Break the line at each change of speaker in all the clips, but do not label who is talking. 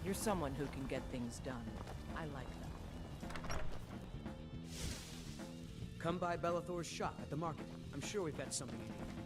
You're someone who can get things done. I like that.
Come by Bellathor's shop at the market. I'm sure we've got something you need.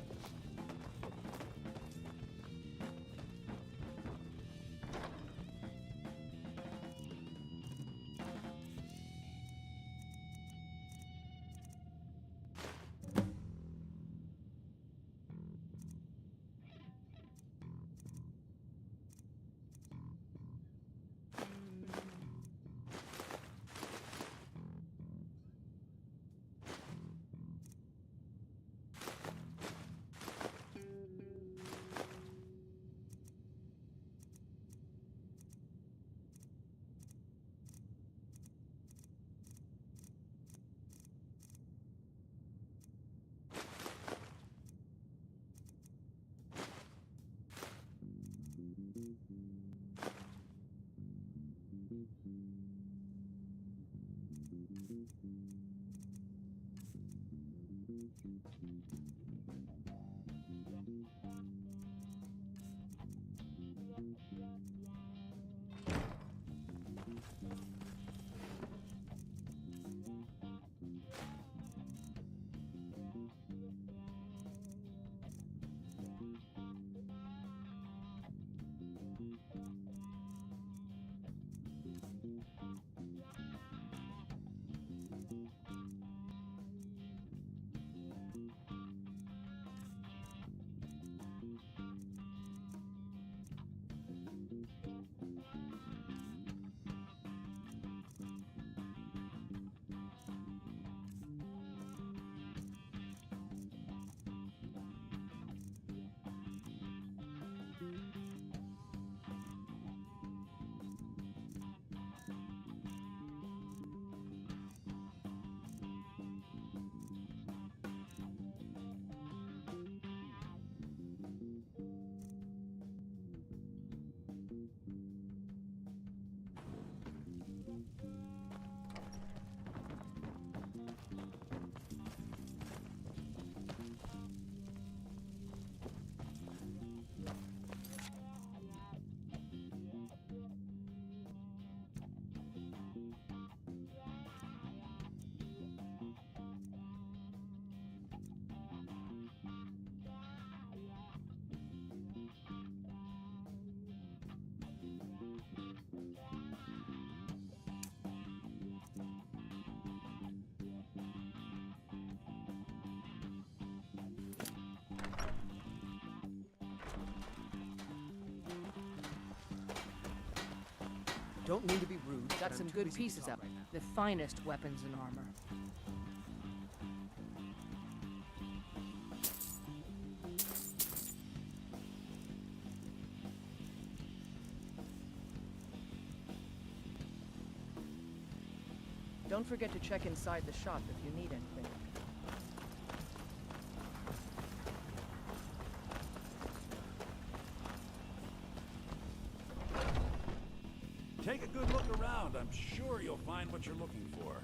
Don't mean to be rude.
Got some good pieces up. The finest weapons and armor. Don't forget to check inside the shop if you need anything.
Take a good look around. I'm sure you'll find what you're looking for.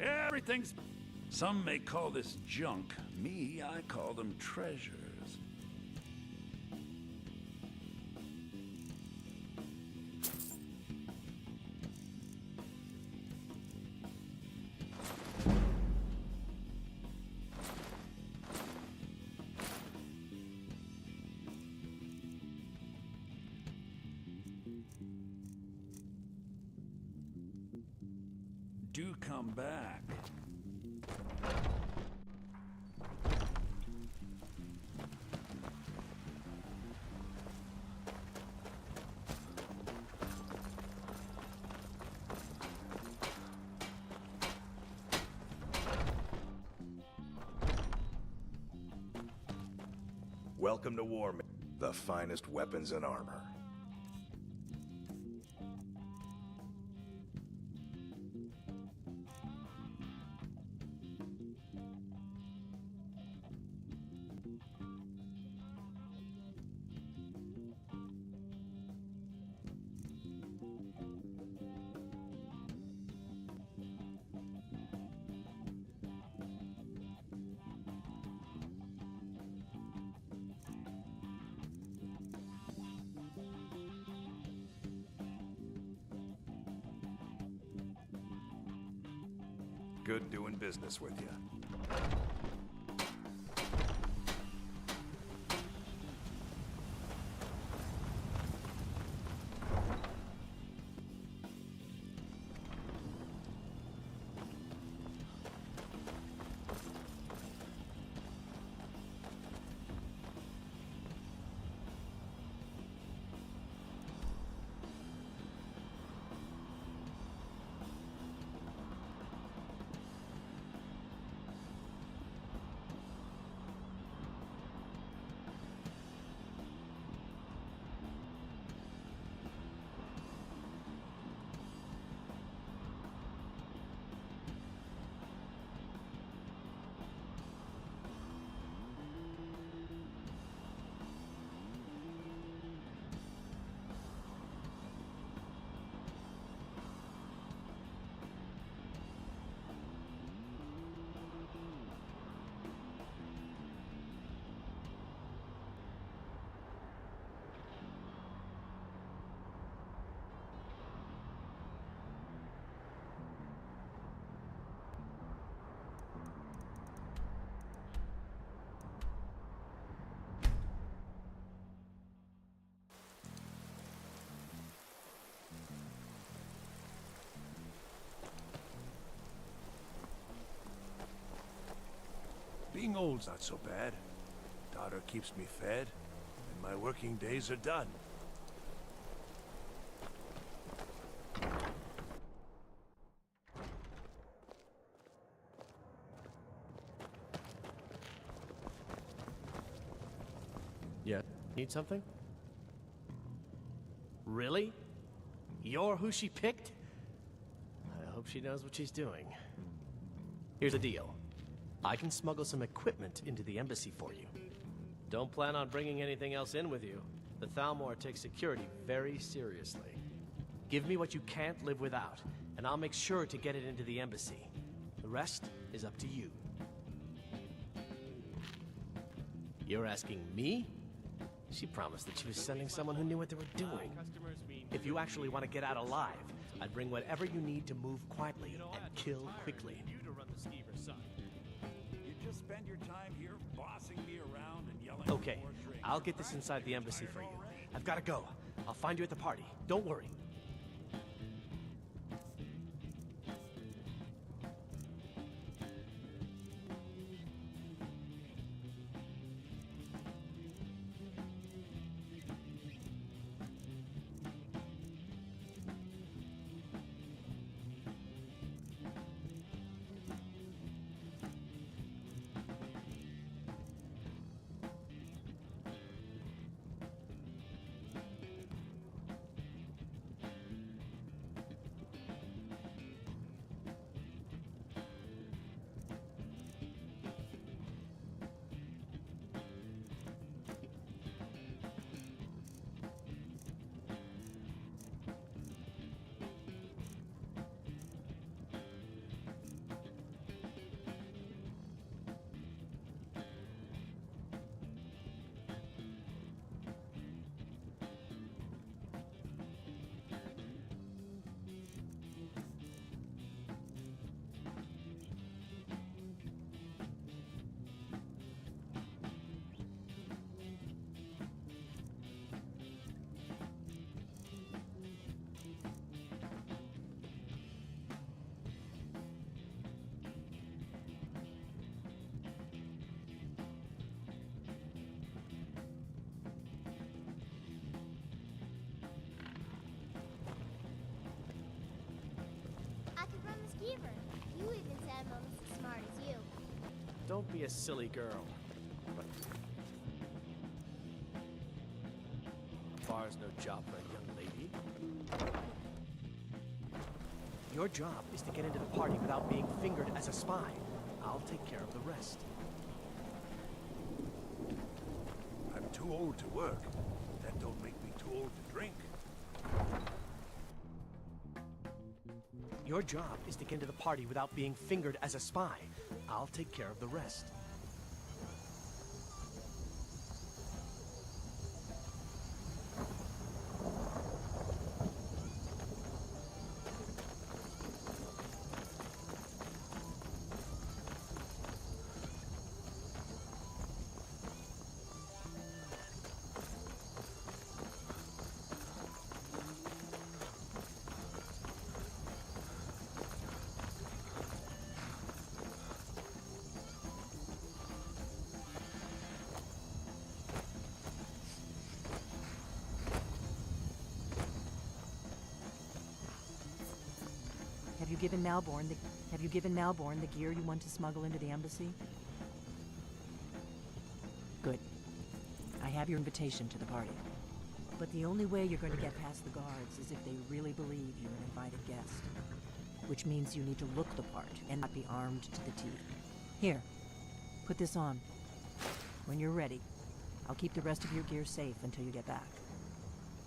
Everything's... Some may call this junk. Me, I call them treasures. Do come back.
Welcome to War, the finest weapons and armor. Good doing business with you.
Being old's not so bad. Daughter keeps me fed, and my working days are done.
Yeah. Need something? Really? You're who she picked? I hope she knows what she's doing. Here's the deal. I can smuggle some equipment into the embassy for you. Don't plan on bringing anything else in with you. The Thalmor takes security very seriously. Give me what you can't live without, and I'll make sure to get it into the embassy. The rest is up to you. You're asking me? She promised that she was sending someone who knew what they were doing. If you actually want to get out alive, I'd bring whatever you need to move quietly and kill quickly.
Spend your time here bossing me around and yelling.
Okay, I'll get this inside the embassy for you. I've got to go. I'll find you at the party. Don't worry.
You even said I'm almost as smart as you.
Don't be a silly girl. Bar's no job for a young lady. Your job is to get into the party without being fingered as a spy. I'll take care of the rest.
I'm too old to work. That don't make me too old to drink.
Your job is to get into the party without being fingered as a spy. I'll take care of the rest.
you given Malborn the gear you want to smuggle into the embassy? Good. I have your invitation to the party. But the only way you're going to get past the guards is if they really believe you're an invited guest. Which means you need to look the part and not be armed to the teeth. Here, put this on. When you're ready, I'll keep the rest of your gear safe until you get back.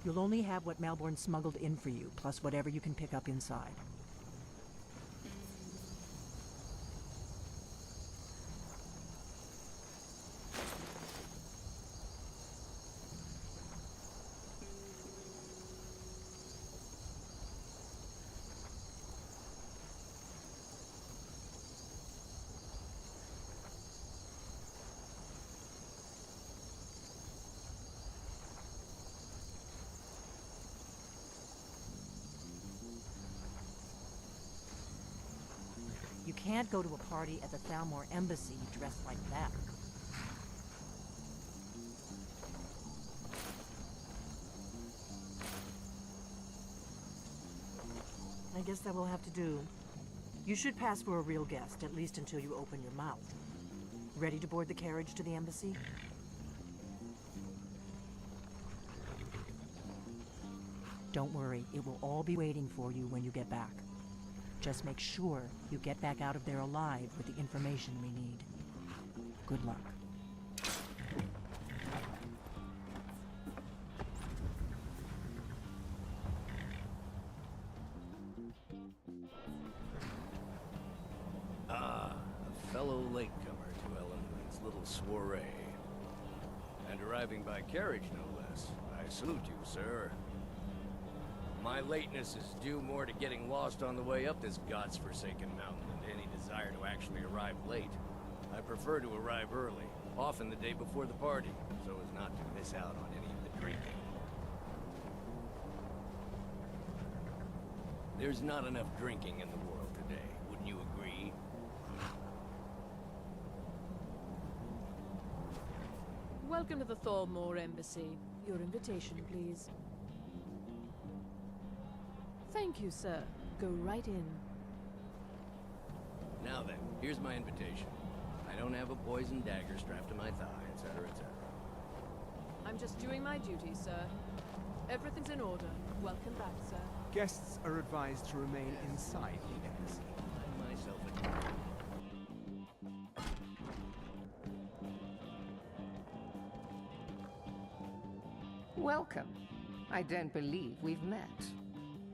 You'll only have what Malborn smuggled in for you, plus whatever you can pick up inside. You can't go to a party at the Thalmor Embassy dressed like that. I guess that will have to do. You should pass for a real guest, at least until you open your mouth. Ready to board the carriage to the embassy? Don't worry, it will all be waiting for you when you get back. Just make sure you get back out of there alive with the information we need. Good luck.
A fellow latecomer to Ellenwood's little soiree. And arriving by carriage, no less. I salute you, sir. My lateness is due more to getting lost on the way up this god's-forsaken mountain than to any desire to actually arrive late. I prefer to arrive early, often the day before the party, so as not to miss out on any of the drinking. There's not enough drinking in the world today, wouldn't you agree?
Welcome to the Thalmor Embassy. Your invitation, please. Thank you, sir. Go right in.
Now then, here's my invitation. I don't have a poisoned dagger strapped to my thigh, etc., etc.
I'm just doing my duty, sir. Everything's in order. Welcome back, sir.
Guests are advised to remain inside the embassy.
I'm myself a...
Welcome. I don't believe we've met.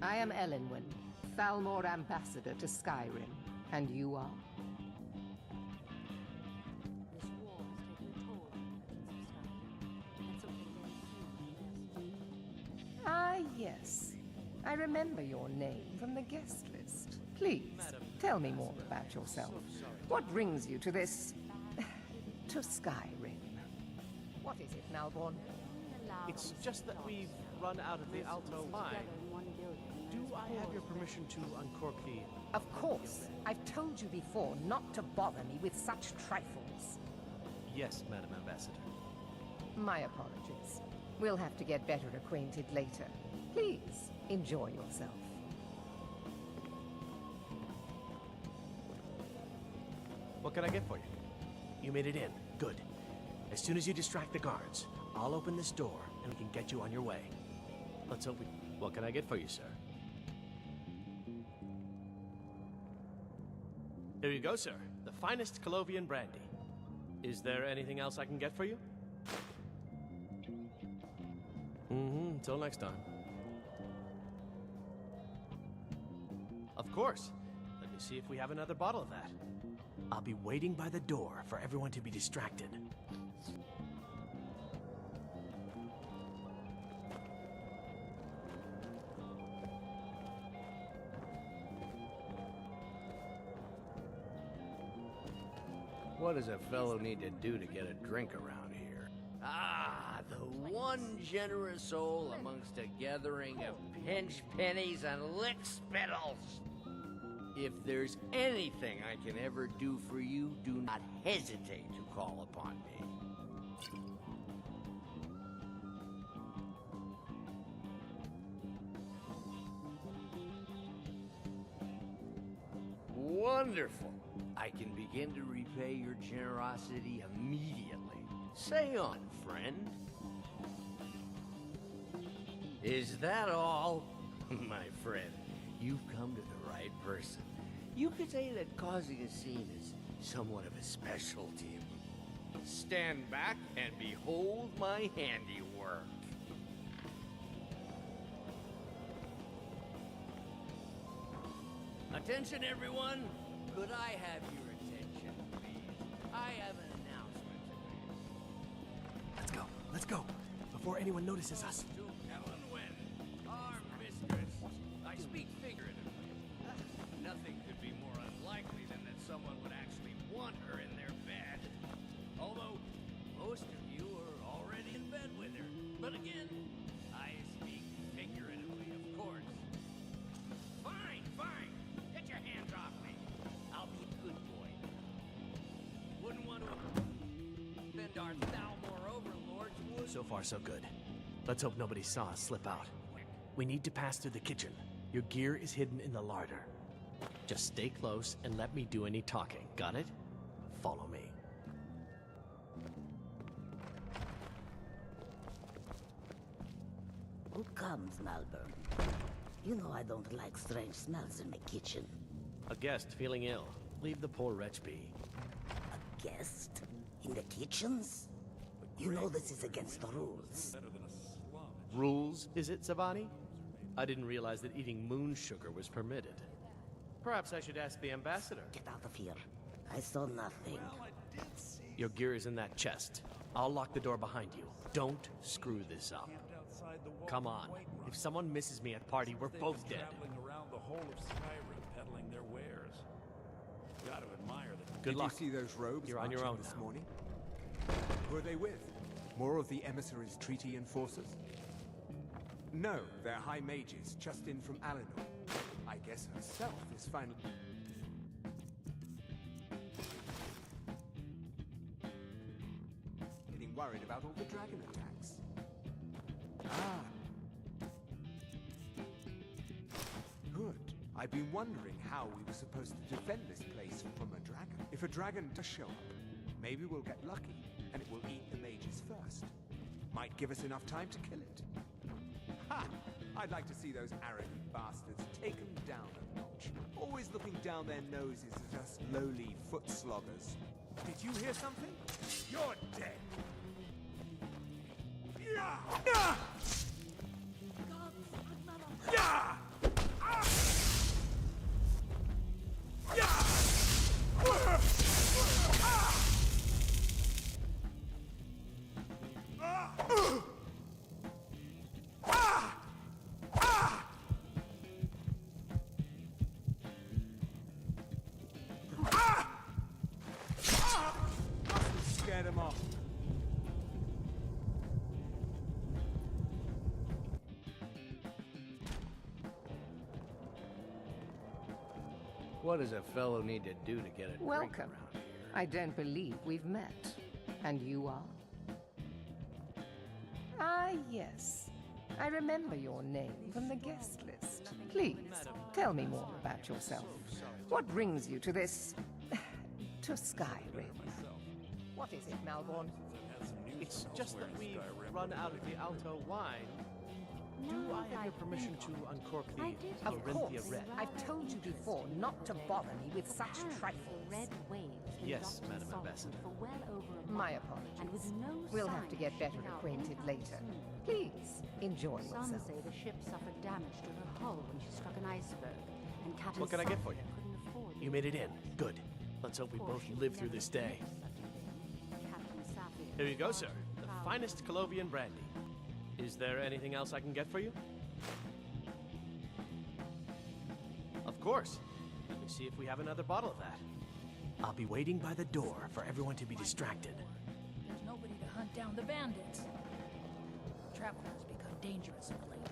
I am Ellenwood, Thalmor Ambassador to Skyrim, and you are?
This war has taken a toll on the merchants of Skyrim. That's okay, very few.
Ah, yes. I remember your name from the guest list. Please, tell me more about yourself. What brings you to this... to Skyrim? What is it, Malborn?
It's just that we've run out of the Alto wine. Do I have your permission to uncork the...
Of course. I've told you before not to bother me with such trifles.
Yes, Madam Ambassador.
My apologies. We'll have to get better acquainted later. Please, enjoy yourself.
What can I get for you? You made it in. Good. As soon as you distract the guards, I'll open this door and we can get you on your way. Let's hope we... What can I get for you, sir? Here you go, sir. The finest Colovian brandy. Is there anything else I can get for you? Until next time. Of course. Let me see if we have another bottle of that. I'll be waiting by the door for everyone to be distracted.
What does a fellow need to do to get a drink around here? Ah, the one generous soul amongst a gathering of pinch pennies and lick spittles. If there's anything I can ever do for you, do not hesitate to call upon me. Wonderful. I can begin to repay your generosity immediately. Say on, friend. Is that all? My friend, you've come to the right person. You could say that causing a scene is somewhat of a specialty. Stand back and behold my handiwork. Attention, everyone. Could I have your attention, please? I have an announcement to make.
Let's go, before anyone notices us.
To Ellen Wynn, our mistress. I speak figuratively. Nothing could be more unlikely than that someone would actually want her in their bed. Although, most of you are already in bed with her. But again, I speak figuratively, of course. Fine, fine. Get your hands off me. I'll be a good boy. Wouldn't want to offend our Thalmor overlords, would
So far, so good. Let's hope nobody saw us slip out. We need to pass through the kitchen. Your gear is hidden in the larder. Just stay close and let me do any talking. Got it? Follow me.
Who comes, Malvern? You know I don't like strange smells in my kitchen.
A guest feeling ill. Leave the poor wretch be.
A guest? In the kitchens? You know this is against the rules.
Rules, is it, Savani? I didn't realize that eating moon sugar was permitted. Perhaps I should ask the ambassador.
Get out of here. I saw nothing.
Your gear is in that chest. I'll lock the door behind you. Don't screw this up. Come on. If someone misses me at party, we're both dead.
Traveling around the whole of Skyrim peddling their wares. Gotta admire the
Good luck.
Did you see those robes
You're on your
marching
own
this
now.
morning? Who are they with? More of the emissaries' treaty enforcers? No, they're high mages, just in from Alinor. I guess herself is finally... getting worried about all the dragon attacks. Ah. Good. I've been wondering how we were supposed to defend this place from a dragon. If a dragon does show up, maybe we'll get lucky, and it will eat the mages first. Might give us enough time to kill it. Ha! I'd like to see those arrogant bastards taken down a notch. Always looking down their noses at us lowly foot sloggers. Did you hear something? You're dead! Yeah! Yeah! Yeah! Scared him off.
What does a fellow need to do to get a drink
Welcome.
around here?
I don't believe we've met. And you are? Ah, yes. I remember your name from the guest list. Please, tell me more about yourself. What brings you to this... to Skyrim? What is it, Malborn?
It's just that we've run out of the Alto wine. Do I have your permission to uncork the
Of course.
Corinthia Red?
I've told you before not to bother me with such trifles.
Yes, Madam Ambassador.
My apologies. We'll have to get better acquainted later. Please, enjoy yourself.
Some say the ship suffered damage to her hull when she struck an iceberg, and Captain
What can I get for you?
couldn't afford
You made it in. Good. Let's hope we both live through this day. Here you go, sir. The finest Colovian brandy. Is there anything else I can get for you? Of course. Let me see if we have another bottle of that. I'll be waiting by the door for everyone to be distracted.
There's nobody to hunt down the bandits. Travel has become dangerous of late.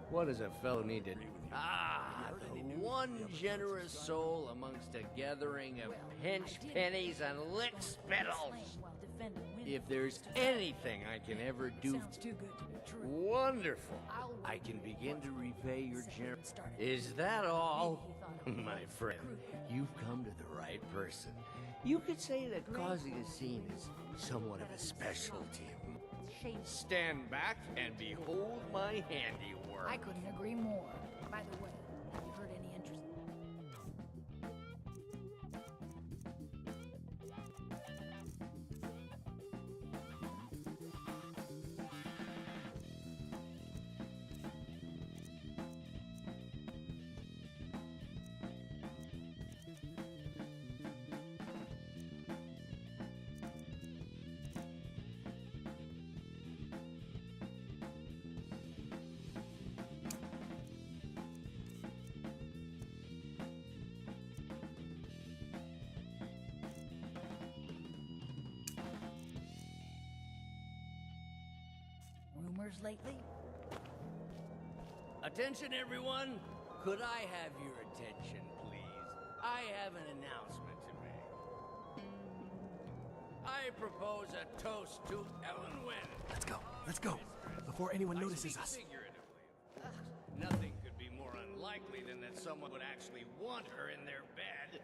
What does a fellow need to... Ah, the one generous soul amongst a gathering of pinch pennies and lick spittles.
defending women.
If there's anything I can ever do
Sounds too good to be true.
wonderful,
I'll
I can begin to repay your generosity.
started.
Is that all?
Maybe he thought it was
My friend,
crude.
you've come to the right person. You could say that causing a scene is somewhat of a specialty. Stand back and behold my handiwork.
I couldn't agree more. By the way, have you heard any interest? Rumors lately?
Attention, everyone! Could I have your attention, please? I have an announcement to make. I propose a toast to Ellen Wynn.
Let's go, before anyone notices us.
Figuratively. Nothing could be more unlikely than that someone would actually want her in their bed.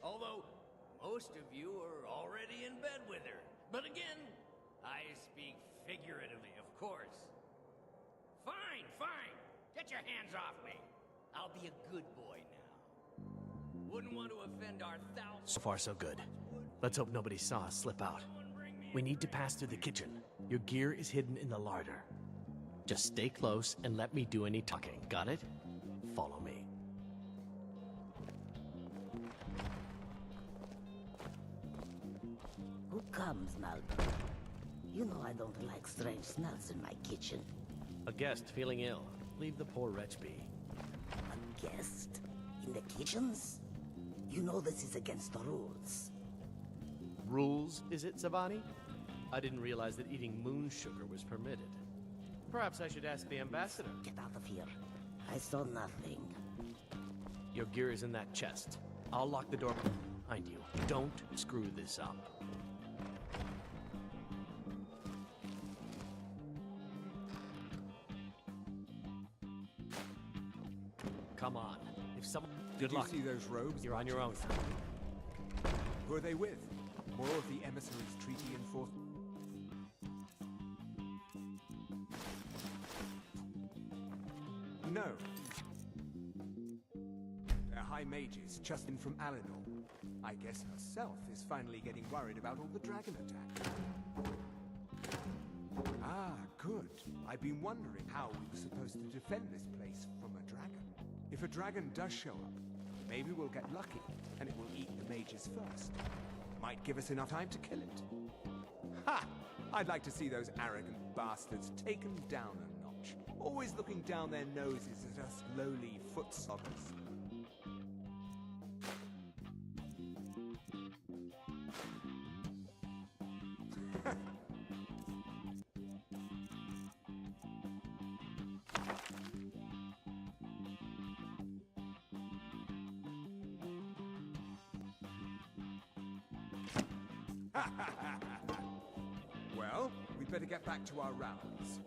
Although, most of you are already in bed with her. But again, I speak figuratively, of course. Fine, fine. Get your hands off me. I'll be a good boy now. Wouldn't want to offend our thousands.
So far, so good. Let's hope nobody saw us slip out. We need to pass through the kitchen. Your gear is hidden in the larder. Just stay close and let me do any talking. Got it? Follow me.
Who comes, Malcolm? You know I don't like strange smells in my kitchen.
A guest feeling ill. Leave the poor wretch be.
A guest? In the kitchens? You know this is against the rules.
Rules, is it, Savani? I didn't realize that eating moon sugar was permitted. Perhaps I should ask the ambassador.
Get out of here. I saw nothing.
Your gear is in that chest. I'll lock the door behind you. Don't screw this up. Come on. If someone... Good luck.
Did you see those robes?
You're on your own.
Who are they with? More of the emissaries' treaty enforced? No. They're high mages, just in from Alinor. I guess herself is finally getting worried about all the dragon attack. Ah, good. I've been wondering how we were supposed to defend this place from a dragon. If a dragon does show up, maybe we'll get lucky, and it will eat the mages first. Might give us enough time to kill it. Ha! I'd like to see those arrogant bastards taken down a notch. Always looking down their noses at us lowly foot soggers. Well, we'd better get back to our rounds.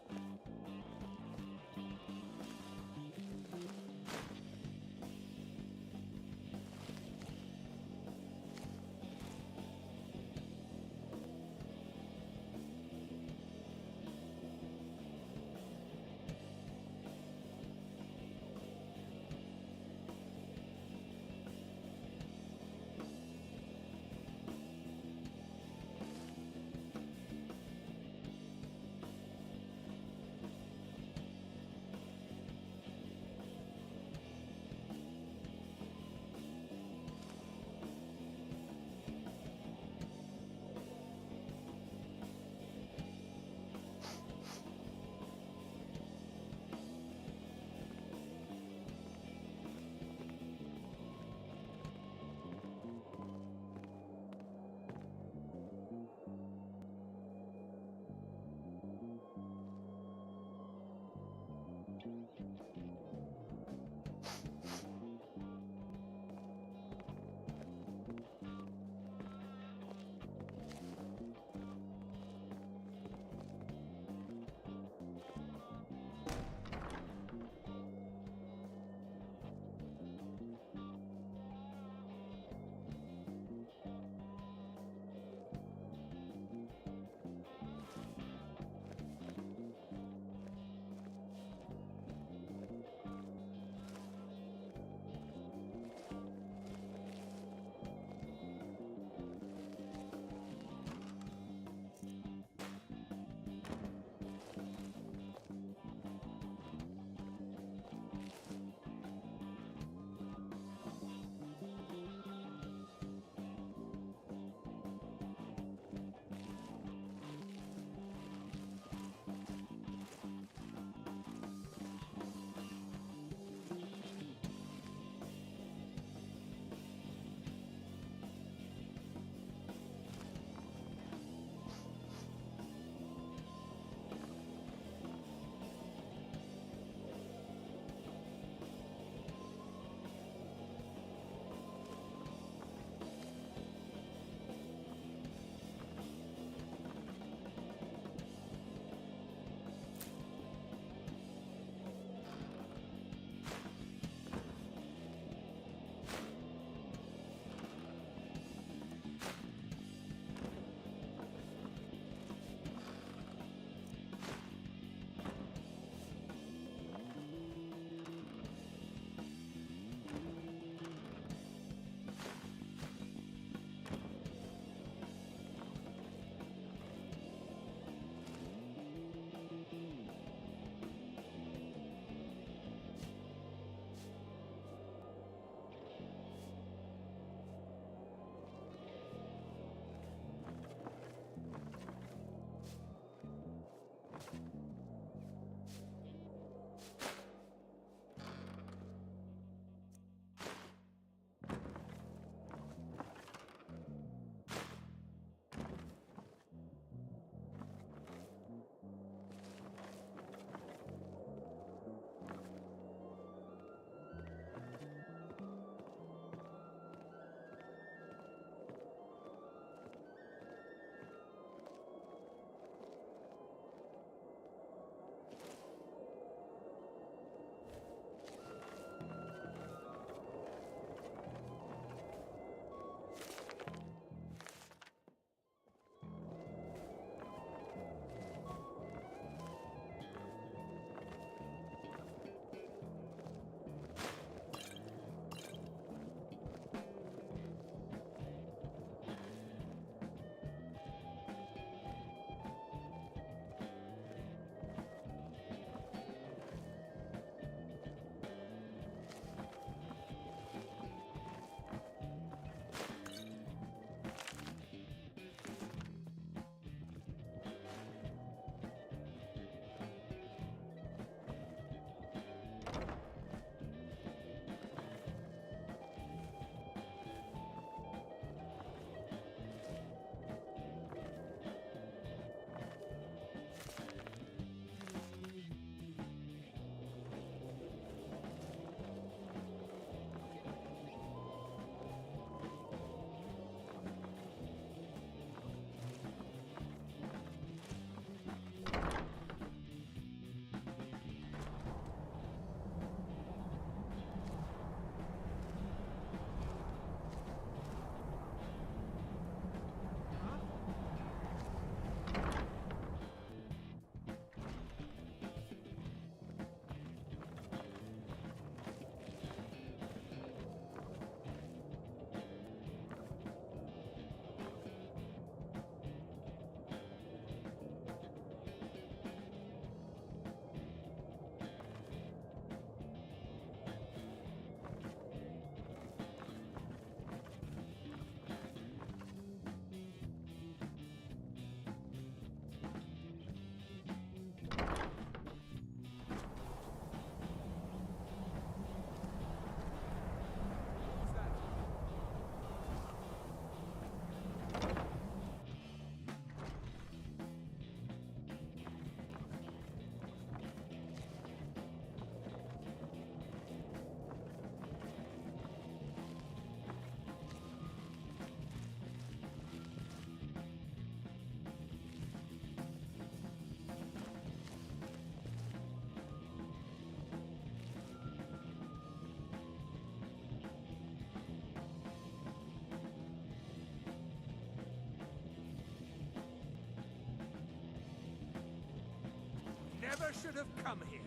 never should have come here.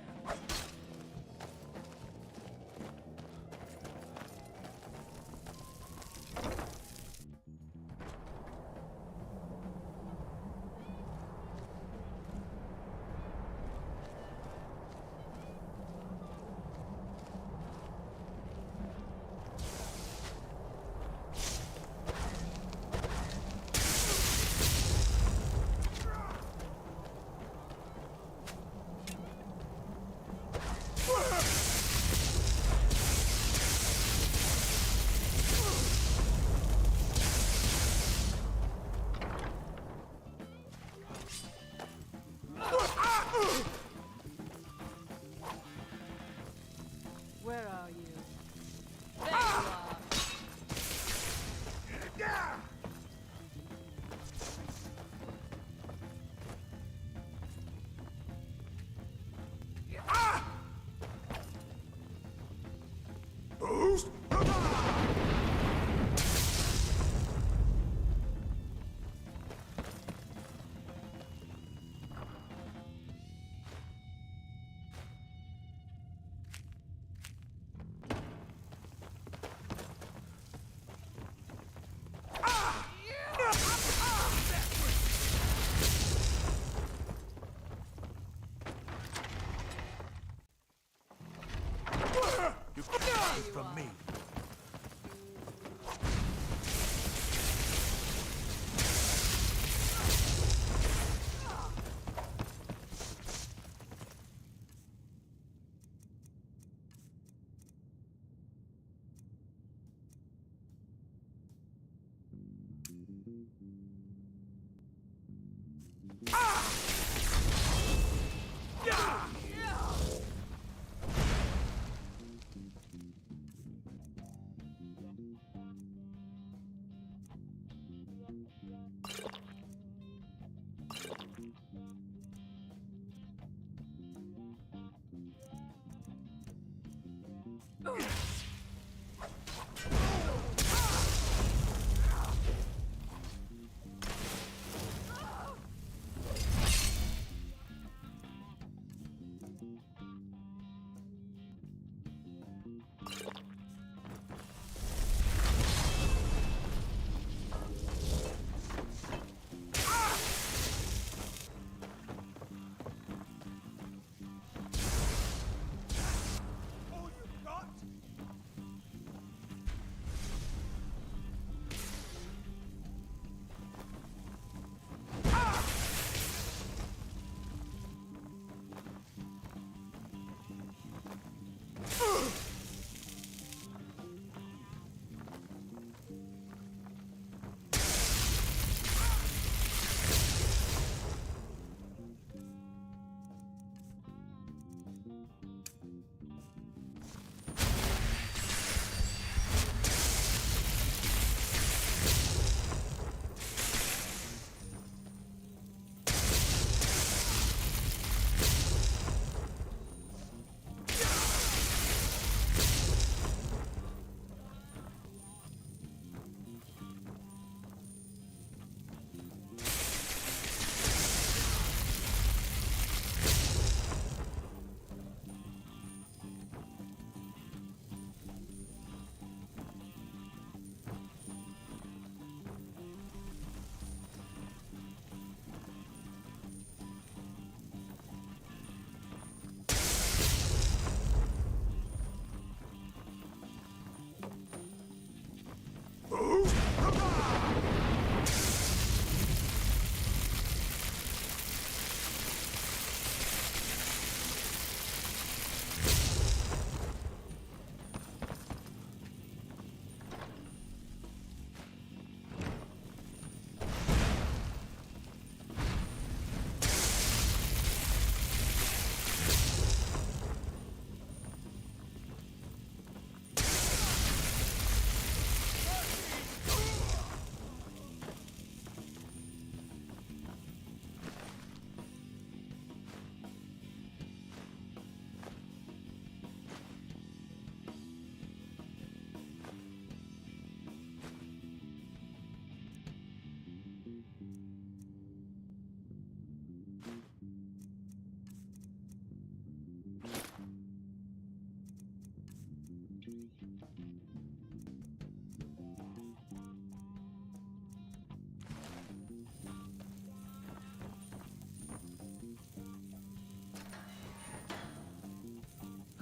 Where are you? There you are.
Boost!
You can't hide from me.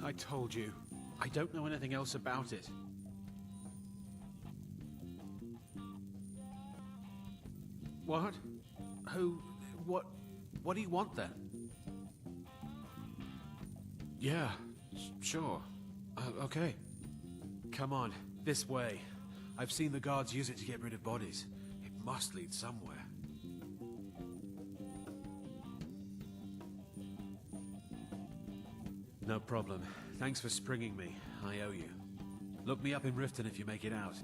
I told you. I don't know anything else about it. What? Who? What do you want then? Yeah, sure. Okay. Come on, this way. I've seen the guards use it to get rid of bodies. It must lead somewhere. No problem. Thanks for springing me. I owe you. Look me up in Riften if you make it out.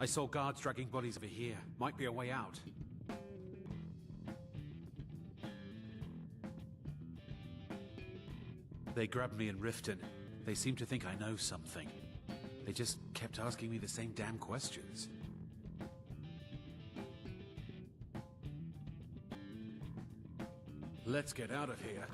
I saw guards dragging bodies over here. Might be a way out. They grabbed me in Riften. They seem to think I know something. They just kept asking me the same damn questions. Let's get out of here.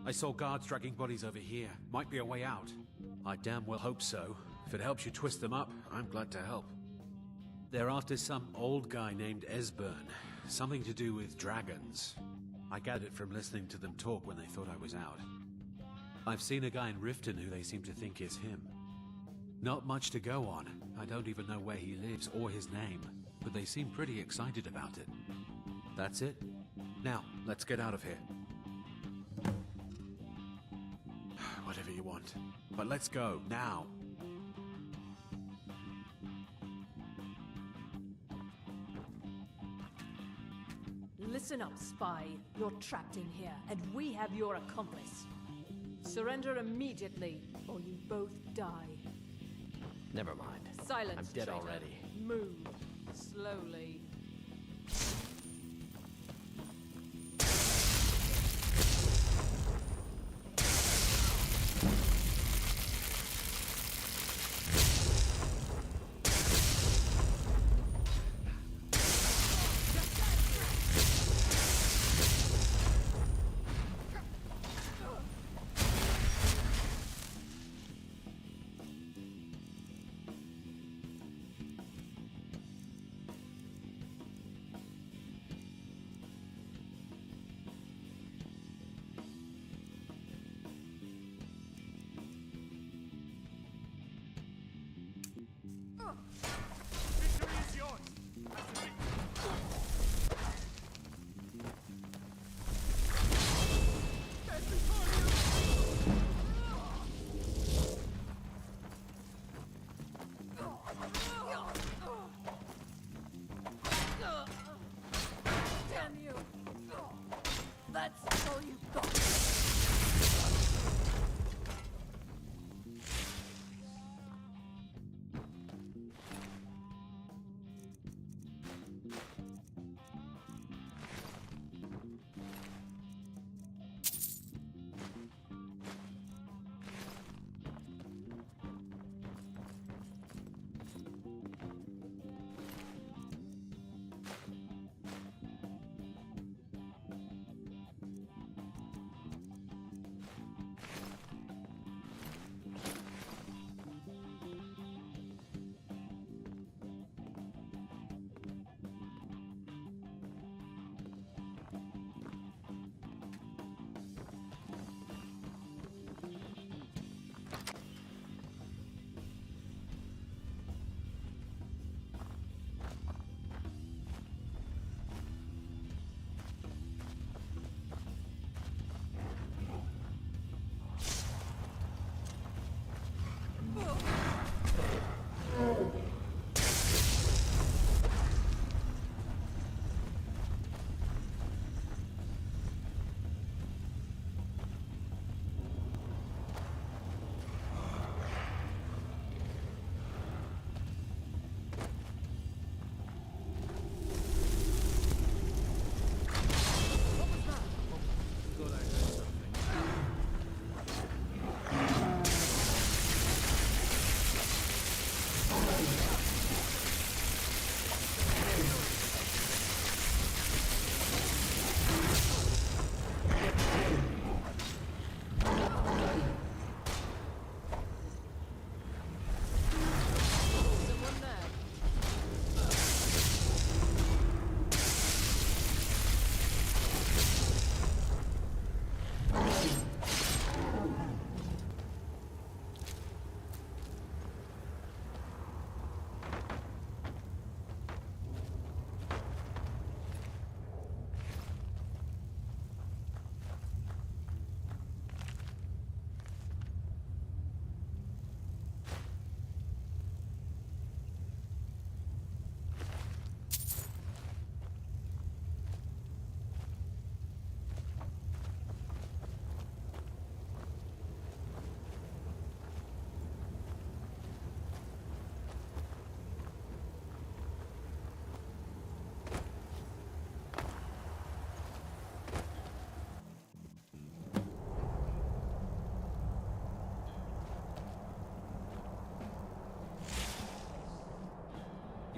I saw guards dragging bodies over here. Might be a way out. I damn well hope so. If it helps you twist them up, I'm glad to help. They're after some old guy named Esbern. Something to do with dragons. I gathered it from listening to them talk when they thought I was out. I've seen a guy in Riften who they seem to think is him. Not much to go on. I don't even know where he lives or his name, but they seem pretty excited about it. That's it. Now, let's get out of here. Whatever you want. But let's go, now.
Listen up, spy. You're trapped in here, and we have your accomplice. Surrender immediately, or you both die.
Never mind.
Silence,
I'm dead
traitor.
already.
Move. Slowly. Damn you! That's all you got!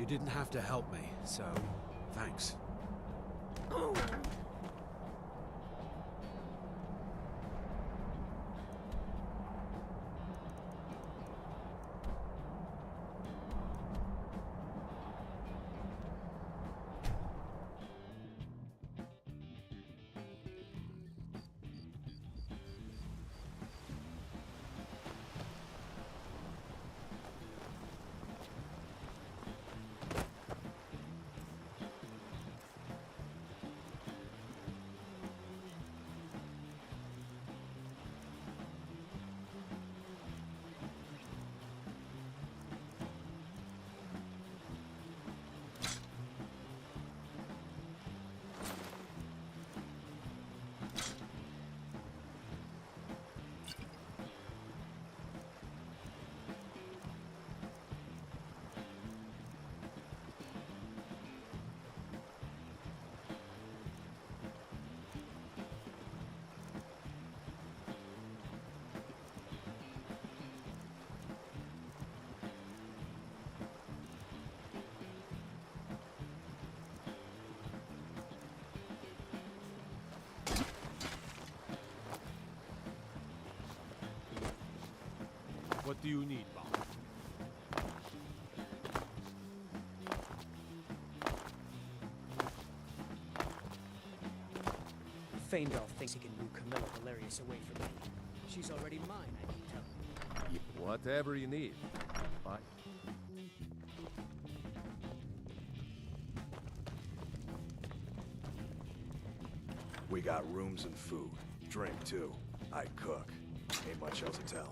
You didn't have to help me, so thanks. do you need, Bob?
Faendal thinks he can move Camilla Valerius away from me. She's already mine, I can tell.
Whatever you need. Bye.
We got rooms and food. Drink, too. I cook. Ain't much else to tell.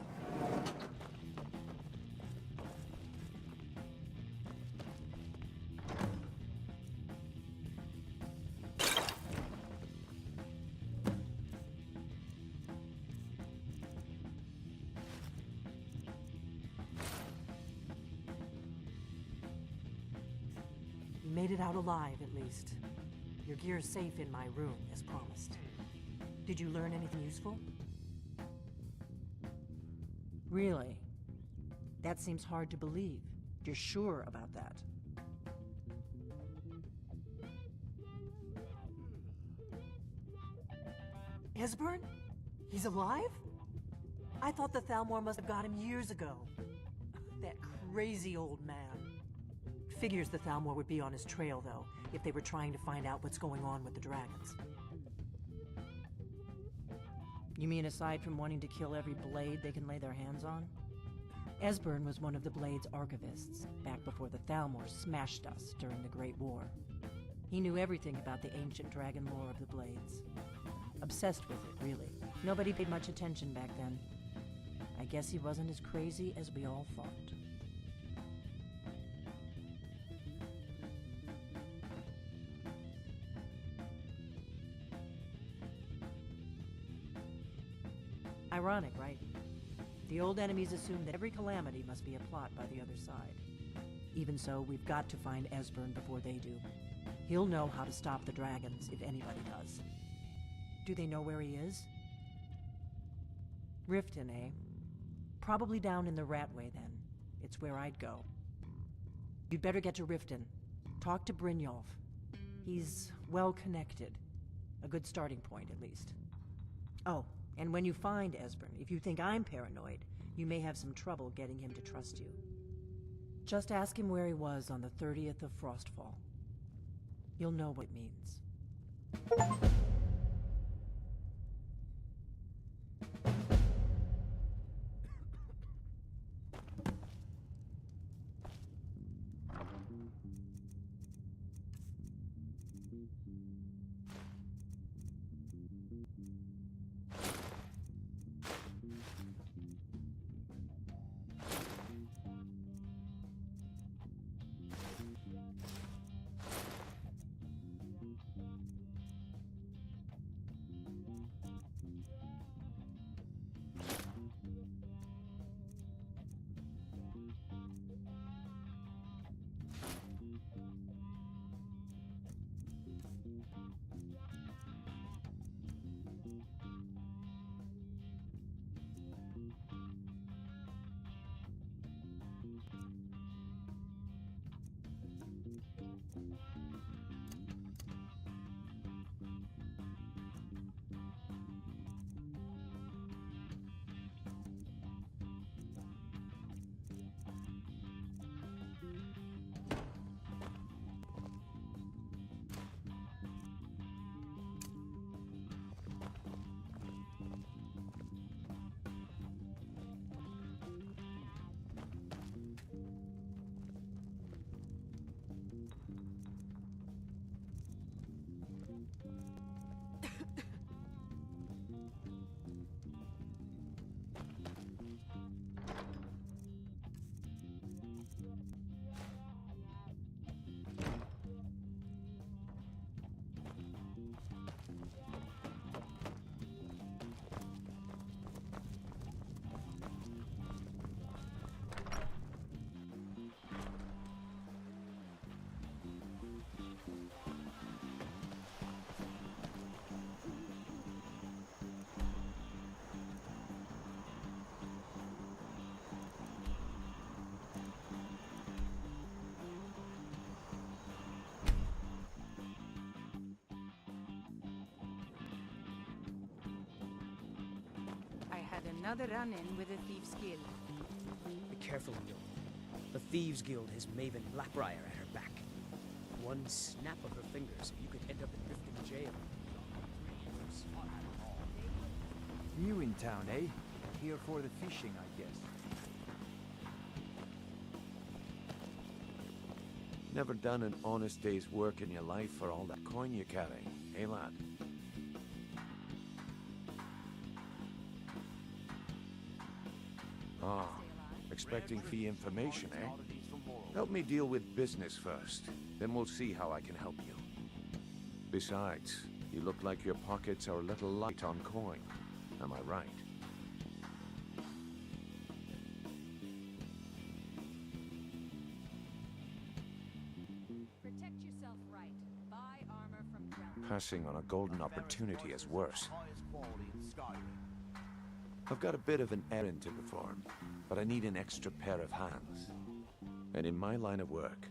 You made it out alive, at least. Your gear's safe in my room, as promised. Did you learn anything useful? Really? That seems hard to believe. You're sure about that? Esbern? He's alive? I thought the Thalmor must have got him years ago. That crazy old man. Figures the Thalmor would be on his trail, though, if they were trying to find out what's going on with the dragons. You mean aside from wanting to kill every blade they can lay their hands on? Esbern was one of the Blade's archivists, back before the Thalmor smashed us during the Great War. He knew everything about the ancient dragon lore of the Blades. Obsessed with it, really. Nobody paid much attention back then. I guess he wasn't as crazy as we all thought. Ironic, right? The old enemies assumed that every calamity must be a plot by the other side. Even so, we've got to find Esbern before they do. He'll know how to stop the dragons, if anybody does. Do they know where he is? Riften, eh? Probably down in the Ratway, then. It's where I'd go. You'd better get to Riften. Talk to Brynjolf. He's well-connected. A good starting point, at least. Oh, and when you find Esbern, if you think I'm paranoid, you may have some trouble getting him to trust you. Just ask him where he was on the 30th of Frostfall. You'll know what it means.
I had another run-in with a thief's guild.
careful, Mule. The Thieves Guild has Maven Blackbriar at her back. One snap of her fingers, you could end up in Riften jail.
New in town, eh? Here for the fishing, I guess.
Never done an honest day's work in your life for all that coin you carry, eh, lad? Ah, expecting fee information, eh? Help me deal with business first, then we'll see how I can help you. Besides, you look like your pockets are a little light on coin. Am I right?
Protect yourself right. Buy armor from Drell.
Passing on a golden opportunity is worse. I've got a bit of an errand to perform, but I need an extra pair of hands. And in my line of work,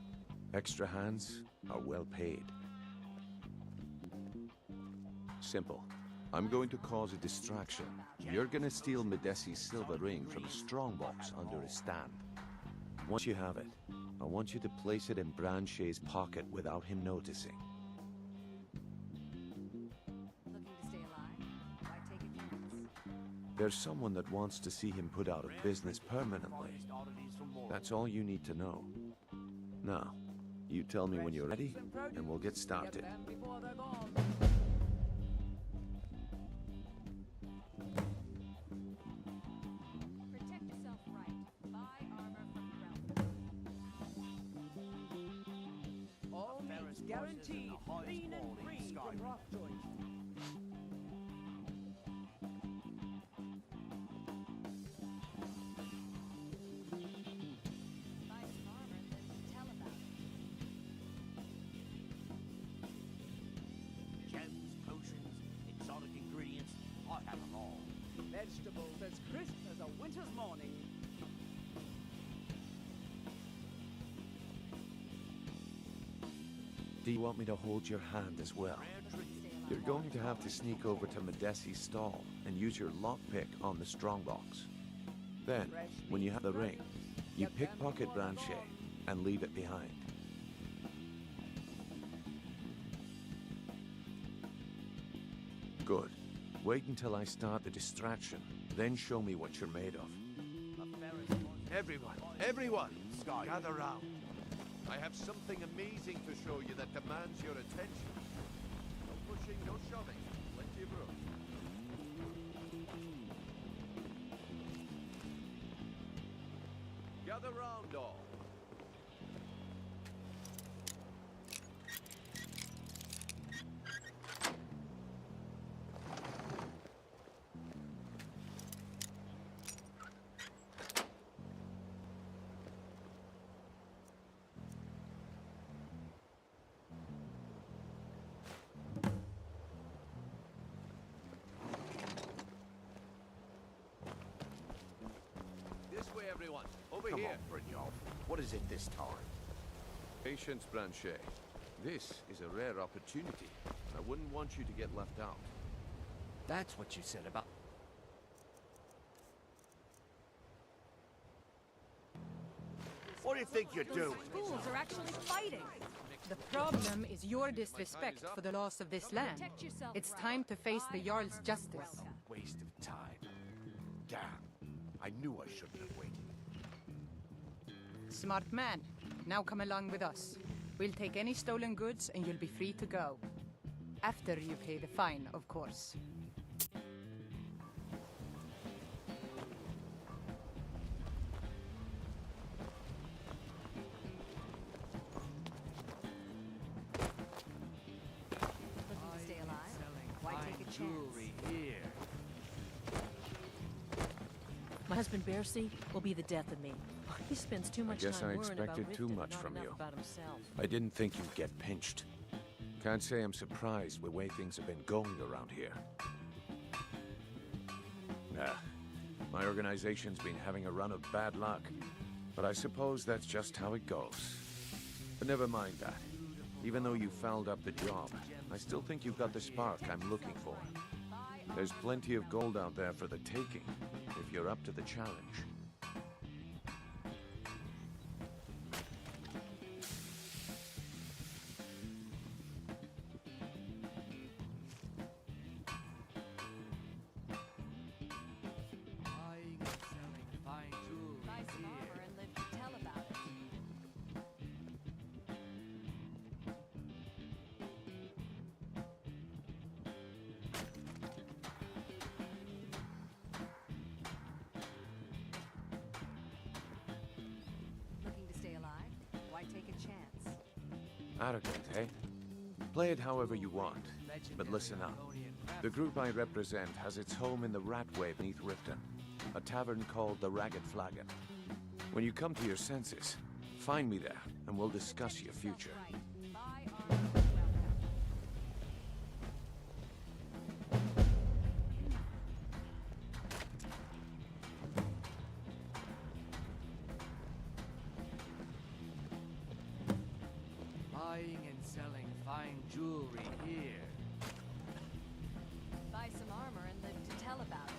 extra hands are well paid. Simple. I'm going to cause a distraction. You're gonna steal Medesi's silver ring from a strongbox under his stand. Once you have it, I want you to place it in Branche's pocket without him noticing.
Looking to stay alive? Why take a chance?
There's someone that wants to see him put out of business permanently. That's all you need to know. Now, you tell me when you're ready, and we'll get started.
Protect yourself right. Buy armor from Drell.
All meats guaranteed, clean and free from rock joint.
Buy some armor, then tell about it.
Gems, potions, exotic ingredients, I have them all. Vegetables as crisp as a winter's morning.
Do you want me to hold your hand as well? You're going to have to sneak over to Medesi's stall and use your lockpick on the strongbox. Then, when you have the ring, you pickpocket Branche and leave it behind. Good. Wait until I start the distraction, then show me what you're made of.
Everyone, gather round. I have something amazing to show you that demands your attention. No pushing, no shoving. Plenty of room. Gather round, all. This way, everyone. Over
Come
here.
on, Brynjolf. What is it this time?
Patience, Branche. This is a rare opportunity. I wouldn't want you to get left out.
That's what you said about...
What do you think you're doing?
Fools are actually fighting. The problem is your disrespect for the laws of this land.
Protect yourself
It's
right.
time to face the Jarl's justice.
Waste of time. Damn. I knew I shouldn't have waited.
Smart man. Now come along with us. We'll take any stolen goods and you'll be free to go. After you pay the fine, of course.
Looking to stay alive? Why take a chance?
Here.
My husband Bercy will be the death of me. He spends too much
guess
time
I
worrying about
expected too
Riften,
much
not
from
enough
you.
about himself.
I didn't think you'd get pinched. Can't say I'm surprised with the way things have been going around here. Nah, my organization's been having a run of bad luck, but I suppose that's just how it goes. But never mind that. Even though you fouled up the job, I still think you've got the spark I'm looking for. There's plenty of gold out there for the taking, if you're up to the challenge. Arrogant, eh? Play it however you want, but listen up. The group I represent has its home in the Ratway beneath Riften, a tavern called the Ragged Flagon. When you come to your senses, find me there, and we'll discuss your future.
Buying and selling fine jewelry here.
Buy some armor and live to tell about it.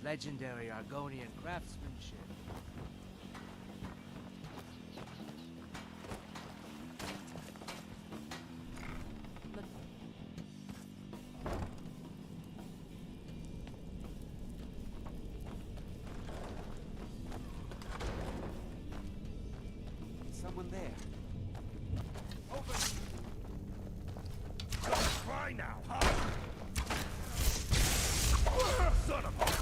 Legendary Argonian craftsmanship.
Someone there.
Open! Don't cry now, huh? Son of a...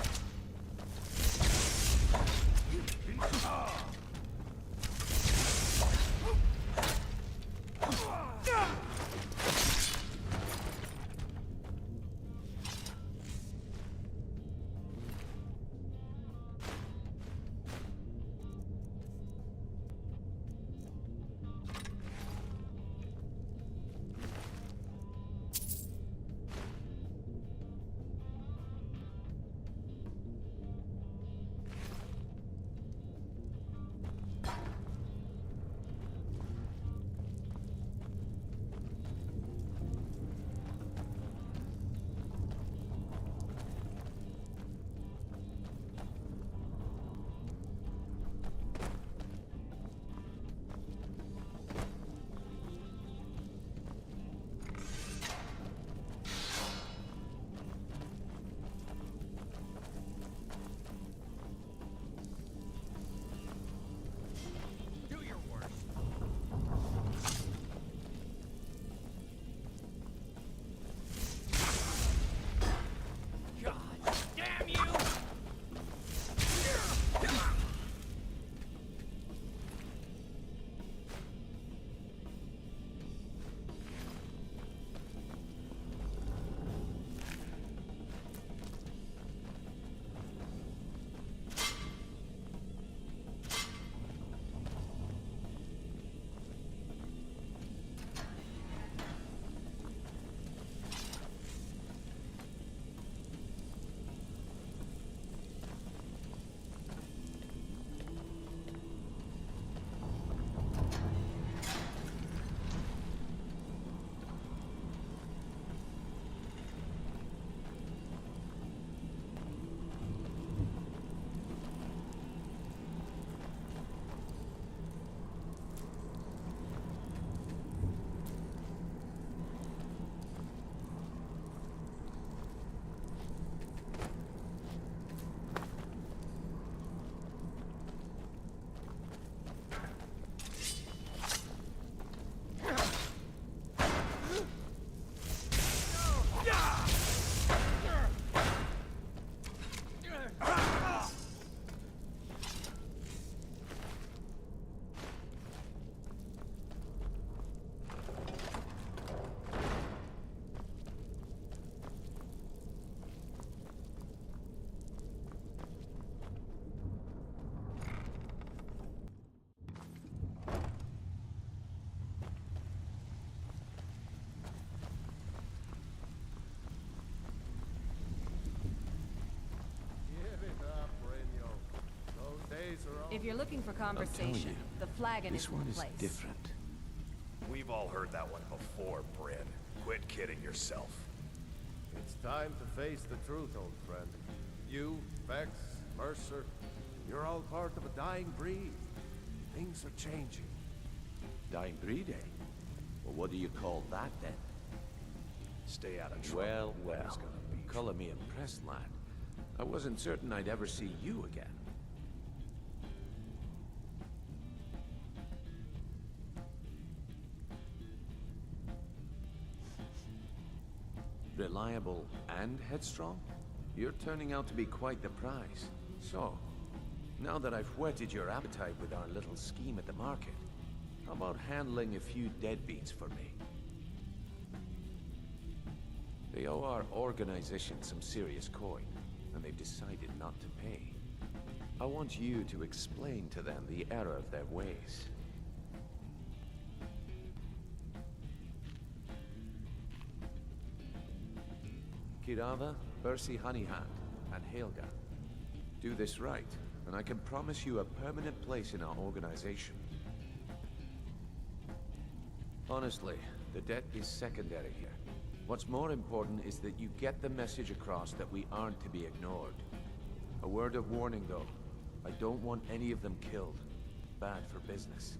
If you're looking for conversation, the flagon is the place.
Different.
We've all heard that one before, Bryn. Quit kidding yourself.
It's time to face the truth, old friend. You, Vex, Mercer, you're all part of a dying breed. Things are changing.
Dying breed, eh? Well, what do you call that, then?
Stay out of trouble.
Well. Color me impressed, lad. I wasn't certain I'd ever see you again. Reliable and headstrong? You're turning out to be quite the prize. So, now that I've whetted your appetite with our little scheme at the market, how about handling a few deadbeats for me? They owe our organization some serious coin, and they've decided not to pay. I want you to explain to them the error of their ways. Kirava, Bercy Honeyhand, and Helga. Do this right, and I can promise you a permanent place in our organization. Honestly, the debt is secondary here. What's more important is that you get the message across that we aren't to be ignored. A word of warning, though. I don't want any of them killed. Bad for business.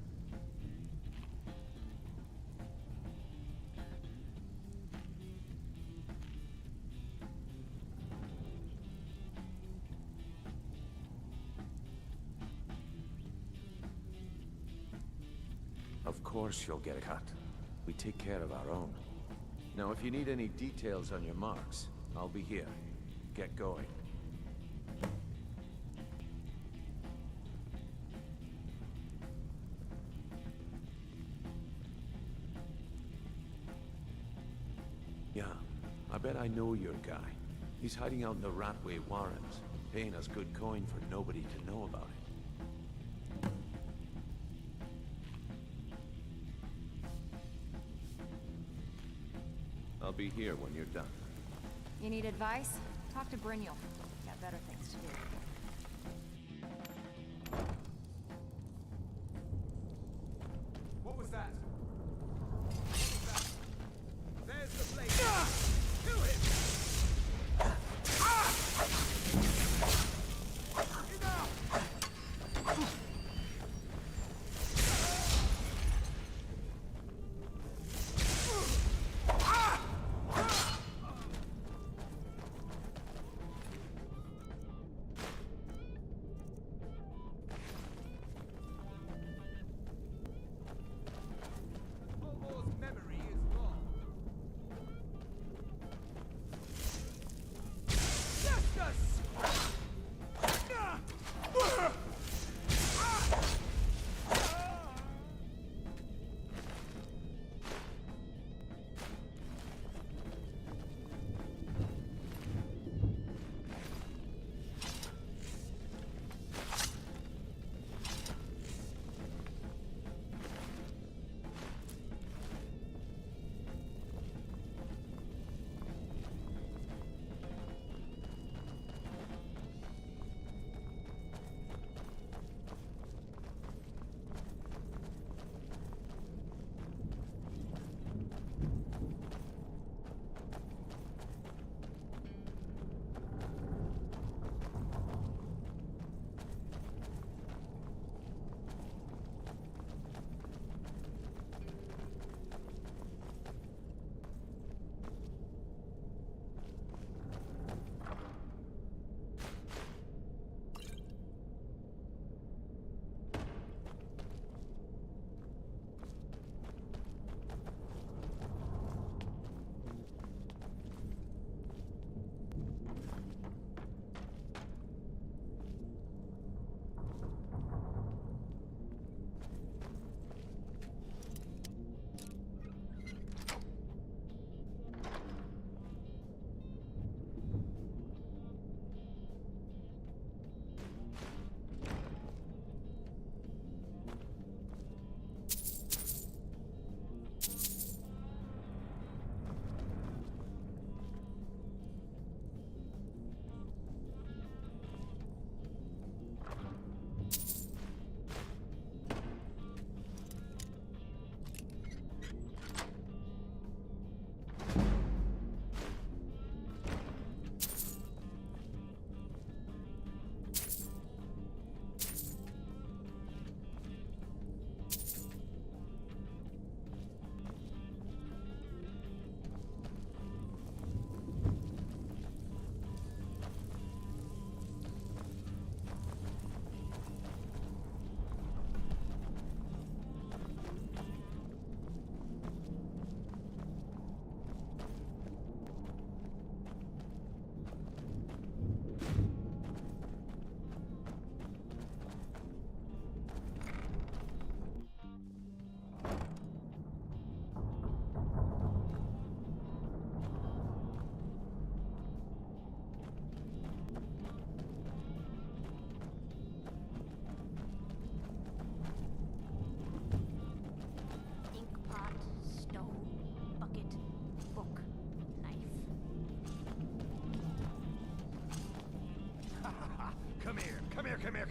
Of course you'll get a cut. We take care of our own. Now, if you need any details on your marks, I'll be here. Get going. Yeah, I bet I know your guy. He's hiding out in the Ratway Warrens, paying us good coin for nobody to know about it. I'll be here when you're done.
You need advice? Talk to Brynjol. Got better things to do.
What was that? There's the blade. Kill him!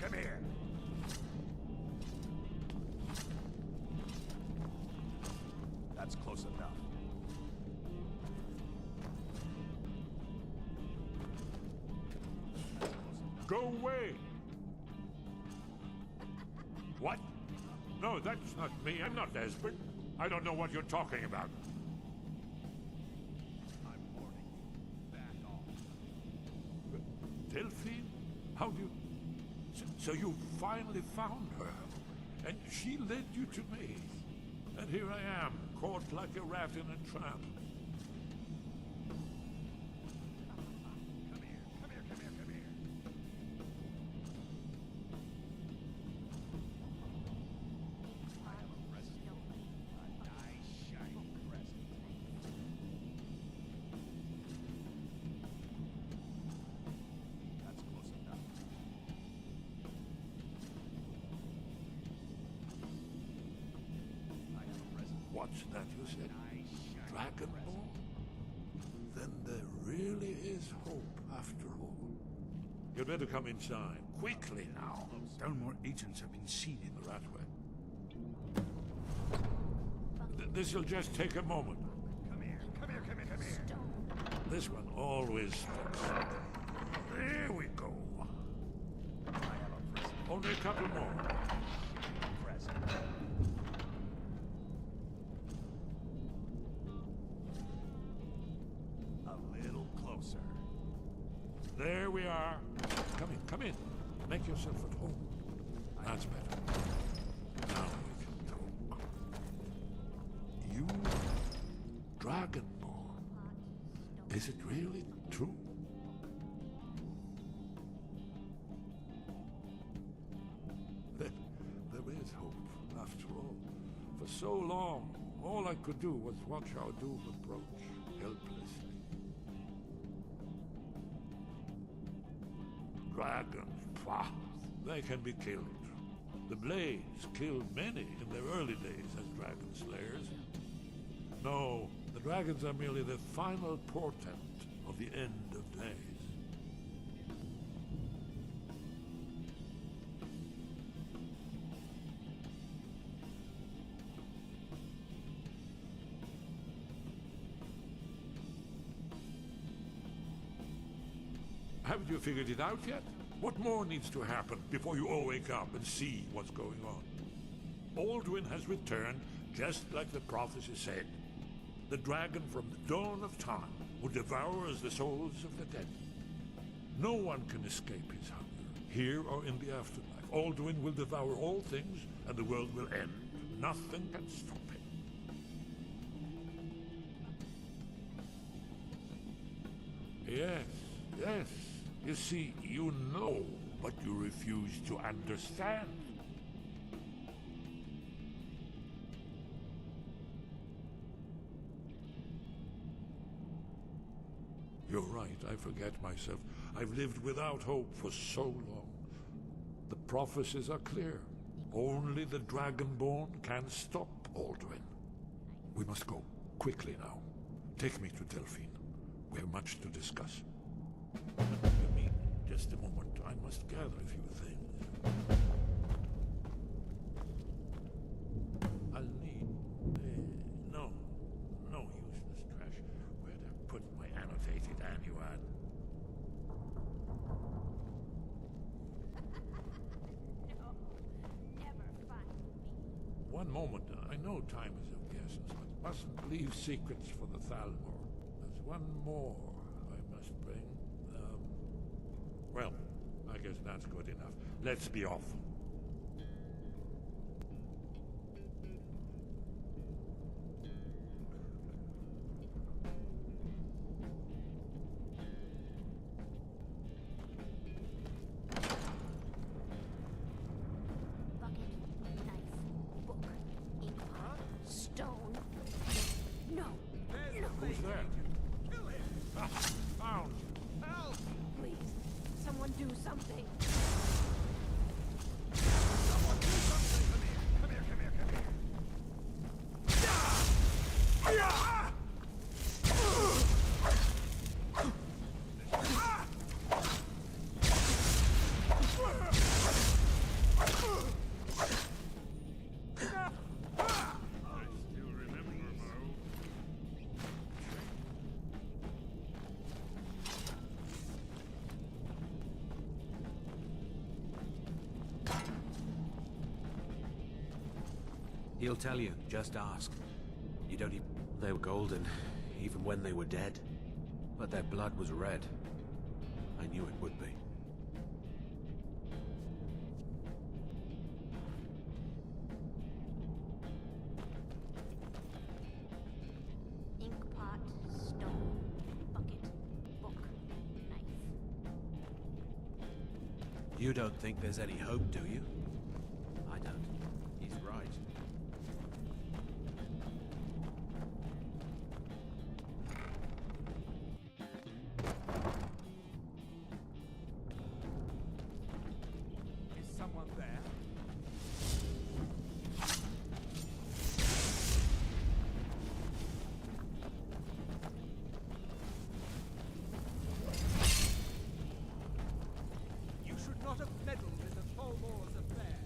Come here. That's close enough.
Go away! What? No, that's not me. I'm not Esbern. I don't know what you're talking about.
I'm warning you. Back off.
Delphine? How do you... So you finally found her, and she led you to me. And here I am, caught like a rat in a trap. What's that you said? Dragonborn? Then there really is hope after all. You'd better come inside. Quickly now. Dalmor agents have been seen in the Ratway. This'll just take a moment.
Come here, come here, come here, come here.
This one always sticks. There we go. Only a couple more. There we are. Come in, come in. Make yourself at home. That's better. Now we can talk. You, Dragonborn. Is it really true? There is hope, after all. For so long, all I could do was watch our doom approach, helplessly. Dragons, pah, they can be killed. The Blades killed many in their early days as dragon slayers. No, the dragons are merely the final portent of the end of days. Haven't you figured it out yet? What more needs to happen before you all wake up and see what's going on? Alduin has returned just like the prophecy said. The dragon from the dawn of time who devours the souls of the dead. No one can escape his hunger, here or in the afterlife. Alduin will devour all things and the world will end. Nothing can stop him. Yes, yes. You see, you know, but you refuse to understand. You're right, I forget myself. I've lived without hope for so long. The prophecies are clear. Only the Dragonborn can stop Alduin. We must go, quickly now. Take me to Delphine. We have much to discuss. Give me just a moment. I must gather a few things. I'll need... no useless trash. Where'd I put my annotated annuad?
No, never find me.
One moment. I know time is of the essence, but mustn't leave secrets for the Thalmor. There's one more I must bring. Well, I guess that's good enough. Let's be off.
Bucket, knife, book, inkpot, stone. No, no.
Who's there? Ah, found.
Help!
Please, someone do something.
Someone do something! Come here, come here, come here, come here.
He'll tell you, just ask. You don't even... They were golden, even when they were dead. But their blood was red. I knew it would be.
Ink pot, stone, bucket, book, knife.
You don't think there's any hope, do you? I don't. He's right.
Is someone there? You should not have meddled in the Tolmore's affair.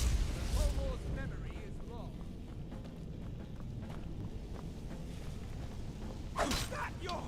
The Tolmore's memory is lost. Is that your...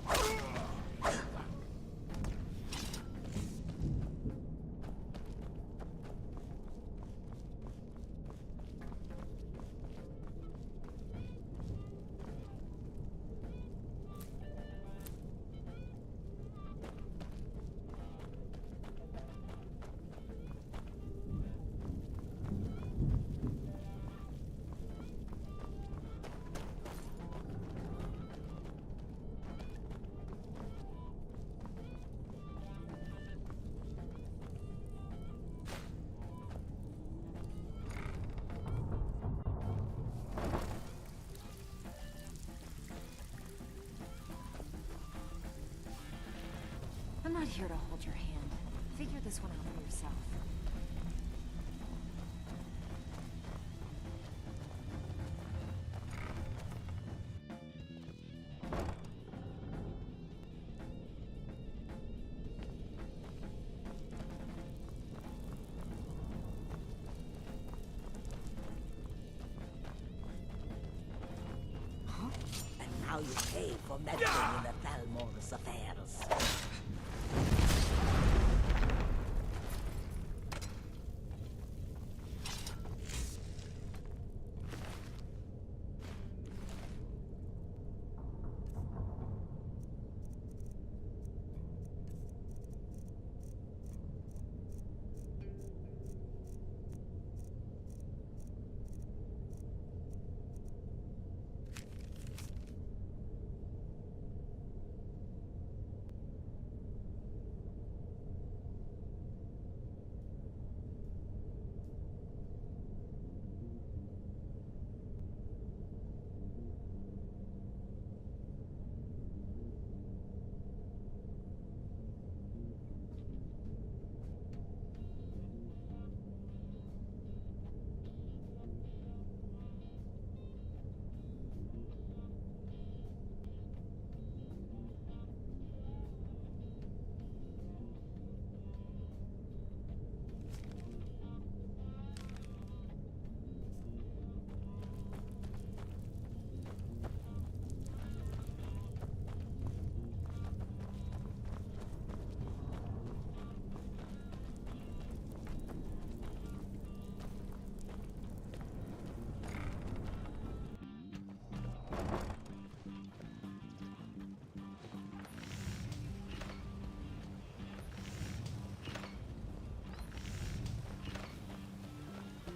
I'm not here to hold your hand. Figure this one out for yourself.
And now you pay for meddling in the Thalmor's affairs.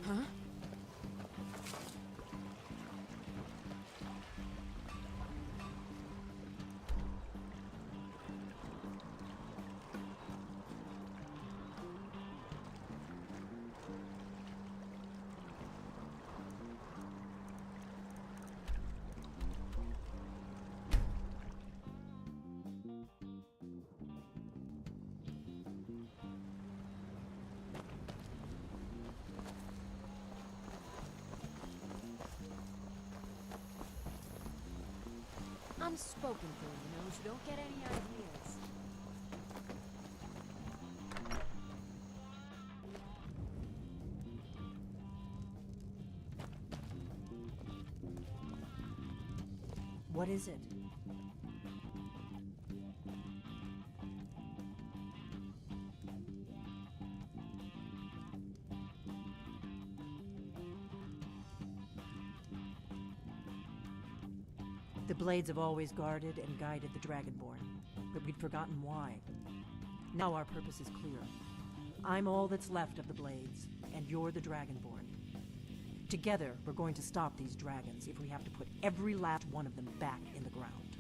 Huh?
Unspoken thing, you know, so don't get any ideas.
What is it? The Blades have always guarded and guided the Dragonborn, but we'd forgotten why. Now our purpose is clear. I'm all that's left of the Blades, and you're the Dragonborn. Together, we're going to stop these dragons if we have to put every last one of them back in the ground.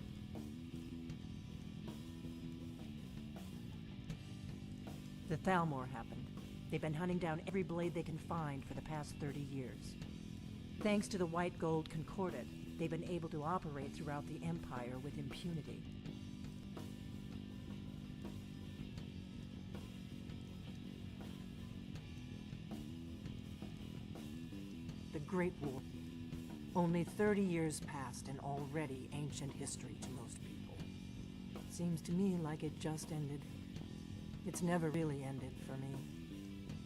The Thalmor happened. They've been hunting down every blade they can find for the past 30 years. Thanks to the White Gold Concordat, they've been able to operate throughout the Empire with impunity. The Great War. Only 30 years passed and already ancient history to most people. Seems to me like it just ended. It's never really ended for me.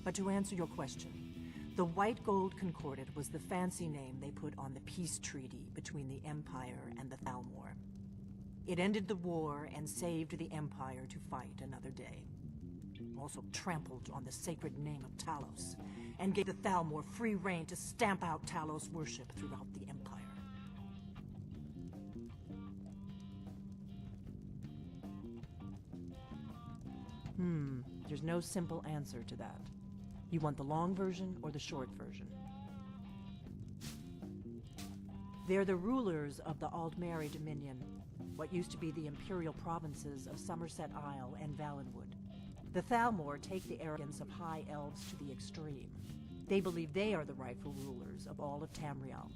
But to answer your question, the White Gold Concordat was the fancy name they put on the peace treaty between the Empire and the Thalmor. It ended the war and saved the Empire to fight another day. Also trampled on the sacred name of Talos, and gave the Thalmor free rein to stamp out Talos worship throughout the Empire. There's no simple answer to that. You want the long version or the short version? They're the rulers of the Aldmeri Dominion, what used to be the imperial provinces of Somerset Isle and Valenwood. The Thalmor take the arrogance of high elves to the extreme. They believe they are the rightful rulers of all of Tamriel.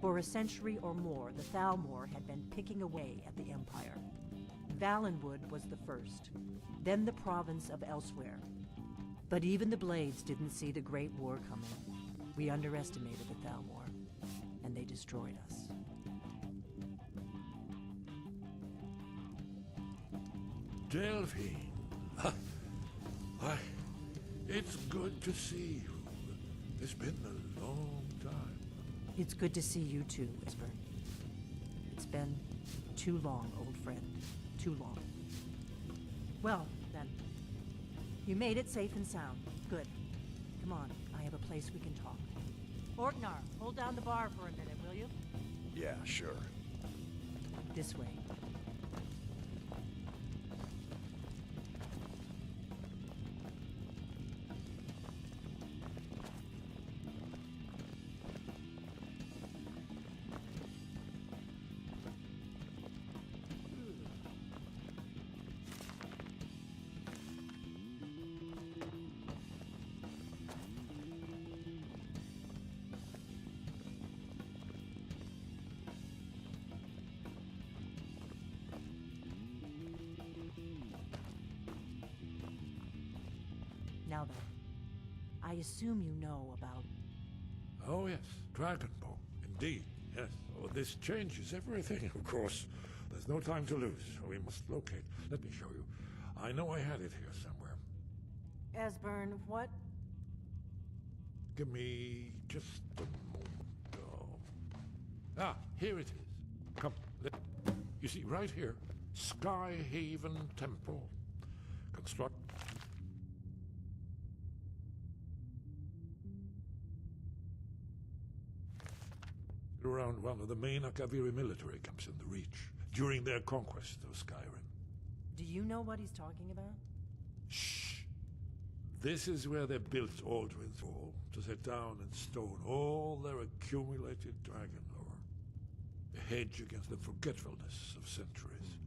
For a century or more, the Thalmor had been picking away at the Empire. Valenwood was the first, then the province of Elsewhere. But even the Blades didn't see the Great War coming. We underestimated the Thalmor, and they destroyed us.
Delphine. It's good to see you. It's been a long time.
It's good to see you too, Esbern. It's been too long, old friend. Too long. Well, then. You made it safe and sound. Good. Come on, I have a place we can talk. Orknar, hold down the bar for a minute, will you?
Yeah, sure.
This way. Now then, I assume you know about...
Oh yes, Dragonborn. Indeed, yes. Oh, this changes everything, of course. There's no time to lose. We must locate. Let me show you. I know I had it here somewhere.
Esbern, what?
Give me just a moment. Ah, here it is. Come, you see, right here, Skyhaven Temple. Construct... around one of the main Akaviri military camps in the Reach during their conquest of Skyrim.
Do you know what he's talking about?
Shh! This is where they built Aldrin's Wall to set down in stone all their accumulated dragon lore. A hedge against the forgetfulness of centuries.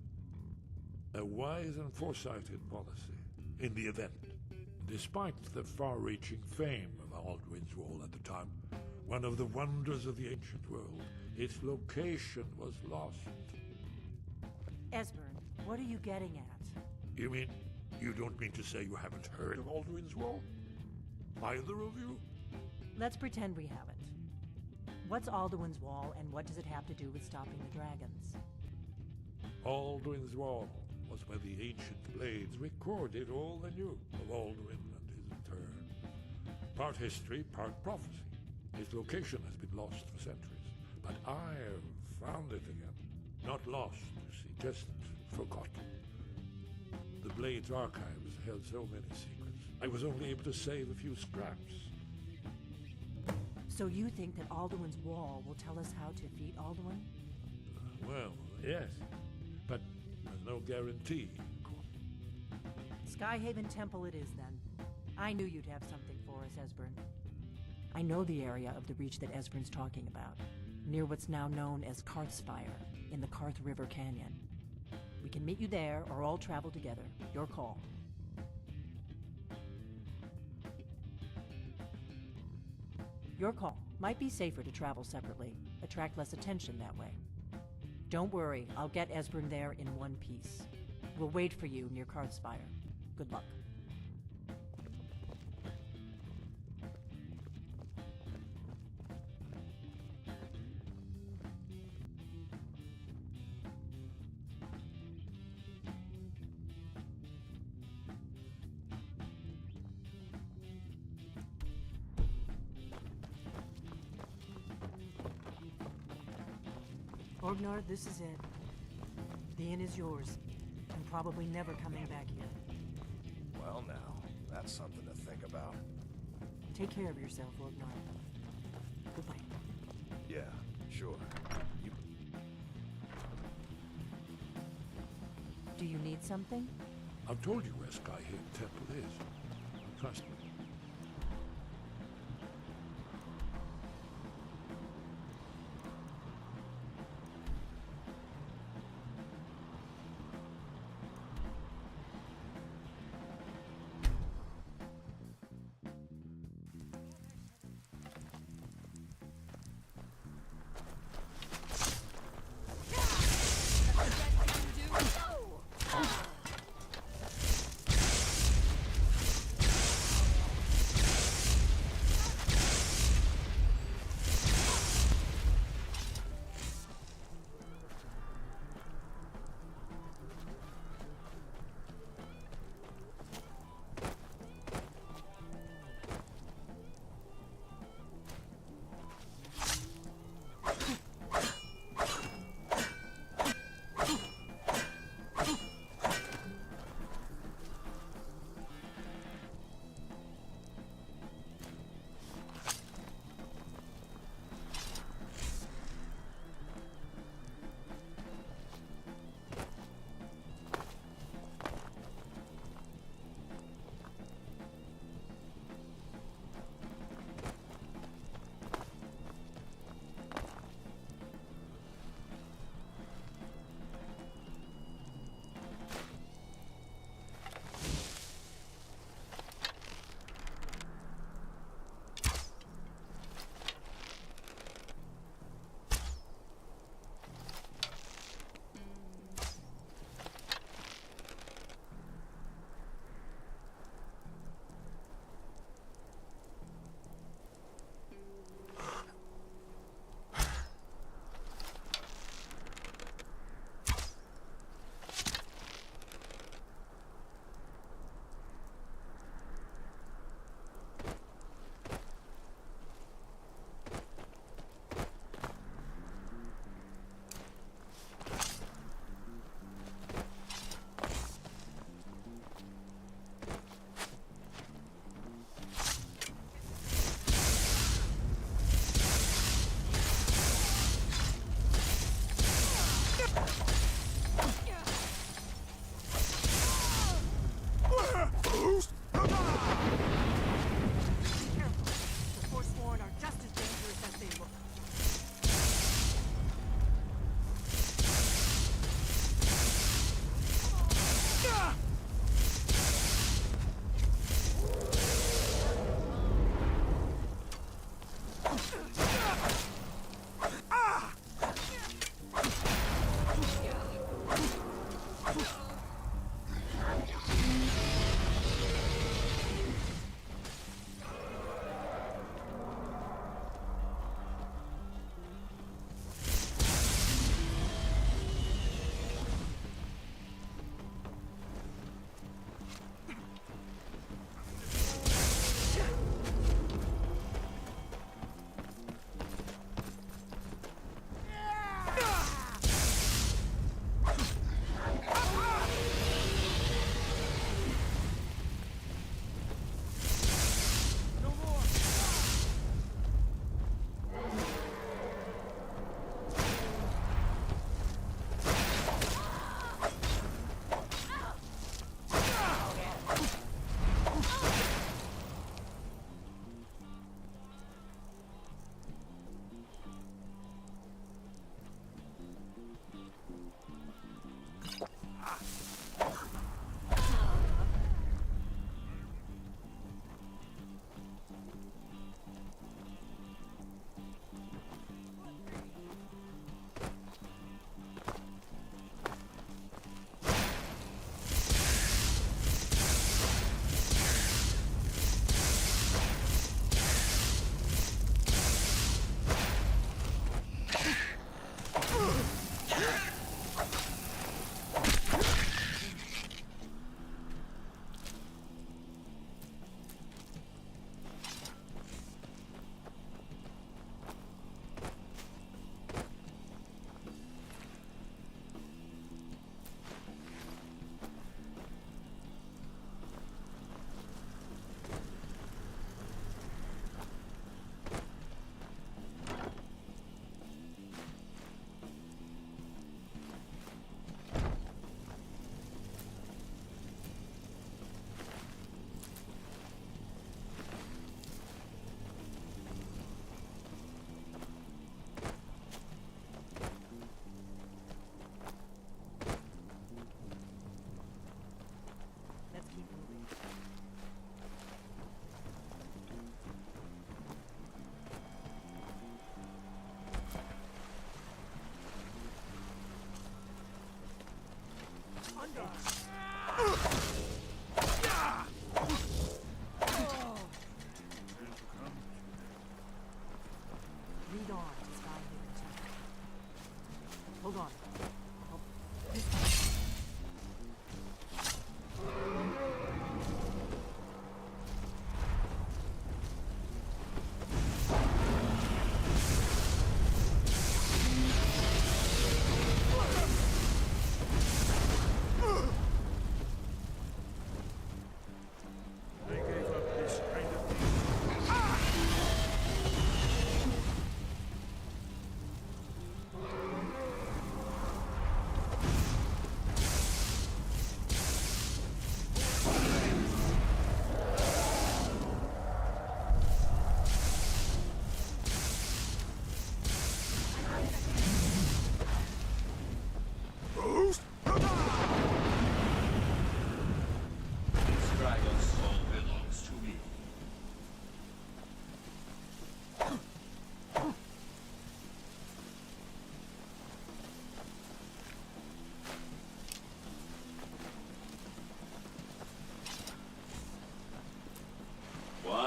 A wise and foresighted policy in the event. Despite the far-reaching fame of Aldrin's Wall at the time, one of the wonders of the ancient world, its location was lost.
Esbern, what are you getting at?
You mean, you don't mean to say you haven't heard of Aldrin's Wall? Either of you?
Let's pretend we haven't. What's Alduin's Wall, and what does it have to do with stopping the dragons?
Alduin's Wall was where the ancient blades recorded all they knew of Alduin and his return. Part history, part prophecy. Its location has been lost for centuries, but I have found it again. Not lost, you see, just forgotten. The Blade's archives held so many secrets. I was only able to save a few scraps.
So you think that Alduin's wall will tell us how to defeat Alduin?
Well, yes, but there's no guarantee.
Skyhaven Temple it is, then. I knew you'd have something for us, Esbern. I know the area of the Reach that Esbern's talking about, near what's now known as Karthspire, in the Karth River Canyon. We can meet you there, or all travel together. Your call. Your call. Might be safer to travel separately. Attract less attention that way. Don't worry, I'll get Esbern there in one piece. We'll wait for you near Karthspire. Good luck. Orgnar, this is it. The inn is yours. I'm probably never coming back here.
Well now, that's something to think about.
Take care of yourself, Orgnar. Goodbye.
Yeah, sure.
Do you need something?
I've told you where Skyhaven Temple is. Trust me.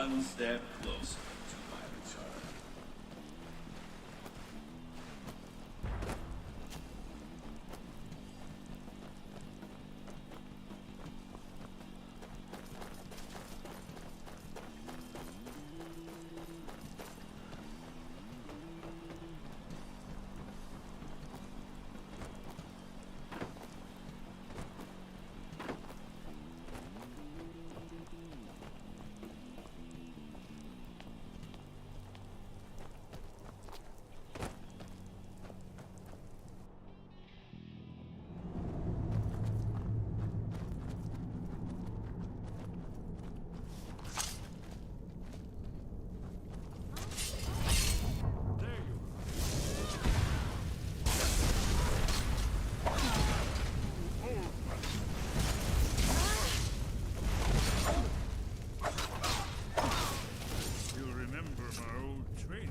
one step closer to my return.
You'll remember my old training.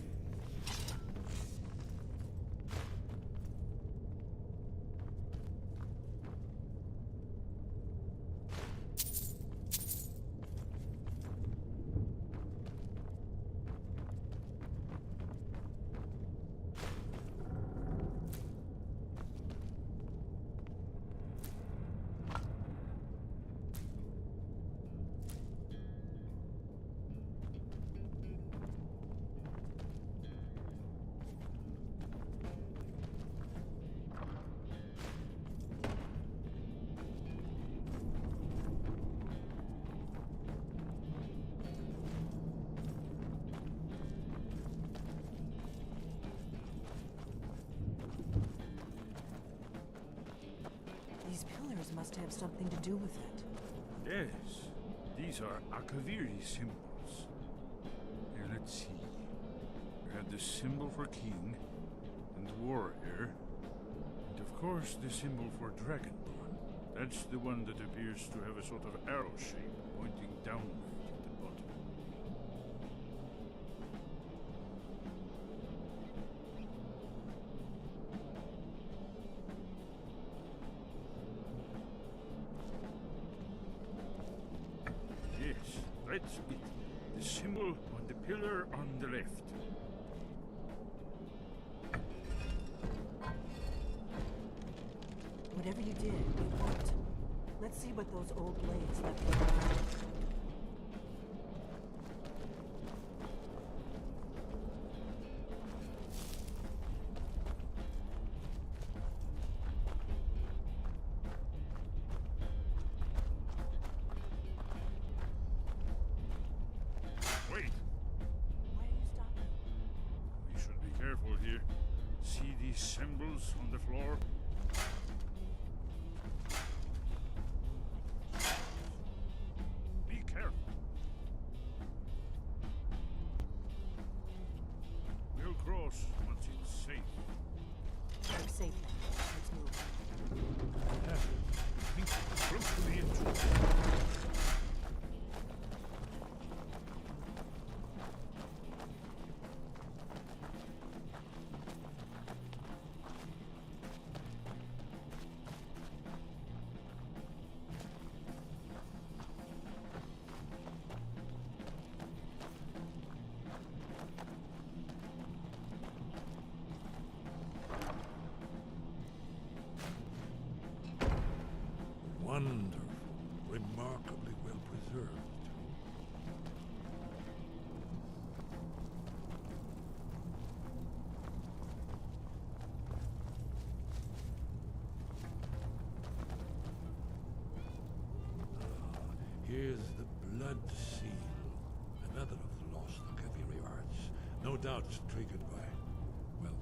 These pillars must have something to do with it.
Yes, these are Akaviri symbols. Here, let's see. We have the symbol for king and warrior, and of course the symbol for dragonborn. That's the one that appears to have a sort of arrow shape pointing downward at the bottom. Yes, that's it. The symbol on the pillar on the left.
Whatever you did, it worked. Let's see what those old blades left behind.
Wait!
Why are you stopping?
We should be careful here. See these symbols on the floor? Be careful. We'll cross once it's safe.
We're safe now. Let's move.
I think we're close to the entrance. Wonderful. Remarkably well preserved. Here's the blood seal. Another of the lost Akaviri arts. No doubt triggered by, well,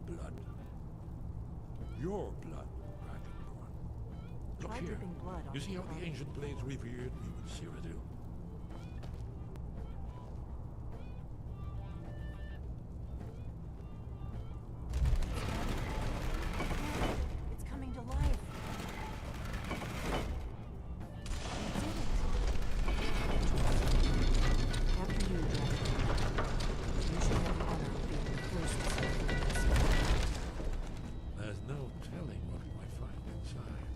blood. Your blood, Dragonborn. Look
Try
here.
dripping blood on
You see
the
how the
body.
ancient blades revered me with Cyrodiil?
It's coming to life. After you, Dragon. You should have the honor of being the first to see this.
There's no telling what we might find inside.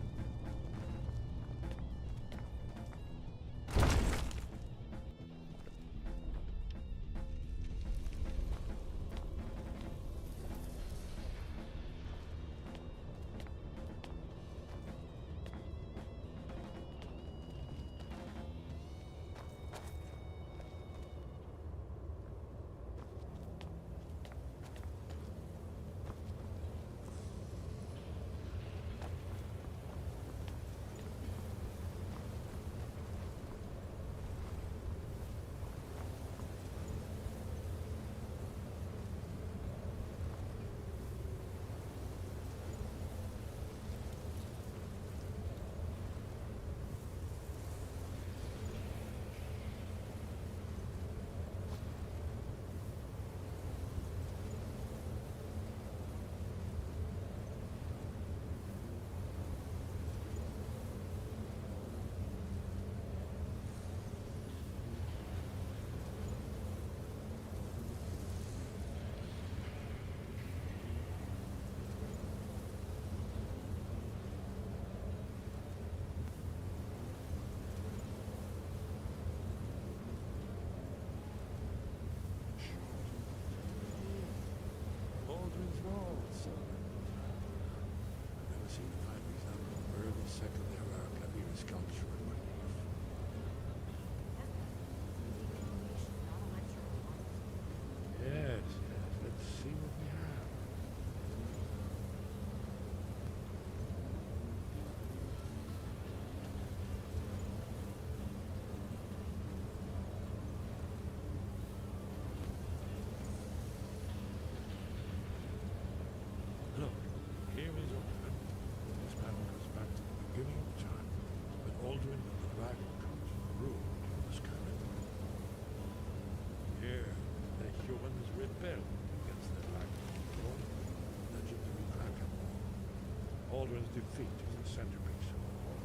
Alduin's defeat is the centerpiece of the war.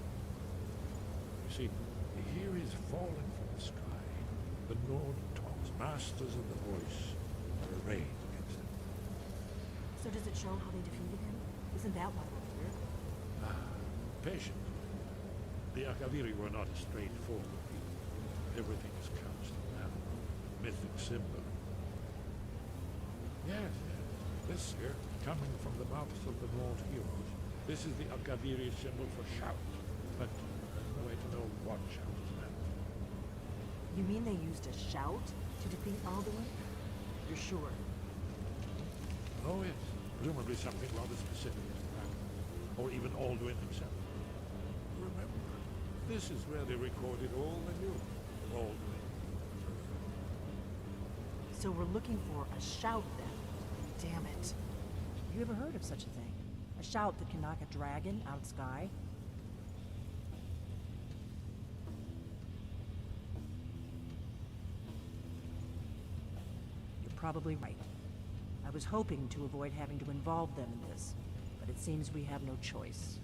You see, here is falling from the sky. The Nord Tongs, masters of the voice, are arrayed against him.
So does it show how they defeated him? Isn't that why we're here?
Patient. The Akaviri were not a straightforward people. Everything is couched in that mythic symbol. Yes, this here, coming from the mouths of the Nord heroes, this is the Akaviri symbol for shout. But there's no way to know what shout is meant.
You mean they used a shout to defeat Alduin? You're sure?
Oh yes, presumably something rather specific as that. Or even Alduin himself. Remember, this is where they recorded all they knew. Alduin.
So we're looking for a shout then. Damn it. You ever heard of such a thing? A shout that can knock a dragon out of sky? You're probably right. I was hoping to avoid having to involve them in this, but it seems we have no choice.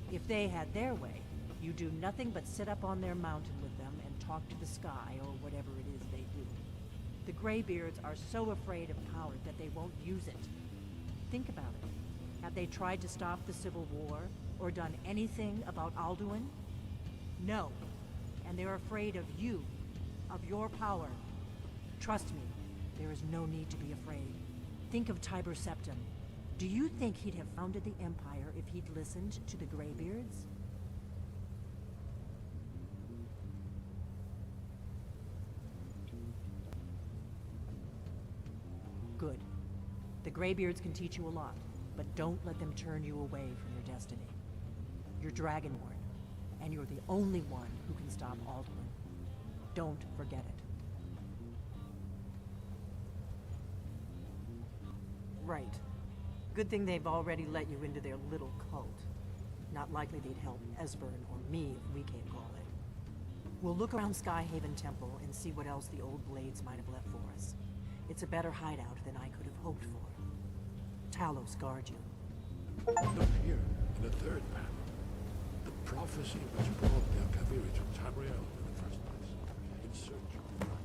If they had their way, you do nothing but sit up on their mountain with them and talk to the sky or whatever it is they do. The Greybeards are so afraid of power that they won't use it. Think about it. Have they tried to stop the Civil War or done anything about Alduin? No. And they're afraid of you, of your power. Trust me, there is no need to be afraid. Think of Tiber Septim. Do you think he'd have founded the Empire if he'd listened to the Greybeards? Good. The Greybeards can teach you a lot, but don't let them turn you away from your destiny. You're Dragonborn, and you're the only one who can stop Alduin. Don't forget it. Right. Good thing they've already let you into their little cult. Not likely they'd help Esbern or me if we came calling. We'll look around Skyhaven Temple and see what else the old Blades might have left for us. It's a better hideout than I could have hoped for. Talos guard you.
Look here, in the third panel. The prophecy which brought the Akaviri to Tamriel in the first place. In search of the dragon.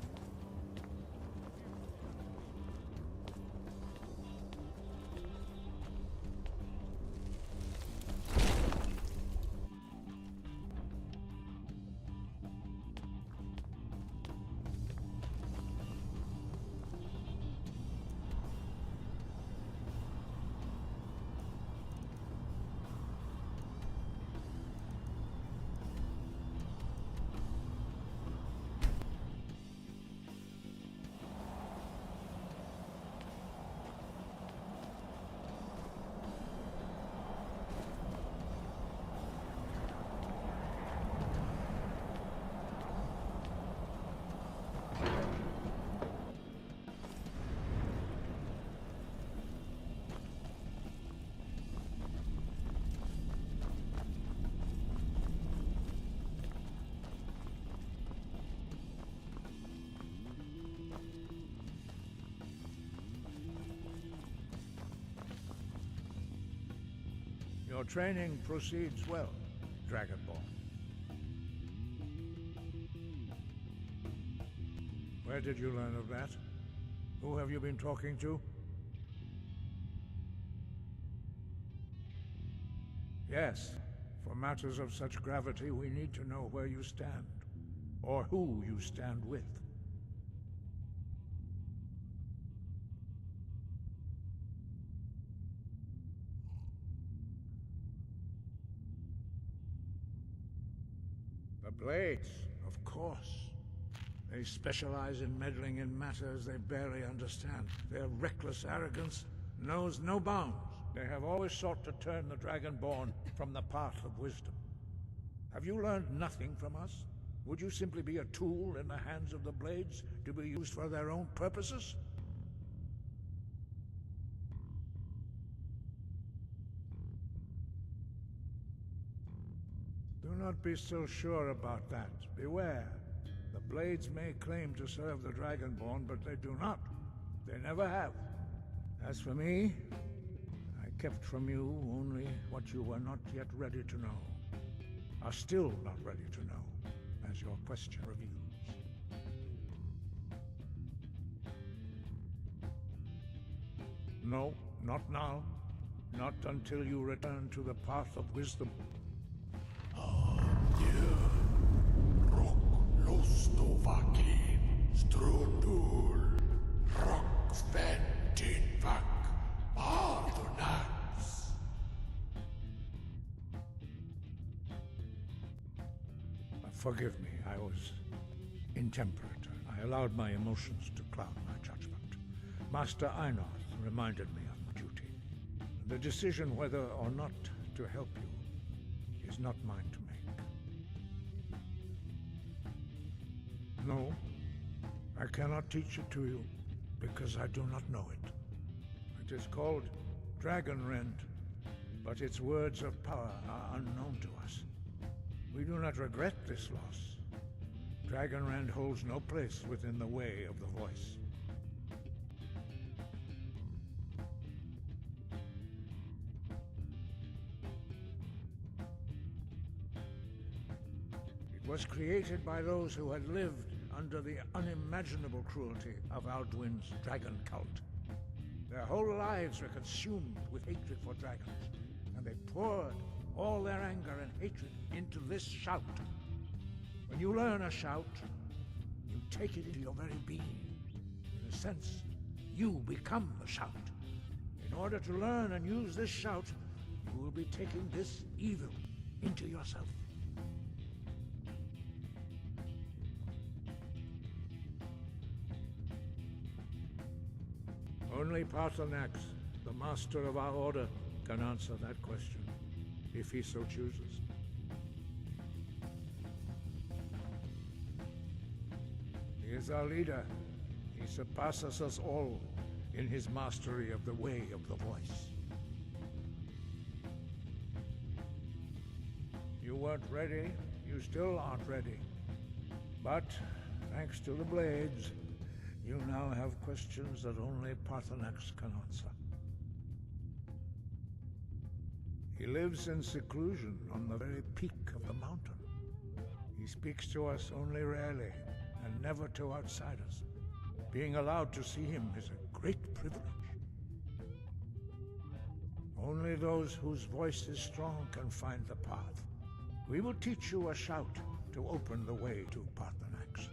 Your training proceeds well, Dragonborn. Where did you learn of that? Who have you been talking to? Yes, for matters of such gravity, we need to know where you stand, or who you stand with. The Blades, of course. They specialize in meddling in matters they barely understand. Their reckless arrogance knows no bounds. They have always sought to turn the Dragonborn from the path of wisdom. Have you learned nothing from us? Would you simply be a tool in the hands of the Blades to be used for their own purposes? Do not be so sure about that. Beware. The Blades may claim to serve the Dragonborn, but they do not. They never have. As for me, I kept from you only what you were not yet ready to know, are still not ready to know, as your question reveals. No, not now. Not until you return to the path of wisdom.
Strudul, Rockventinvak, Ardonax.
Forgive me, I was intemperate. I allowed my emotions to cloud my judgment. Master Einoth reminded me of my duty. The decision whether or not to help you is not mine to make. No, I cannot teach it to you because I do not know it. It is called Dragonrend, but its words of power are unknown to us. We do not regret this loss. Dragonrend holds no place within the way of the voice. It was created by those who had lived under the unimaginable cruelty of Alduin's dragon cult. Their whole lives were consumed with hatred for dragons, and they poured all their anger and hatred into this shout. When you learn a shout, you take it into your very being. In a sense, you become the shout. In order to learn and use this shout, you will be taking this evil into yourself. Only Paarthurnax, the master of our order, can answer that question, if he so chooses. He is our leader. He surpasses us all in his mastery of the way of the voice. You weren't ready. You still aren't ready. But, thanks to the blades, you now have questions that only Paarthurnax can answer. He lives in seclusion on the very peak of the mountain. He speaks to us only rarely, and never to outsiders. Being allowed to see him is a great privilege. Only those whose voice is strong can find the path. We will teach you a shout to open the way to Paarthurnax.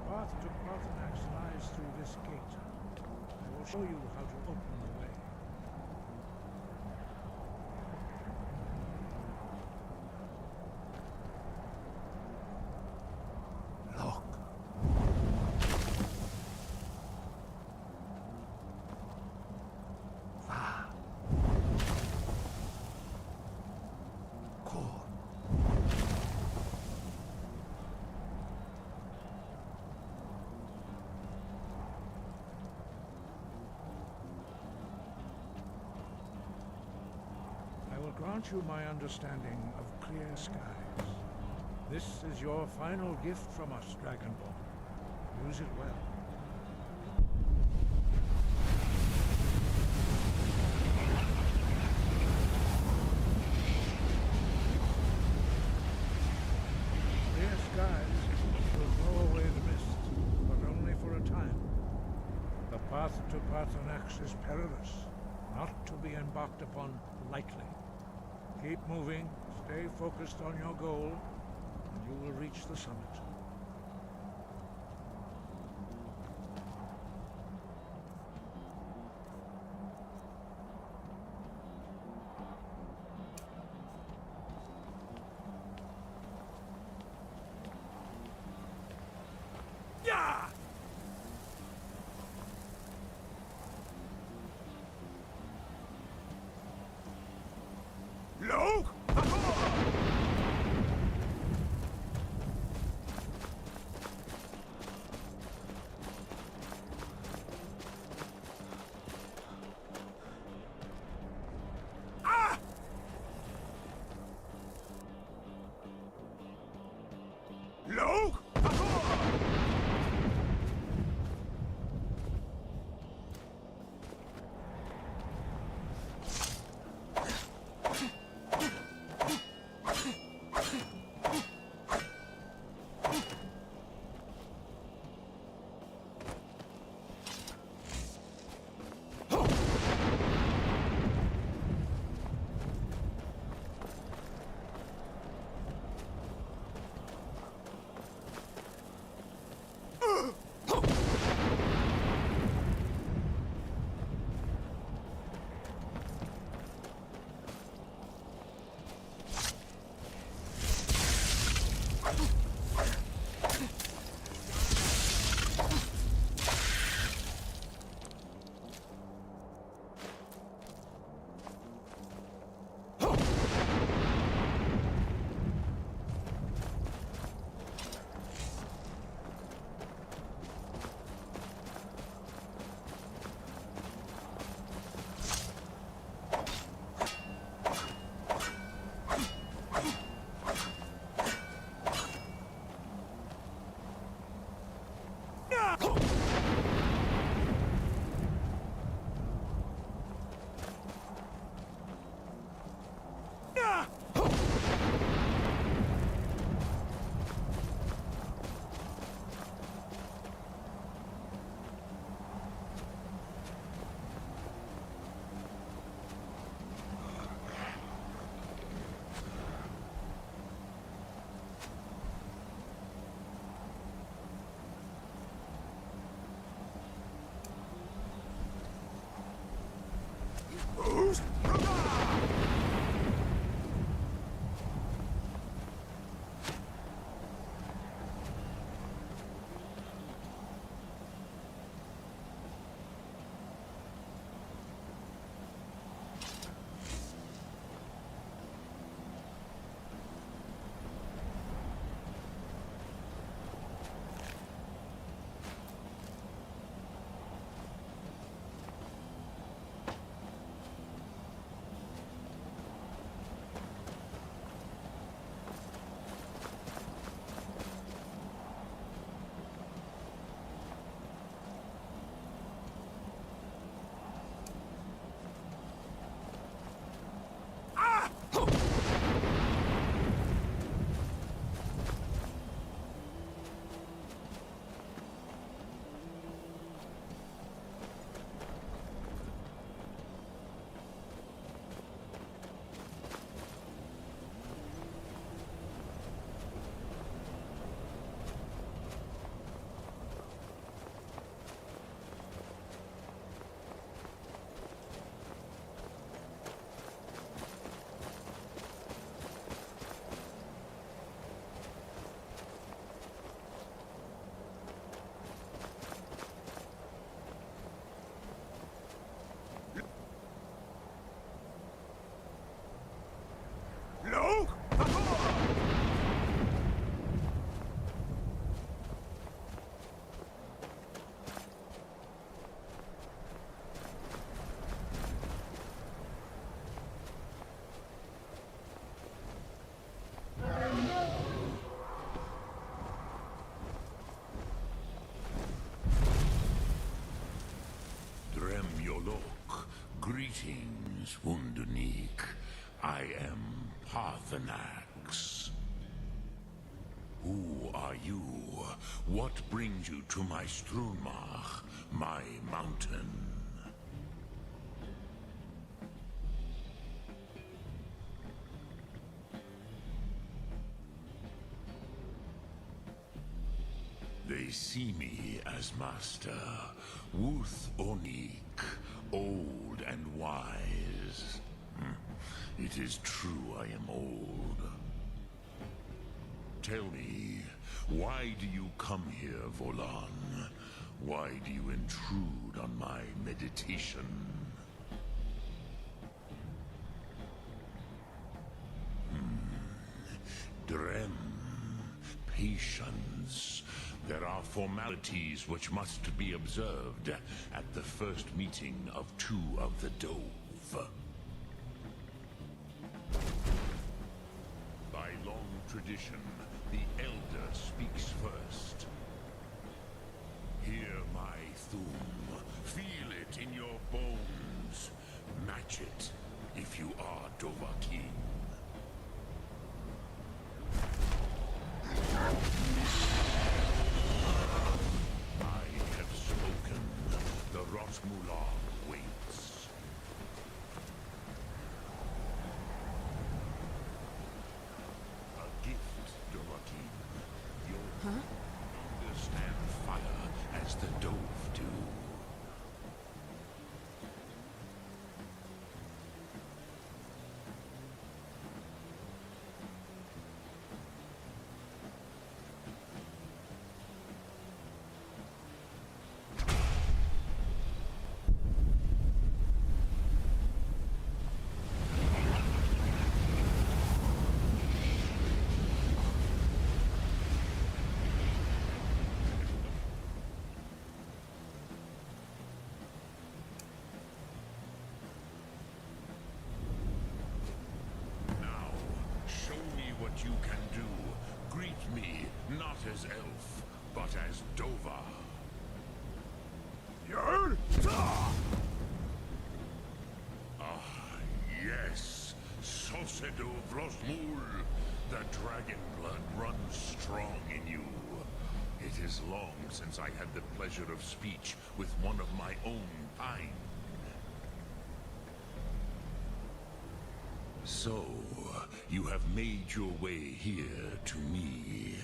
The path to Paarthurnax lies through this gate. I will show you how to open the way. Look. Va. Cor. grant you my understanding of clear skies. This is your final gift from us, Dragonborn. Use it well. Clear skies will blow away the mist, but only for a time. The path to Paarthurnax is perilous, not to be embarked upon lightly. Keep moving, stay focused on your goal, and you will reach the summit.
Yeah!
Look!
Greetings, Wunderneek. I am Parthenax. Who are you? What brings you to my Strunmach, my mountain? They see me as master, Wuth Onik, old and wise. It is true I am old. Tell me, why do you come here, Volan? Why do you intrude on my meditation? Drem, patience. There are formalities which must be observed at the first meeting of two of the Dove. By long tradition, the Elder speaks first. Hear my Thum. Feel it in your bones. Match it if you are Dovahkiin. I have spoken. The Rotmulag waits. A gift, Dovahkiin. You understand fire as the Dove do. You can do. Greet me, not as elf, but as Dova. Ah, yes. Sosedo Vrosmul. The dragon blood runs strong in you. It is long since I had the pleasure of speech with one of my own kind. So, you have made your way here to me.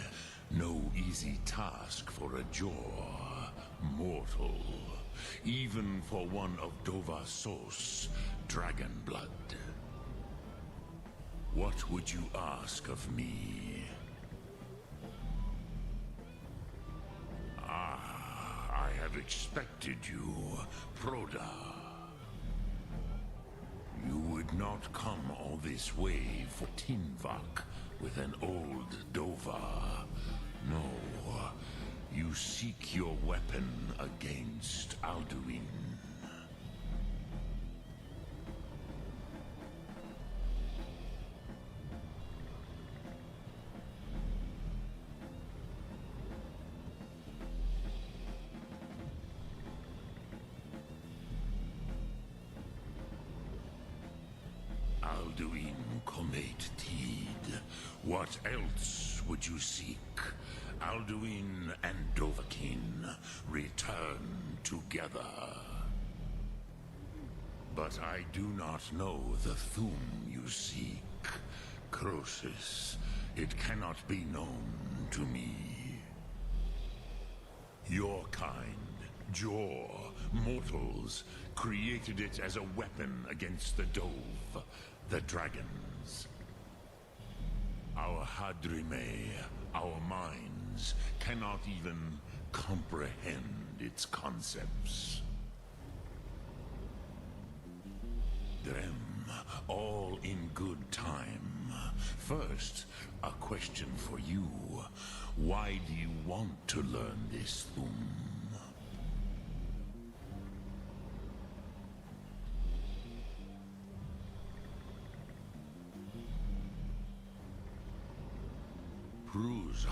No easy task for a Jor, mortal. Even for one of Dovahsos, dragon blood. What would you ask of me? Ah, I have expected you, Proda. You would not come all this way for Tinvak with an old Dova. No, you seek your weapon against Alduin. Alduin Comet Tid. What else would you seek? Alduin and Dovahkiin return together. But I do not know the Thum you seek. Croesus, it cannot be known to me. Your kind, Jor, mortals, created it as a weapon against the Dove, the dragons. Our Hadrime, our minds, cannot even comprehend its concepts. Drem, all in good time. First, a question for you. Why do you want to learn this Thum? Prusa,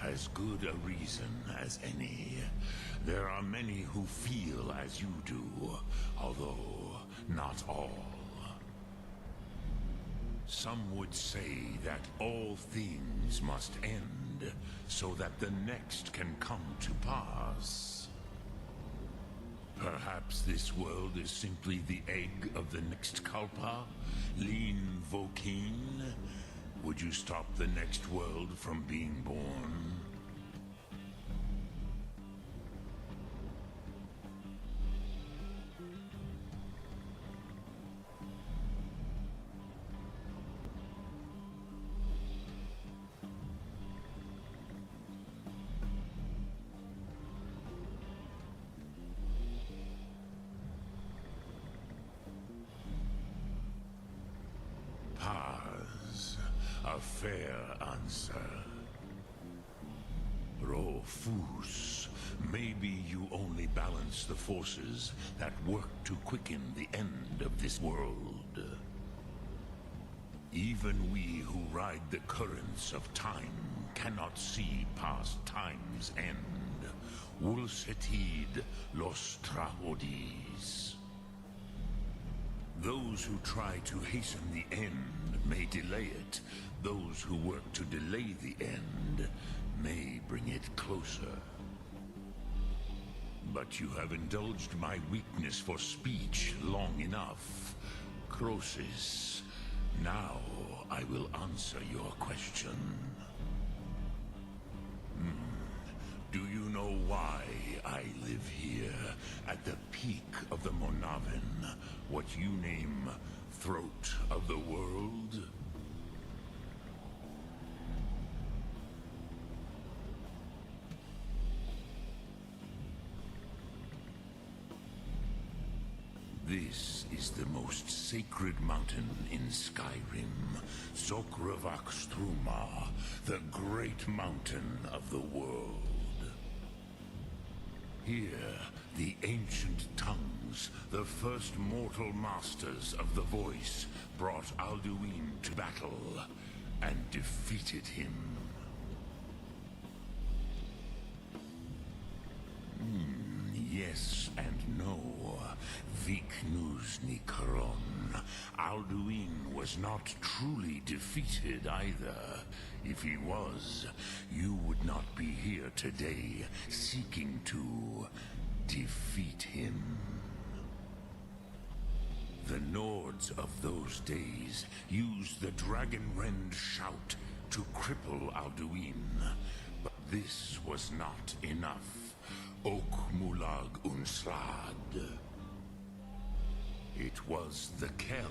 as good a reason as any. There are many who feel as you do, although not all. Some would say that all things must end, so that the next can come to pass. Perhaps this world is simply the egg of the next Kalpa, Lin Vokin. Would you stop the next world from being born? Paz, a fair answer. Rofus, maybe you only balance the forces that work to quicken the end of this world. Even we who ride the currents of time cannot see past time's end. Wulsetid los trahodis. Those who try to hasten the end may delay it. Those who work to delay the end may bring it closer. But you have indulged my weakness for speech long enough. Croesus, now I will answer your question. Do you know why I live here, at the peak of the Monavin, what you name throat of the world? This is the most sacred mountain in Skyrim, Sokravak Struma, the great mountain of the world. Here, the ancient tongues, the first mortal masters of the voice, brought Alduin to battle and defeated him. Yes and no. Viknus Nikron. Alduin was not truly defeated either. If he was, you would not be here today seeking to defeat him. The Nords of those days used the Dragonrend shout to cripple Alduin, but this was not enough. Ok Mulag Unsrad. It was the Kell,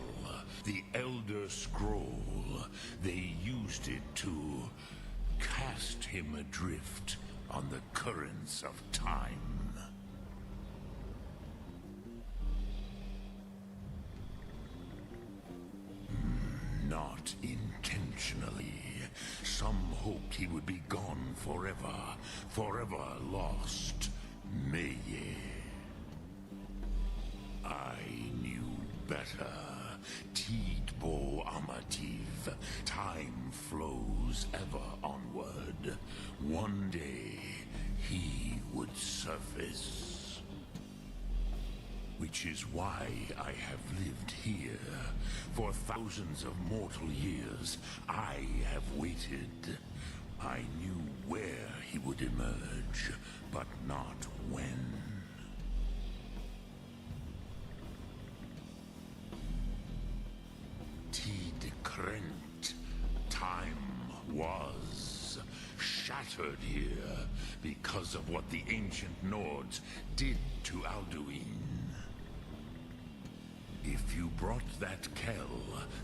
the Elder Scroll. They used it to cast him adrift on the currents of time. Not intentionally. Some hoped he would be gone forever, forever lost. Meye. I knew better. Tidbo Amativ. Time flows ever onward. One day, he would surface. Which is why I have lived here. For thousands of mortal years, I have waited. I knew where he would emerge, but not when. Tid Krent. Time was shattered here because of what the ancient Nords did to Alduin. If you brought that Kell,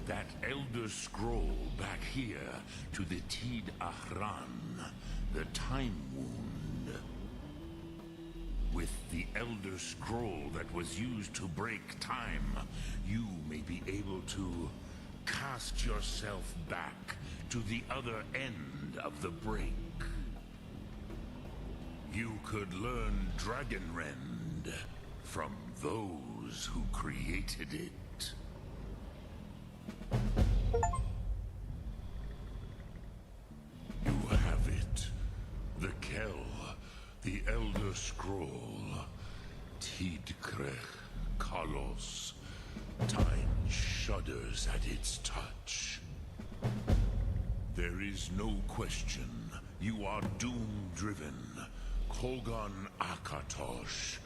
that Elder Scroll back here to the Tid Ahran, the Time Wound, with the Elder Scroll that was used to break time, you may be able to cast yourself back to the other end of the break. You could learn Dragonrend from those who created it. You have it. scroll. Tidkrech Kalos. Time shudders at its touch. There is no question. You are doom-driven. Kogan Akatosh.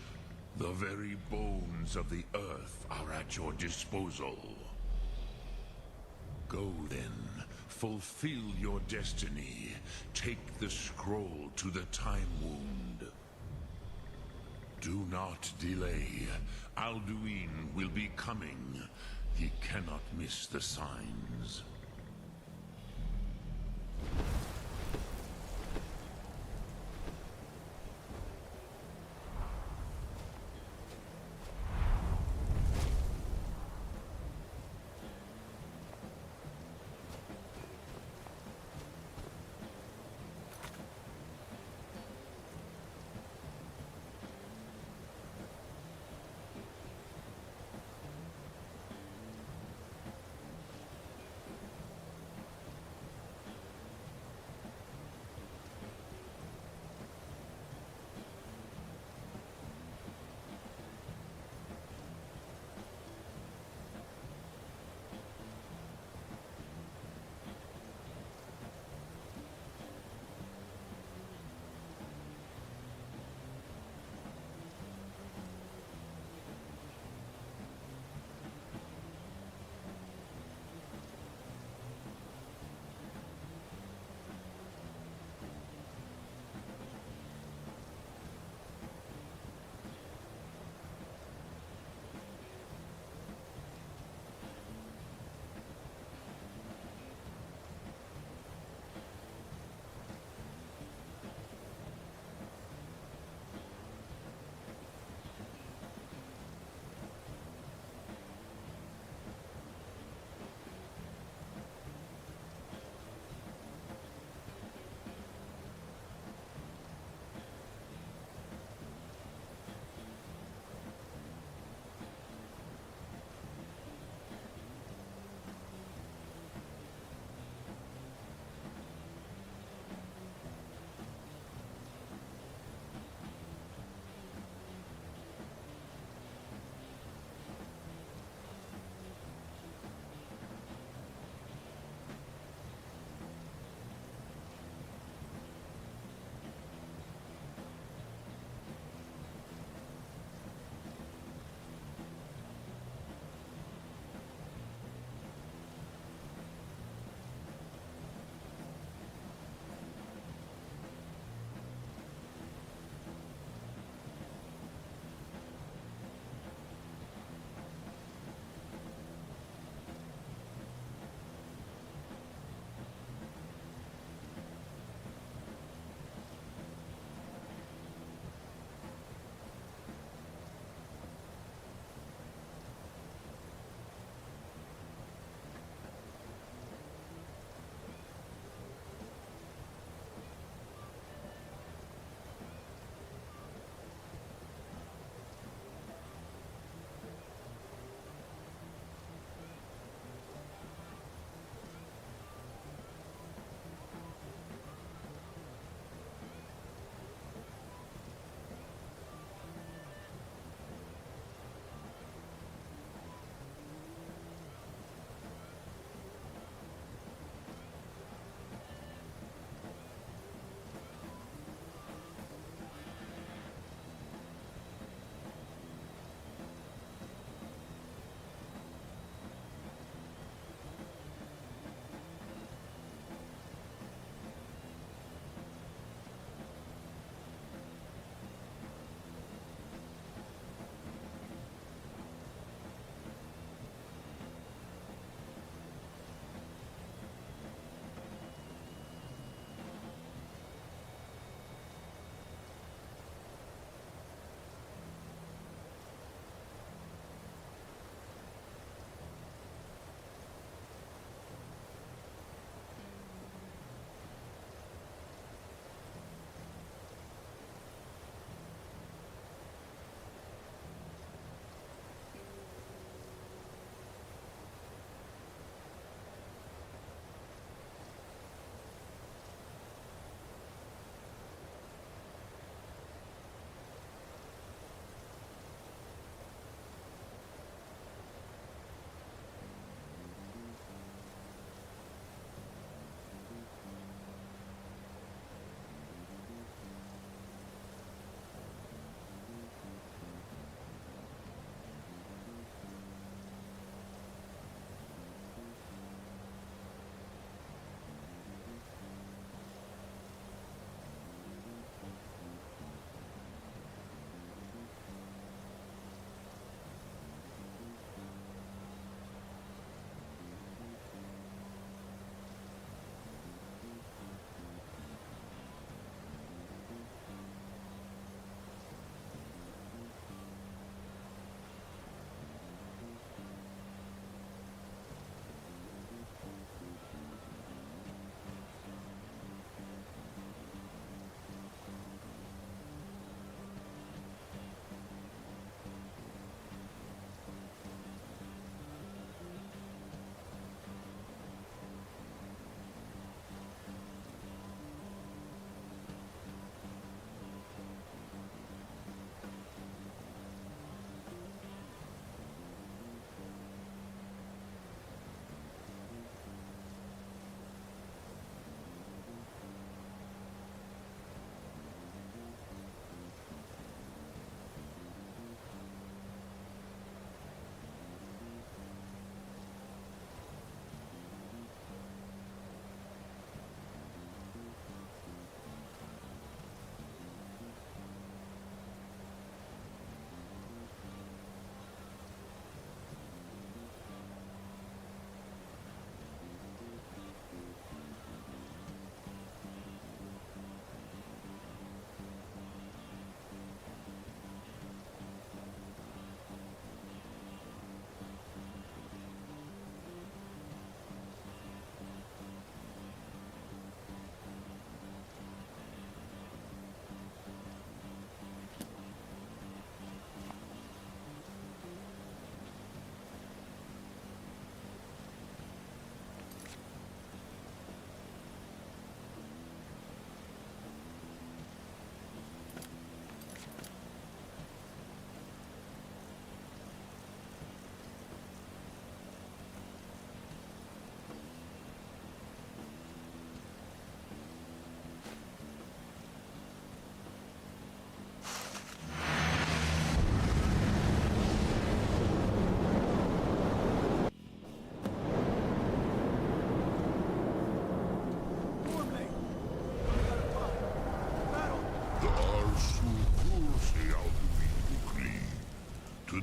The very bones of the earth are at your disposal. Go then. Fulfill your destiny. Take the scroll to the Time Wound. Do not delay. Alduin will be coming. He cannot miss the signs.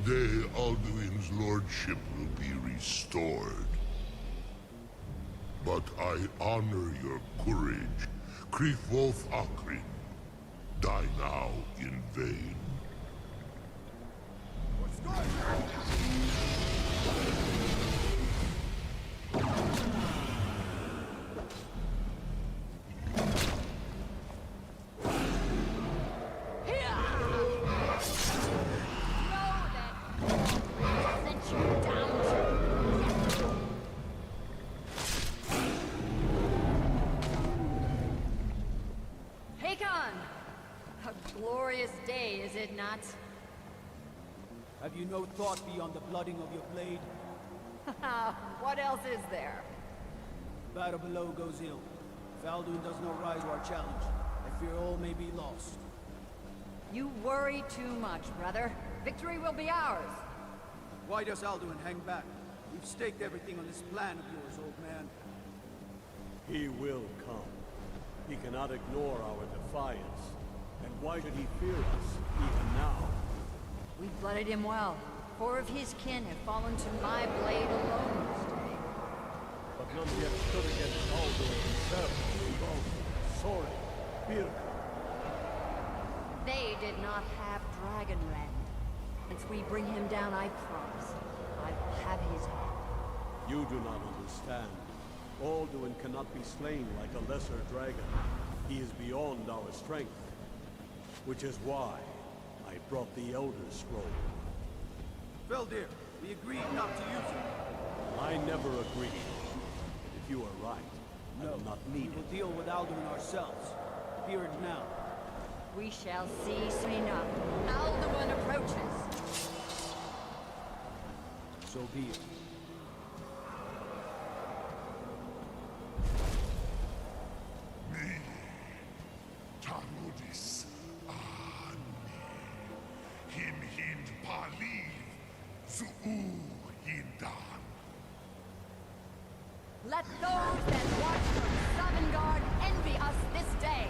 Today, Alduin's lordship will be restored. But I honor your courage. Kriegwolf Akrin. Die now in vain.
Glorious day, is it not?
Have you no thought beyond the blooding of your blade?
What else is there?
Battle below goes ill. If Alduin does not rise to our challenge, I fear all may be lost.
You worry too much, brother. Victory will be ours.
Why does Alduin hang back? We've staked everything on this plan of yours, old man.
He will come. He cannot ignore our defiance. And why should he fear us, even now?
We blooded him well. 4 of his kin have fallen to my blade alone this day.
But none yet stood against Alduin himself, Rudolph, Soren, Birka.
They did not have Dragonrend. Once we bring him down, I promise, I will have his head.
You do not understand. Alduin cannot be slain like a lesser dragon. He is beyond our strength. Which is why I brought the Elder Scroll.
Veldir, we agreed not to use it.
I never agreed. If you are right, I will not need
we will deal with Alduin ourselves. Here and now.
We shall see soon enough. Alduin approaches.
So be it.
Tarudis Him hind paliv Zuu hindan.
Let those that watch from Sovngarde envy us this day.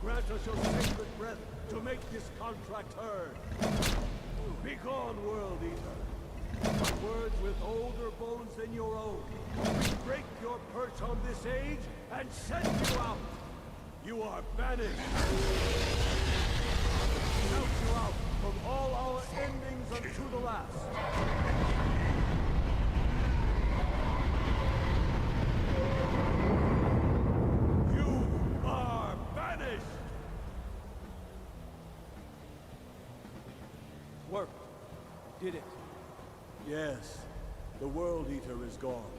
Grant us your sacred breath to make this contract heard. Begone, World Eater. My words with older bones than your own. We break your perch on this age and send you out. You are banished. Count you out from all our endings unto the last.
Worked. Did it.
Yes. The World Eater is gone.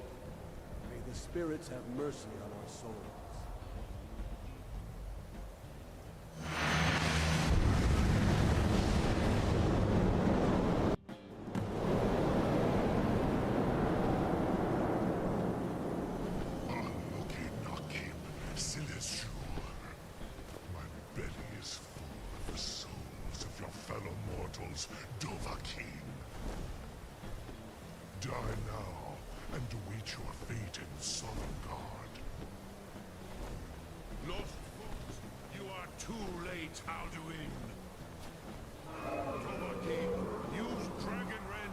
May the spirits have mercy on our souls.
Die now, and await your fate in Sovngarde. Lost folks, you are too late, Alduin. Dovahkiin, use Dragonrend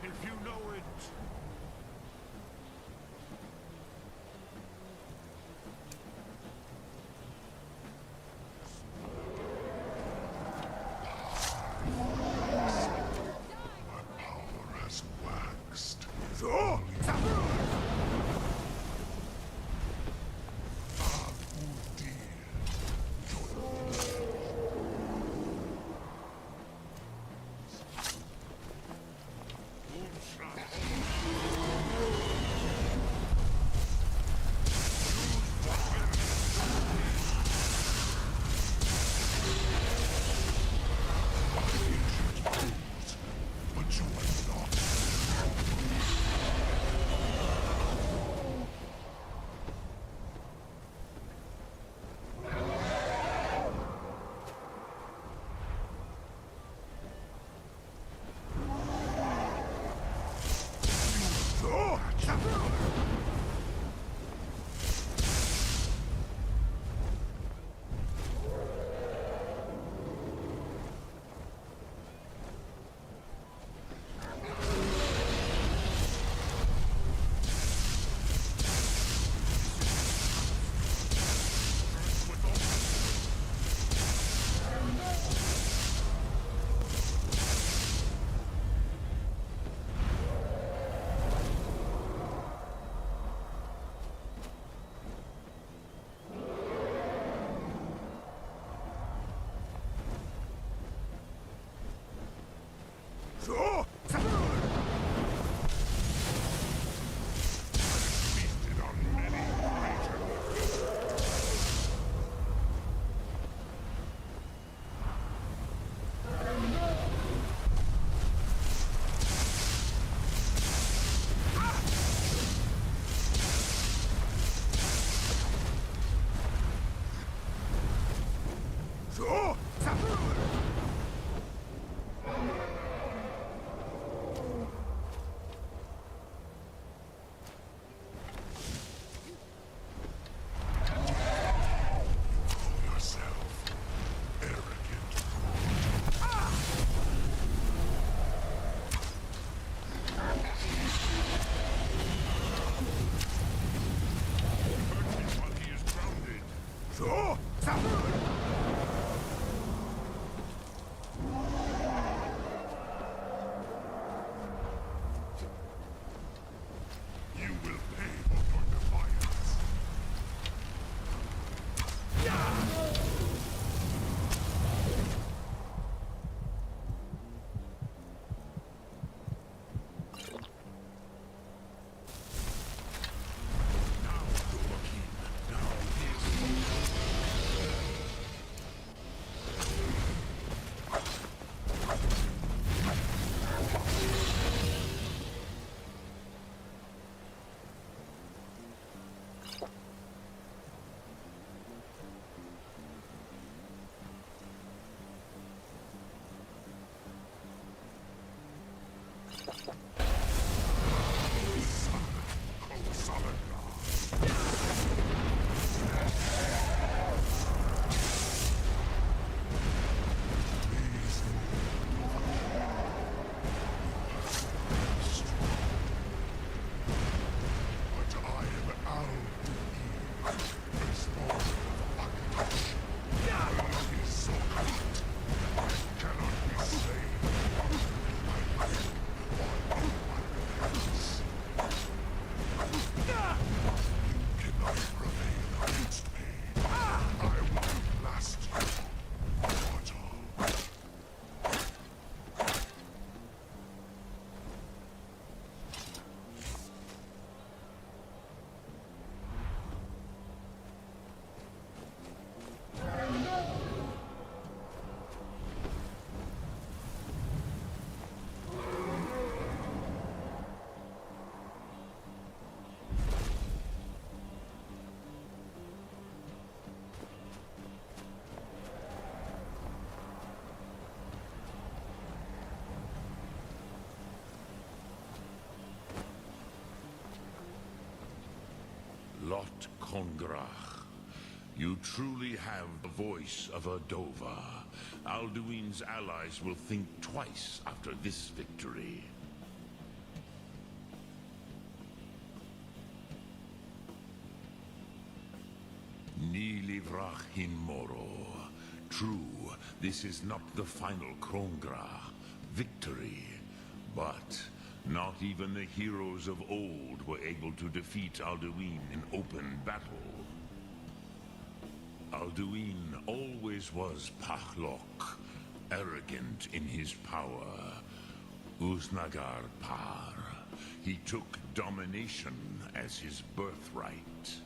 You will pay for your defiance. Lot Kongrach, you truly have the voice of a Dova. Alduin's allies will think twice after this victory. Ni livrach hin moro. True, this is not the final Krongra victory, but not even the heroes of old were able to defeat Alduin in open battle. Alduin always was Pahlok, arrogant in his power. Uznagar Par. He took domination as his birthright.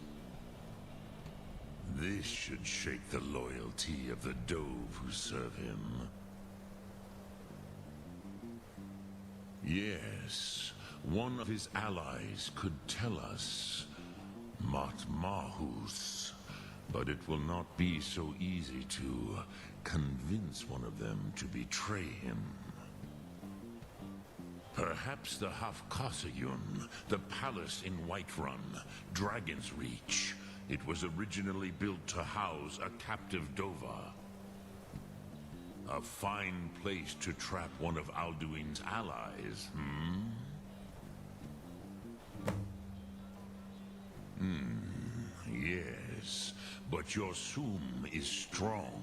This should shake the loyalty of the Dove who serve him. Yes, one of his allies could tell us Matmahus, but it will not be so easy to convince one of them to betray him. Perhaps the Hafkasayun, the palace in Whiterun, Dragon's Reach. It was originally built to house a captive Dova. A fine place to trap one of Alduin's allies, yes, but your Sum is strong.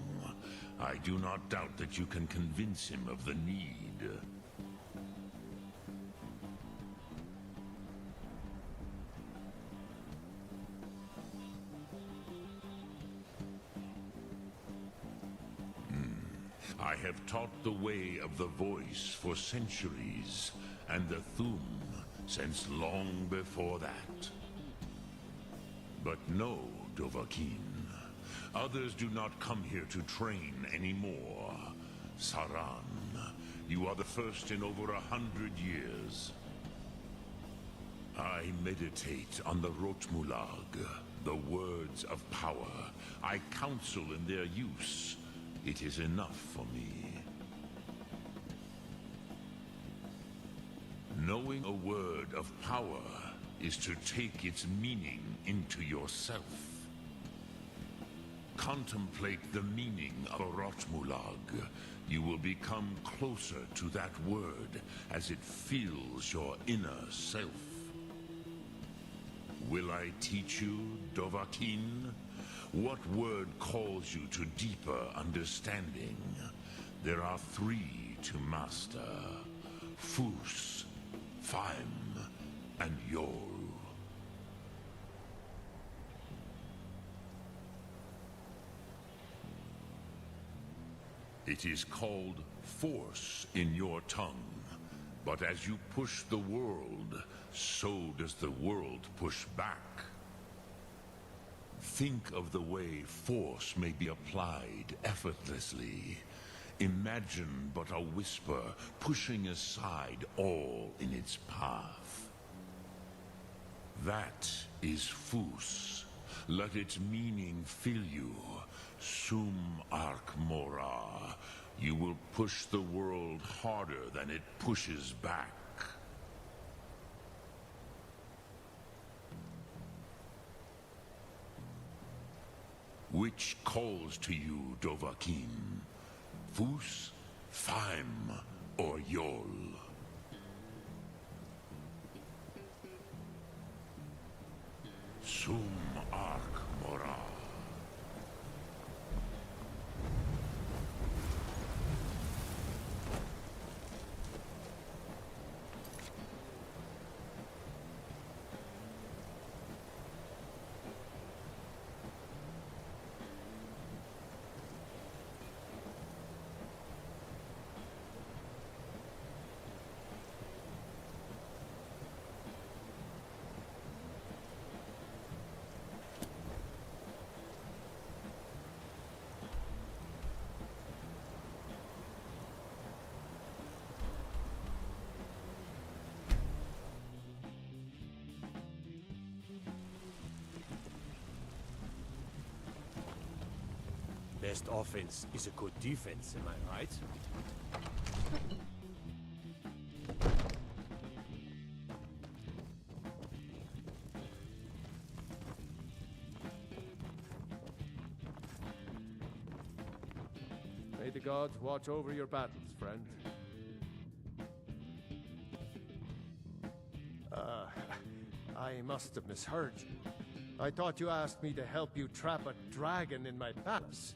I do not doubt that you can convince him of the need. I have taught the way of the voice for centuries, and the Thum since long before that. But no, Dovahkiin. Others do not come here to train anymore. Saran, you are the first in over 100 years. I meditate on the Rotmulag, the words of power. I counsel in their use. It is enough for me. Knowing a word of power is to take its meaning into yourself. Contemplate the meaning of a Rotmulag. You will become closer to that word as it fills your inner self. Will I teach you, Dovahkiin? What word calls you to deeper understanding? There are three to master. Fus, Faim, and Yol. It is called force in your tongue, but as you push the world, so does the world push back. Think of the way force may be applied effortlessly. Imagine but a whisper pushing aside all in its path. That is Fus. Let its meaning fill you. Sum Arc Mora. You will push the world harder than it pushes back. Which calls to you, Dovahkiin? Fus, Faim, or Yol? Sum Arc Mora.
Best offense is a good defense, am I right? May the gods watch over your battles, friend. I must have misheard you. I thought you asked me to help you trap a dragon in my palace.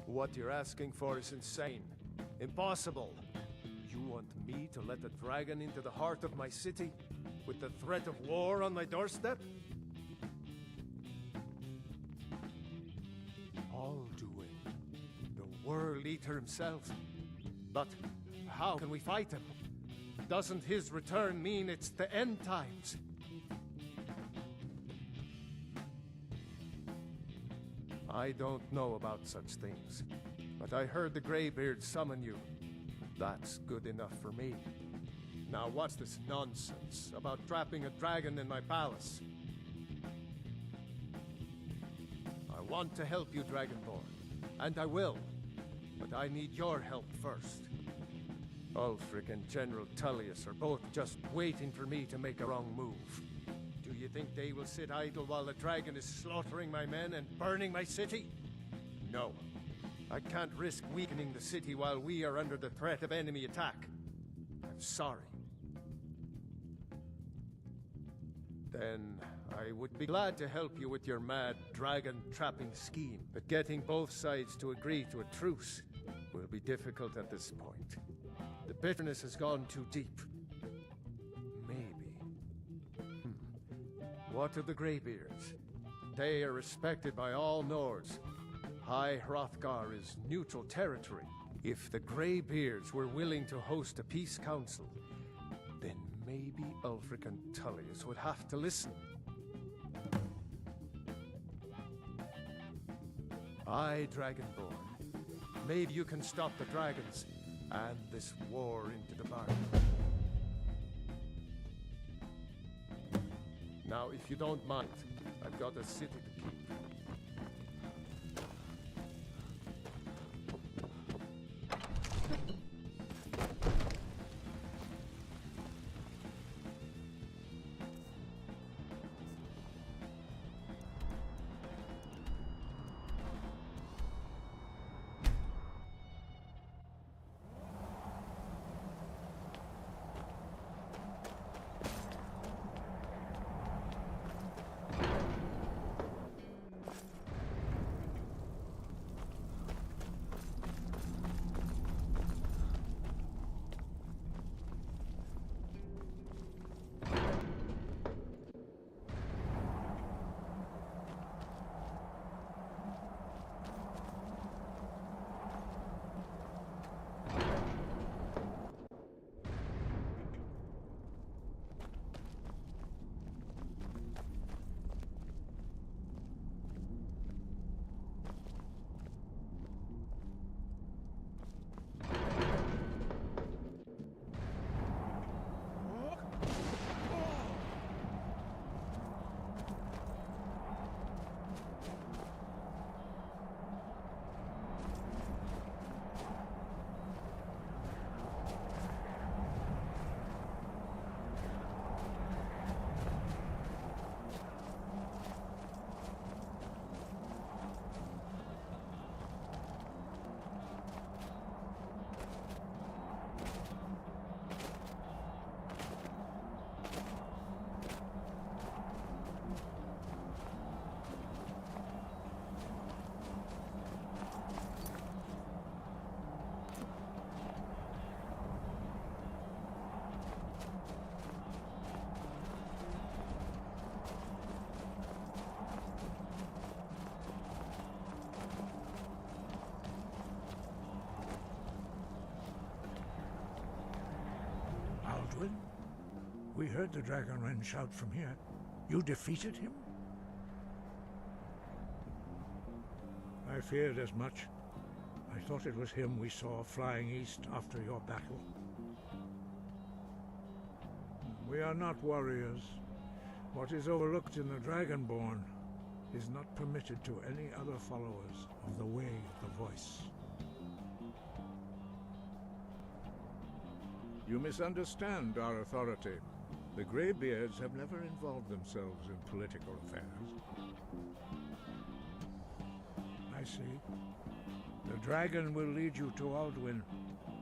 What you're asking for is insane. Impossible. You want me to let a dragon into the heart of my city? With the threat of war on my doorstep? Alduin, the World Eater himself. But how can we fight him? Doesn't his return mean it's the end times? I don't know about such things, but I heard the Greybeard summon you. That's good enough for me. Now what's this nonsense about trapping a dragon in my palace? I want to help you, Dragonborn, and I will, but I need your help first. Ulfric and General Tullius are both just waiting for me to make a wrong move. Do you think they will sit idle while the dragon is slaughtering my men and burning my city? No. I can't risk weakening the city while we are under the threat of enemy attack. I'm sorry. Then I would be glad to help you with your mad dragon-trapping scheme, but getting both sides to agree to a truce will be difficult at this point. The bitterness has gone too deep. Maybe. What of the Greybeards? They are respected by all Nords. High Hrothgar is neutral territory. If the Greybeards were willing to host a peace council, then maybe Ulfric and Tullius would have to listen. Aye, Dragonborn. Maybe you can stop the dragons and this war into the bargain. Now, if you don't mind, I've got a city to keep.
heard the Dragonren shout from here. You defeated him? I feared as much. I thought it was him we saw flying east after your battle. We are not warriors. What is overlooked in the Dragonborn is not permitted to any other followers of the Way of the Voice. You misunderstand our authority. The Greybeards have never involved themselves in political affairs. I see. The dragon will lead you to Alduin,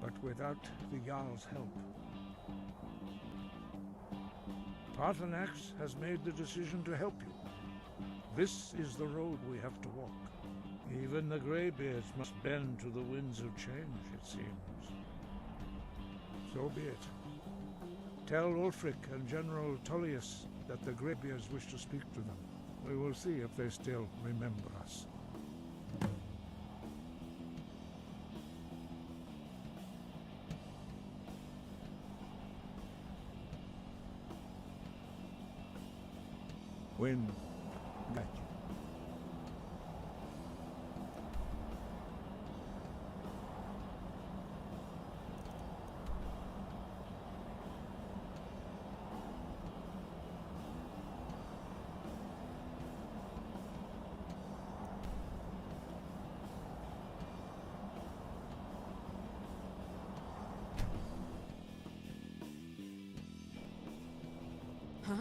but without the Jarl's help. Paarthurnax has made the decision to help you. This is the road we have to walk. Even the Greybeards must bend to the winds of change, it seems. So be it. Tell Ulfric and General Tullius that the Greybeards wish to speak to them. We will see if they still remember us. When got you.
Huh?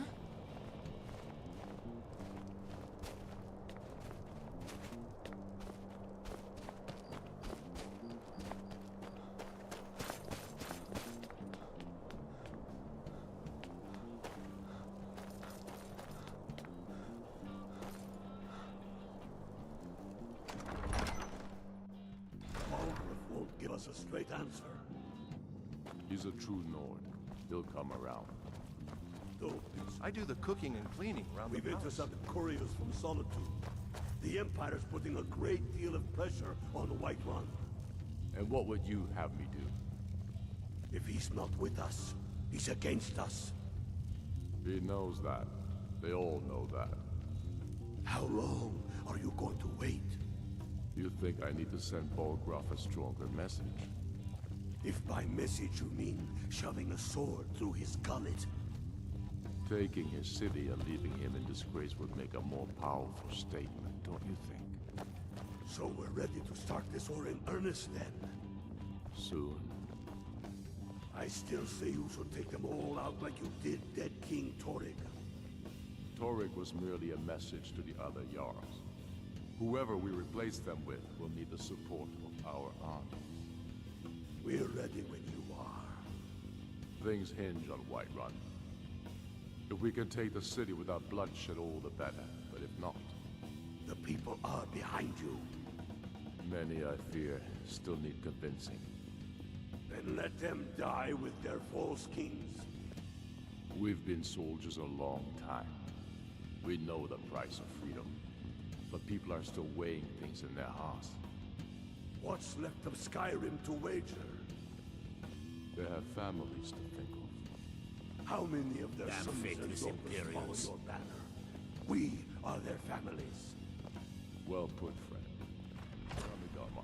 Won't give us a straight answer.
He's a true Nord. He'll come around.
I do the cooking and cleaning around the palace. We've intercepted couriers from Solitude. The Empire's putting a great deal of pressure on the White Run.
And what would you have me do?
If he's not with us, he's against us.
He knows that. They all know that.
How long are you going to wait?
You think I need to send Bolgraf a stronger message?
If by message you mean shoving a sword through his gullet.
Taking his city and leaving him in disgrace would make a more powerful statement, don't you think?
So we're ready to start this war in earnest then?
Soon.
I still say you should take them all out like you did dead King Torrig.
Torrig was merely a message to the other Jarls. Whoever we replace them with will need the support of our army.
We're ready when you are.
Things hinge on Whiterun. If we can take the city without bloodshed, all the better. But if not...
The people are behind you.
Many, I fear, still need convincing.
Then let them die with their false kings.
We've been soldiers a long time. We know the price of freedom. But people are still weighing things in their hearts.
What's left of Skyrim to wager?
They have families to think of.
How many of their
Damn
sons and
faithless
daughters follow
Imperials.
your banner? We are their families.
Well put, friend. Tell me, Dharma,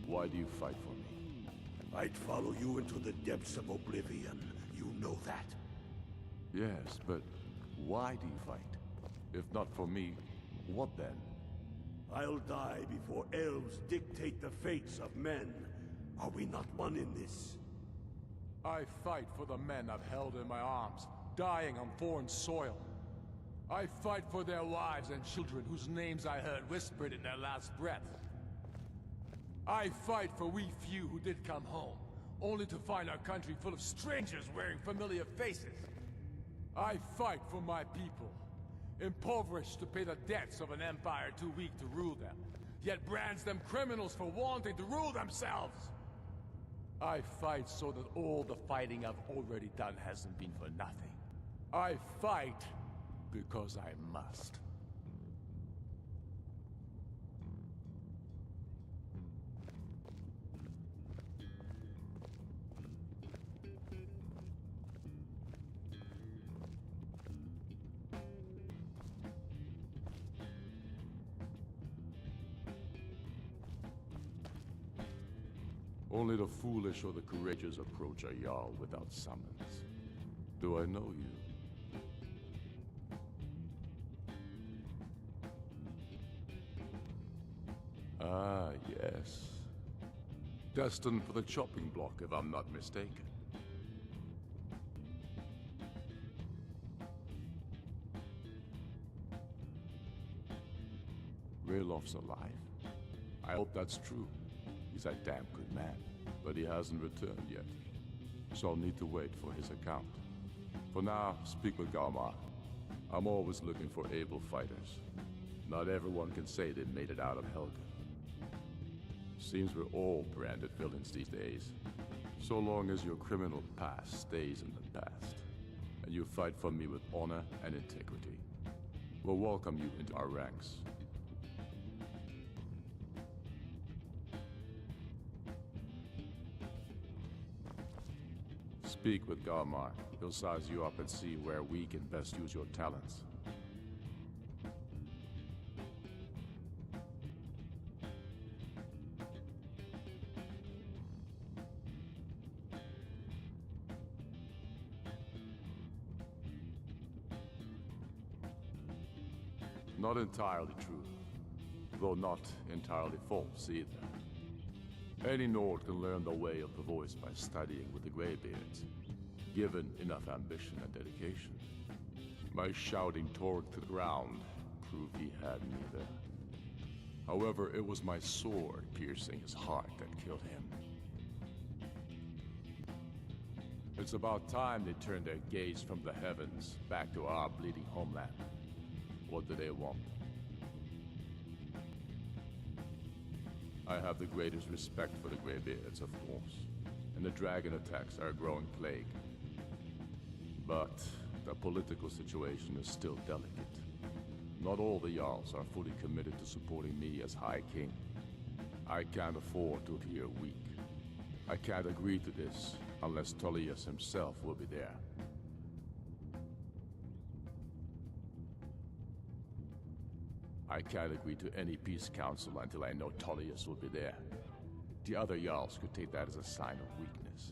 why do you fight for me?
I'd follow you into the depths of oblivion. You know that.
Yes, but why do you fight? If not for me, what then?
I'll die before elves dictate the fates of men. Are we not one in this?
I fight for the men I've held in my arms, dying on foreign soil. I fight for their wives and children whose names I heard whispered in their last breath. I fight for we few who did come home, only to find our country full of strangers wearing familiar faces. I fight for my people, impoverished to pay the debts of an empire too weak to rule them, yet brands them criminals for wanting to rule themselves. I fight so that all the fighting I've already done hasn't been for nothing. I fight because I must. Only the foolish or the courageous approach a Jarl without summons. Do I know you? Ah, yes. Destined for the chopping block, if I'm not mistaken. Raylof's alive. I hope that's true. He's a damn good man, but he hasn't returned yet. So I'll need to wait for his account. For now, speak with Galmar. I'm always looking for able fighters. Not everyone can say they made it out of Helga. Seems we're all branded villains these days. So long as your criminal past stays in the past, and you fight for me with honor and integrity, we'll welcome you into our ranks. Speak with Galmar. He'll size you up and see where we can best use your talents. Not entirely true, though not entirely false either. Any Nord can learn the way of the voice by studying with the Greybeards, given enough ambition and dedication. My shouting toward the ground proved he had neither. However, it was my sword piercing his heart that killed him. It's about time they turned their gaze from the heavens back to our bleeding homeland. What do they want? I have the greatest respect for the Greybeards, of course, and the dragon attacks are a growing plague. But the political situation is still delicate. Not all the Jarls are fully committed to supporting me as High King. I can't afford to appear weak. I can't agree to this unless Tullius himself will be there. I can't agree to any peace council until I know Tullius will be there. The other Jarls could take that as a sign of weakness.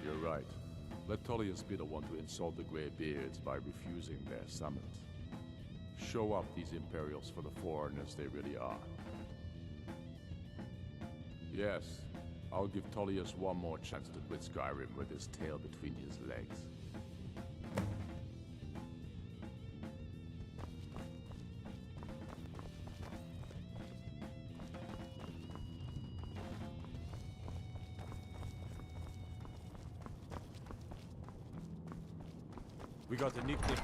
You're right. Let Tullius be the one to insult the Greybeards by refusing their summons. Show up these Imperials for the foreigners they really are. Yes, I'll give Tullius one more chance to quit Skyrim with his tail between his legs.
We got a nickname.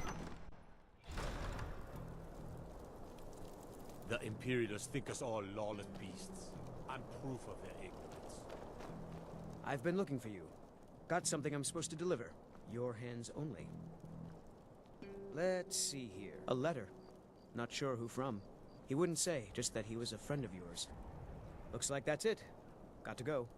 The Imperials think us all lawless beasts. I'm proof of their ignorance.
I've been looking for you. Got something I'm supposed to deliver. Your hands only. Let's see here. A letter. Not sure who from. He wouldn't say, just that he was a friend of yours. Looks like that's it. Got to go.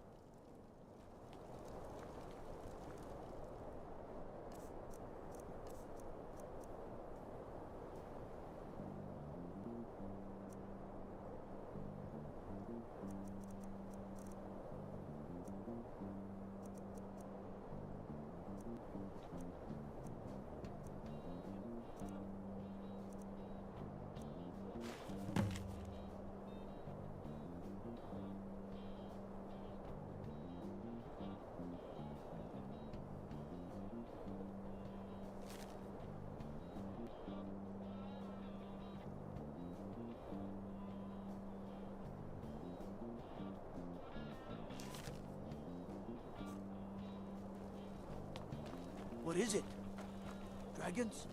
What is it? Dragons?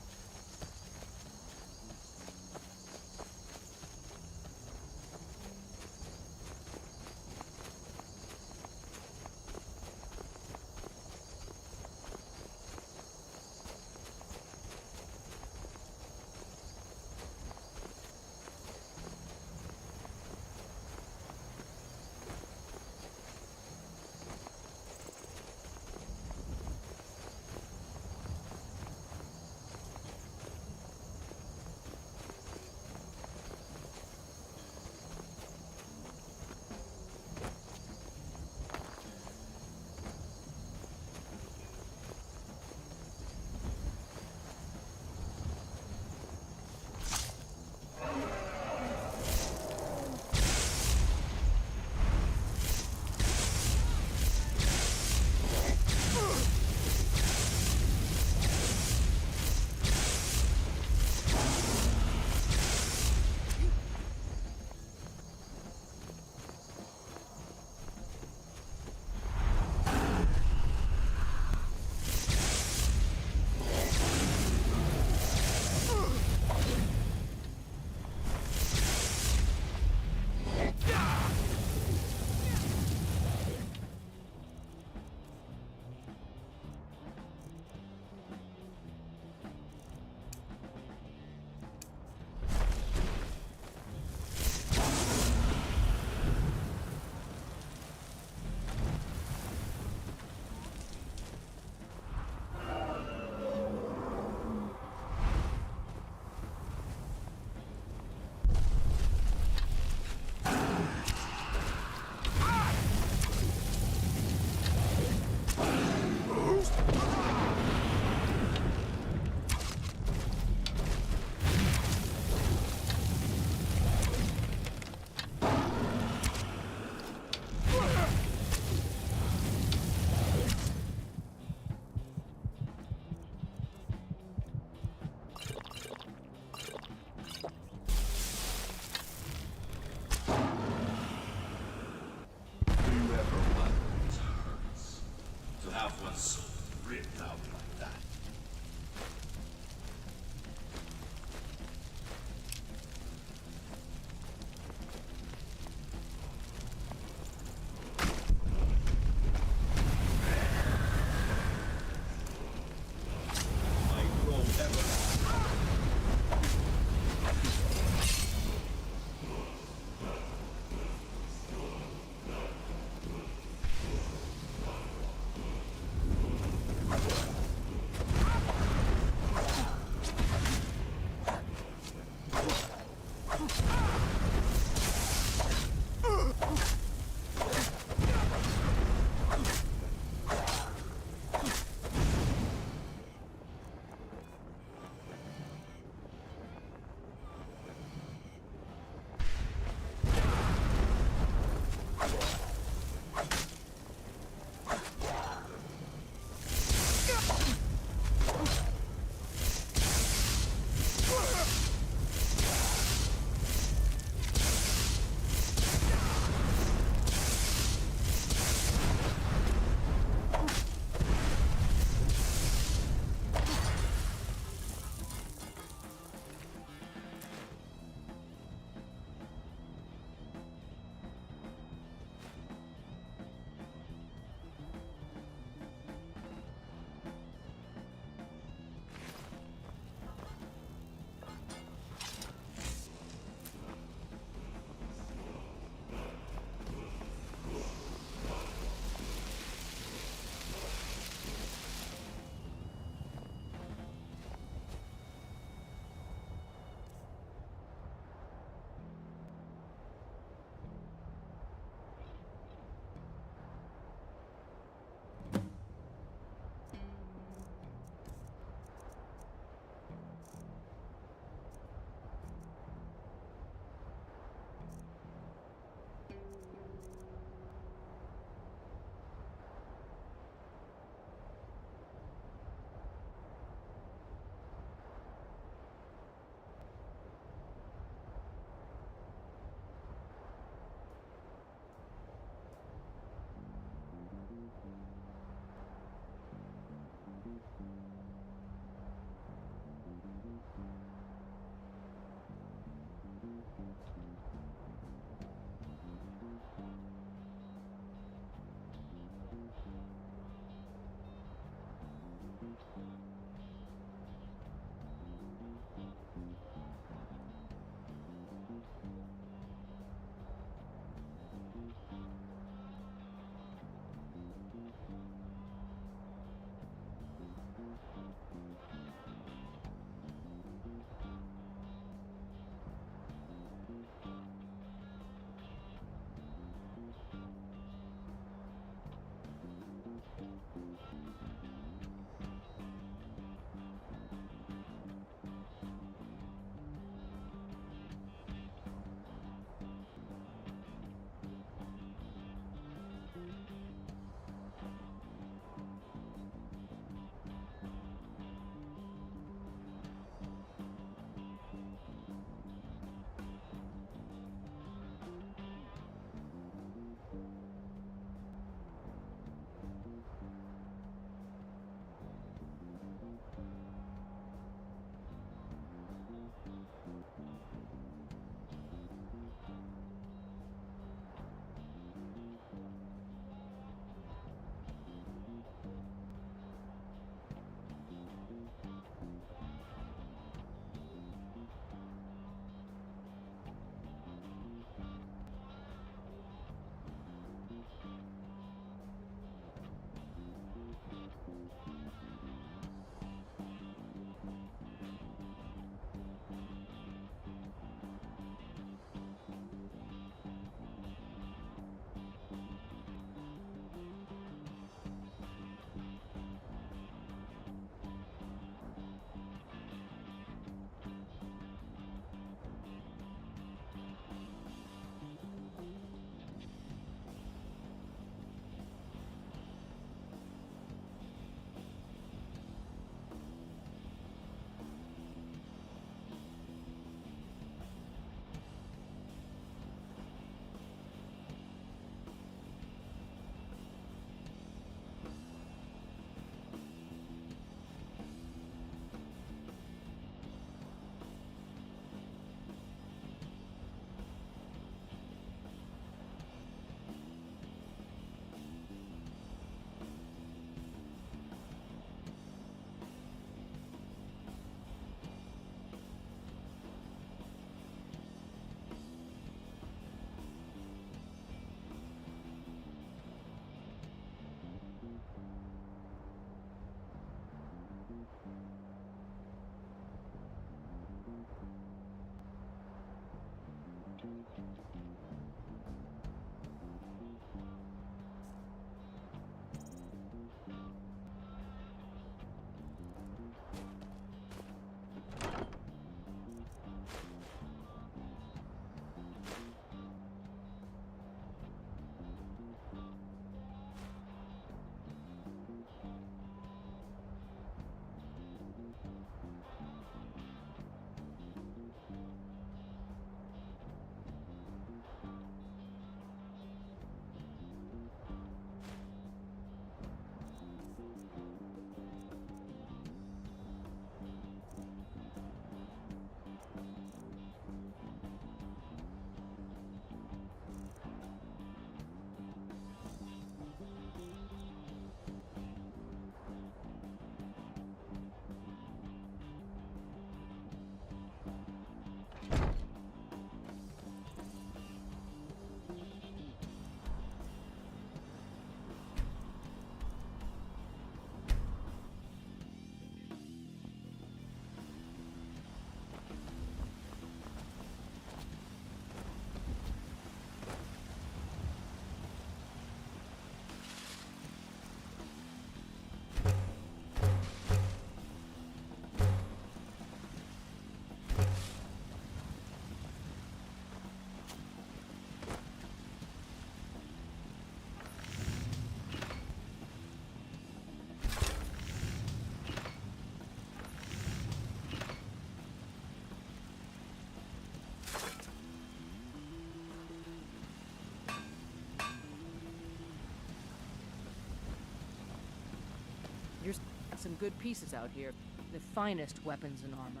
some good pieces out here. The finest weapons and armor.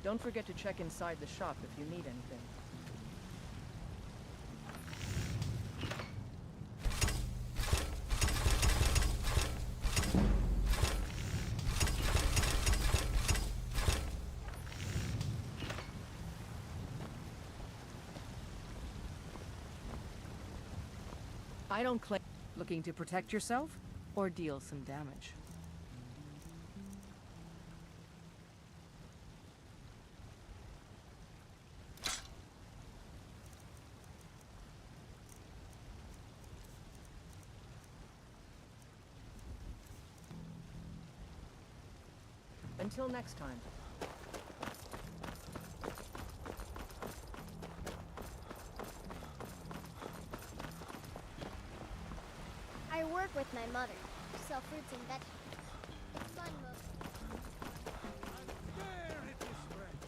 Don't forget to check inside the shop if you need anything. I don't claim looking to protect yourself or deal some damage. Until next time.
I work with my mother. Sell fruits and vegetables. It's fun most.
There it is, friends.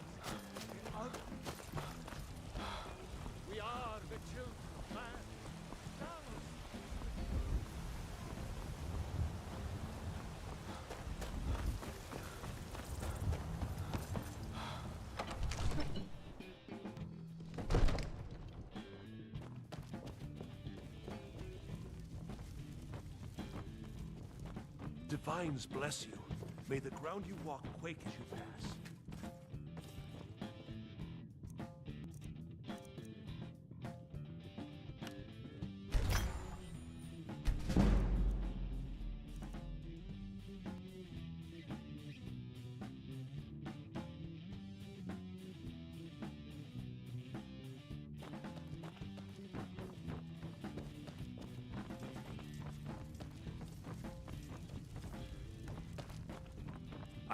We are the children of man. Divines bless you. May the ground you walk quake as you pass.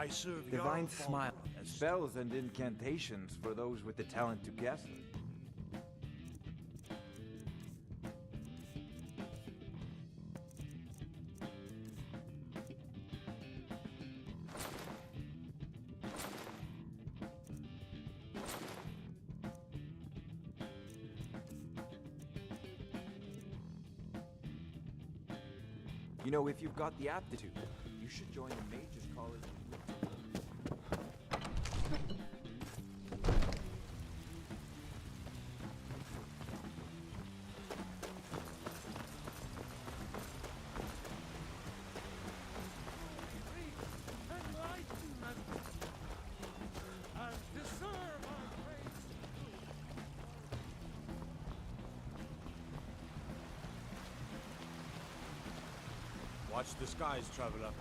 I serve
Divine
Jarl
smile.
Balgruuf as
Spells and incantations for those with the talent to guess. You know, if you've got the aptitude, you should join the Mages College.
enlightenment and deserve our praise.
Watch the skies, traveler.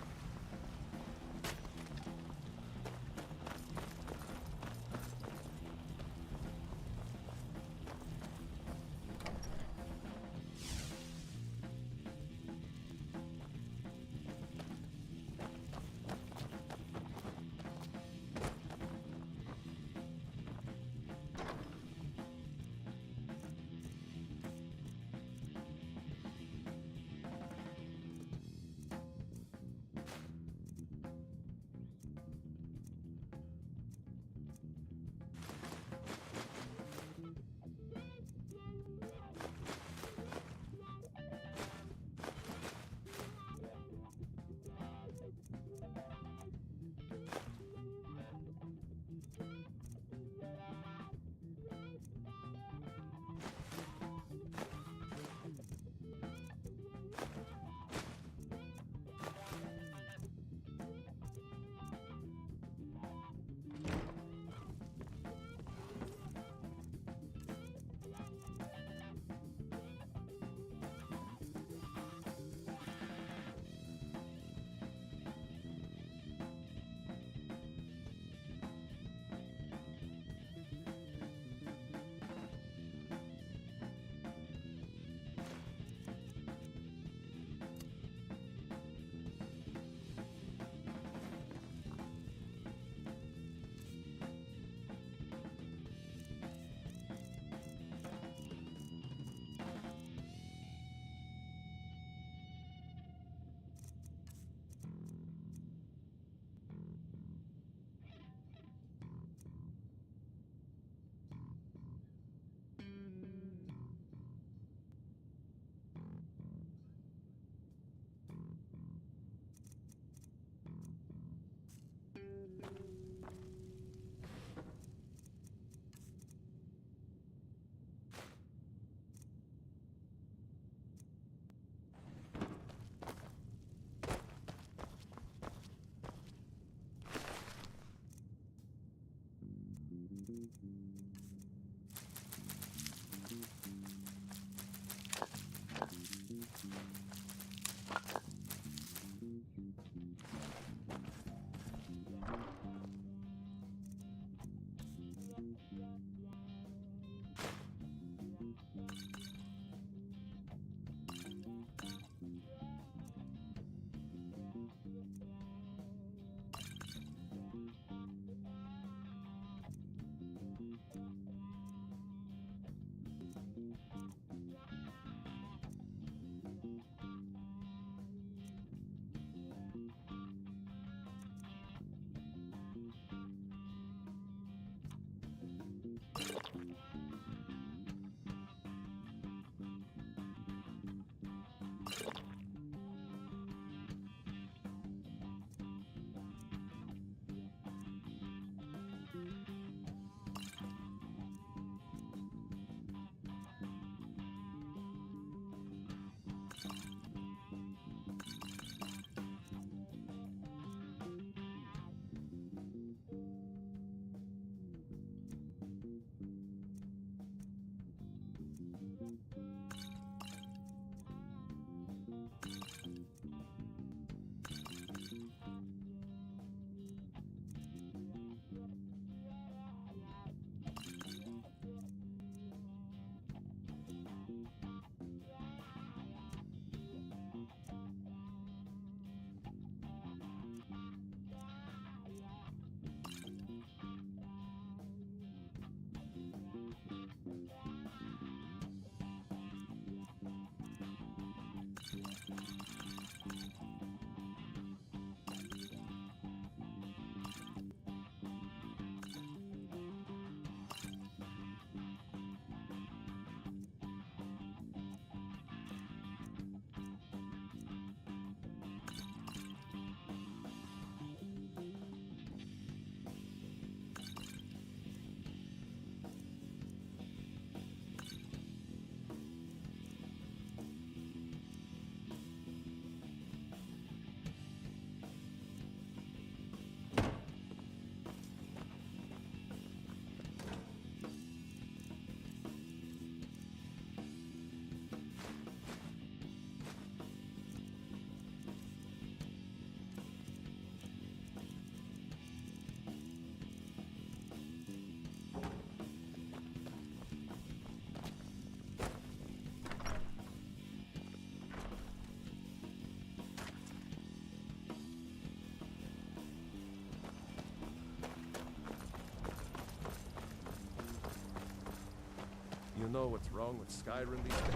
You know what's wrong with Skyrim these days?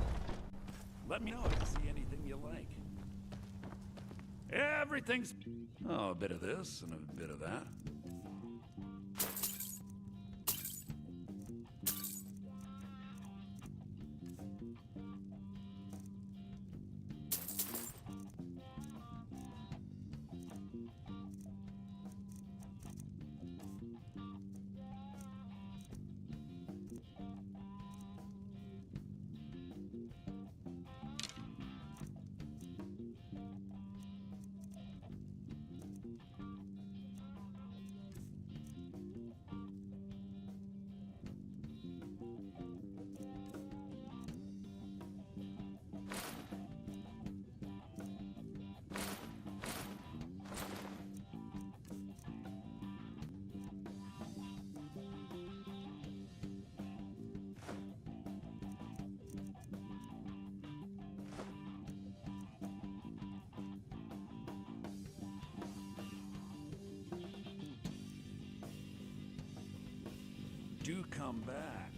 Let me know if you see anything you like. Everything's... Oh, a bit of this and a bit of that. Do come back.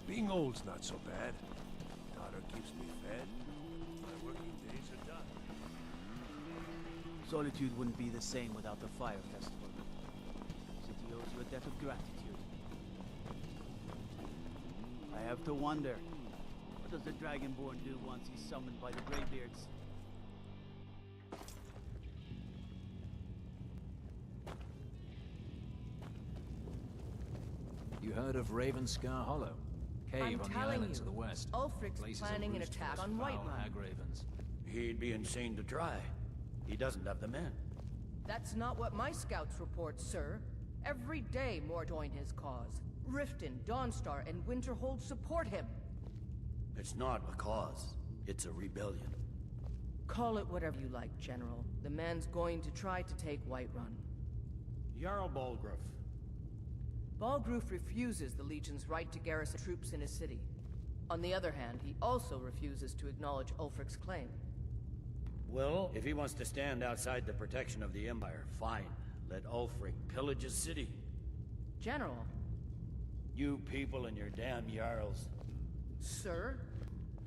Being old's not so bad. Daughter keeps me fed. My working days are done.
Solitude wouldn't be the same without the Fire Festival. City owes you a debt of gratitude. I have to wonder, what does the Dragonborn do once he's summoned by the Greybeards?
You heard of Ravenscar Hollow? Cave
I'm
on the
telling
islands
you,
to the west.
Ulfric's
Places a
planning an
roost for
attack
those
on
foul
Whiterun.
hag ravens.
He'd be insane to try. He doesn't have the men.
That's not what my scouts report, sir. Every day more join his cause. Riften, Dawnstar, and Winterhold support him.
It's not a cause. It's a rebellion.
Call it whatever you like, General. The man's going to try to take Whiterun.
Jarl Balgruuf.
Balgruuf refuses the Legion's right to garrison troops in his city. On the other hand, he also refuses to acknowledge Ulfric's claim.
Well, if he wants to stand outside the protection of the Empire, fine. Let Ulfric pillage his city.
General.
You people and your damn Jarls.
Sir,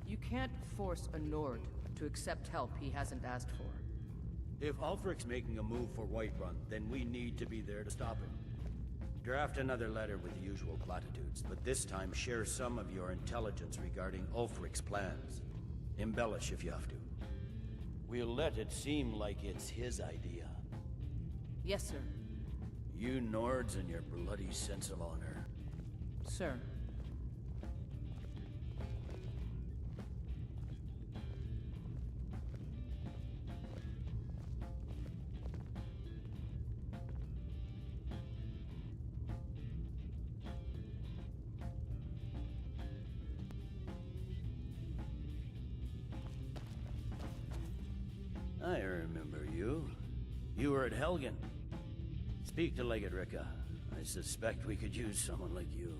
you can't force a Nord to accept help he hasn't asked for.
If Ulfric's making a move for Whiterun, then we need to be there to stop him. Draft another letter with the usual platitudes, but this time share some of your intelligence regarding Ulfric's plans. Embellish if you have to. We'll let it seem like it's his idea.
Yes, sir.
You Nords and your bloody sense of honor.
Sir.
I remember you. You were at Helgen. Speak to Legate Ricka. I suspect we could use someone like you.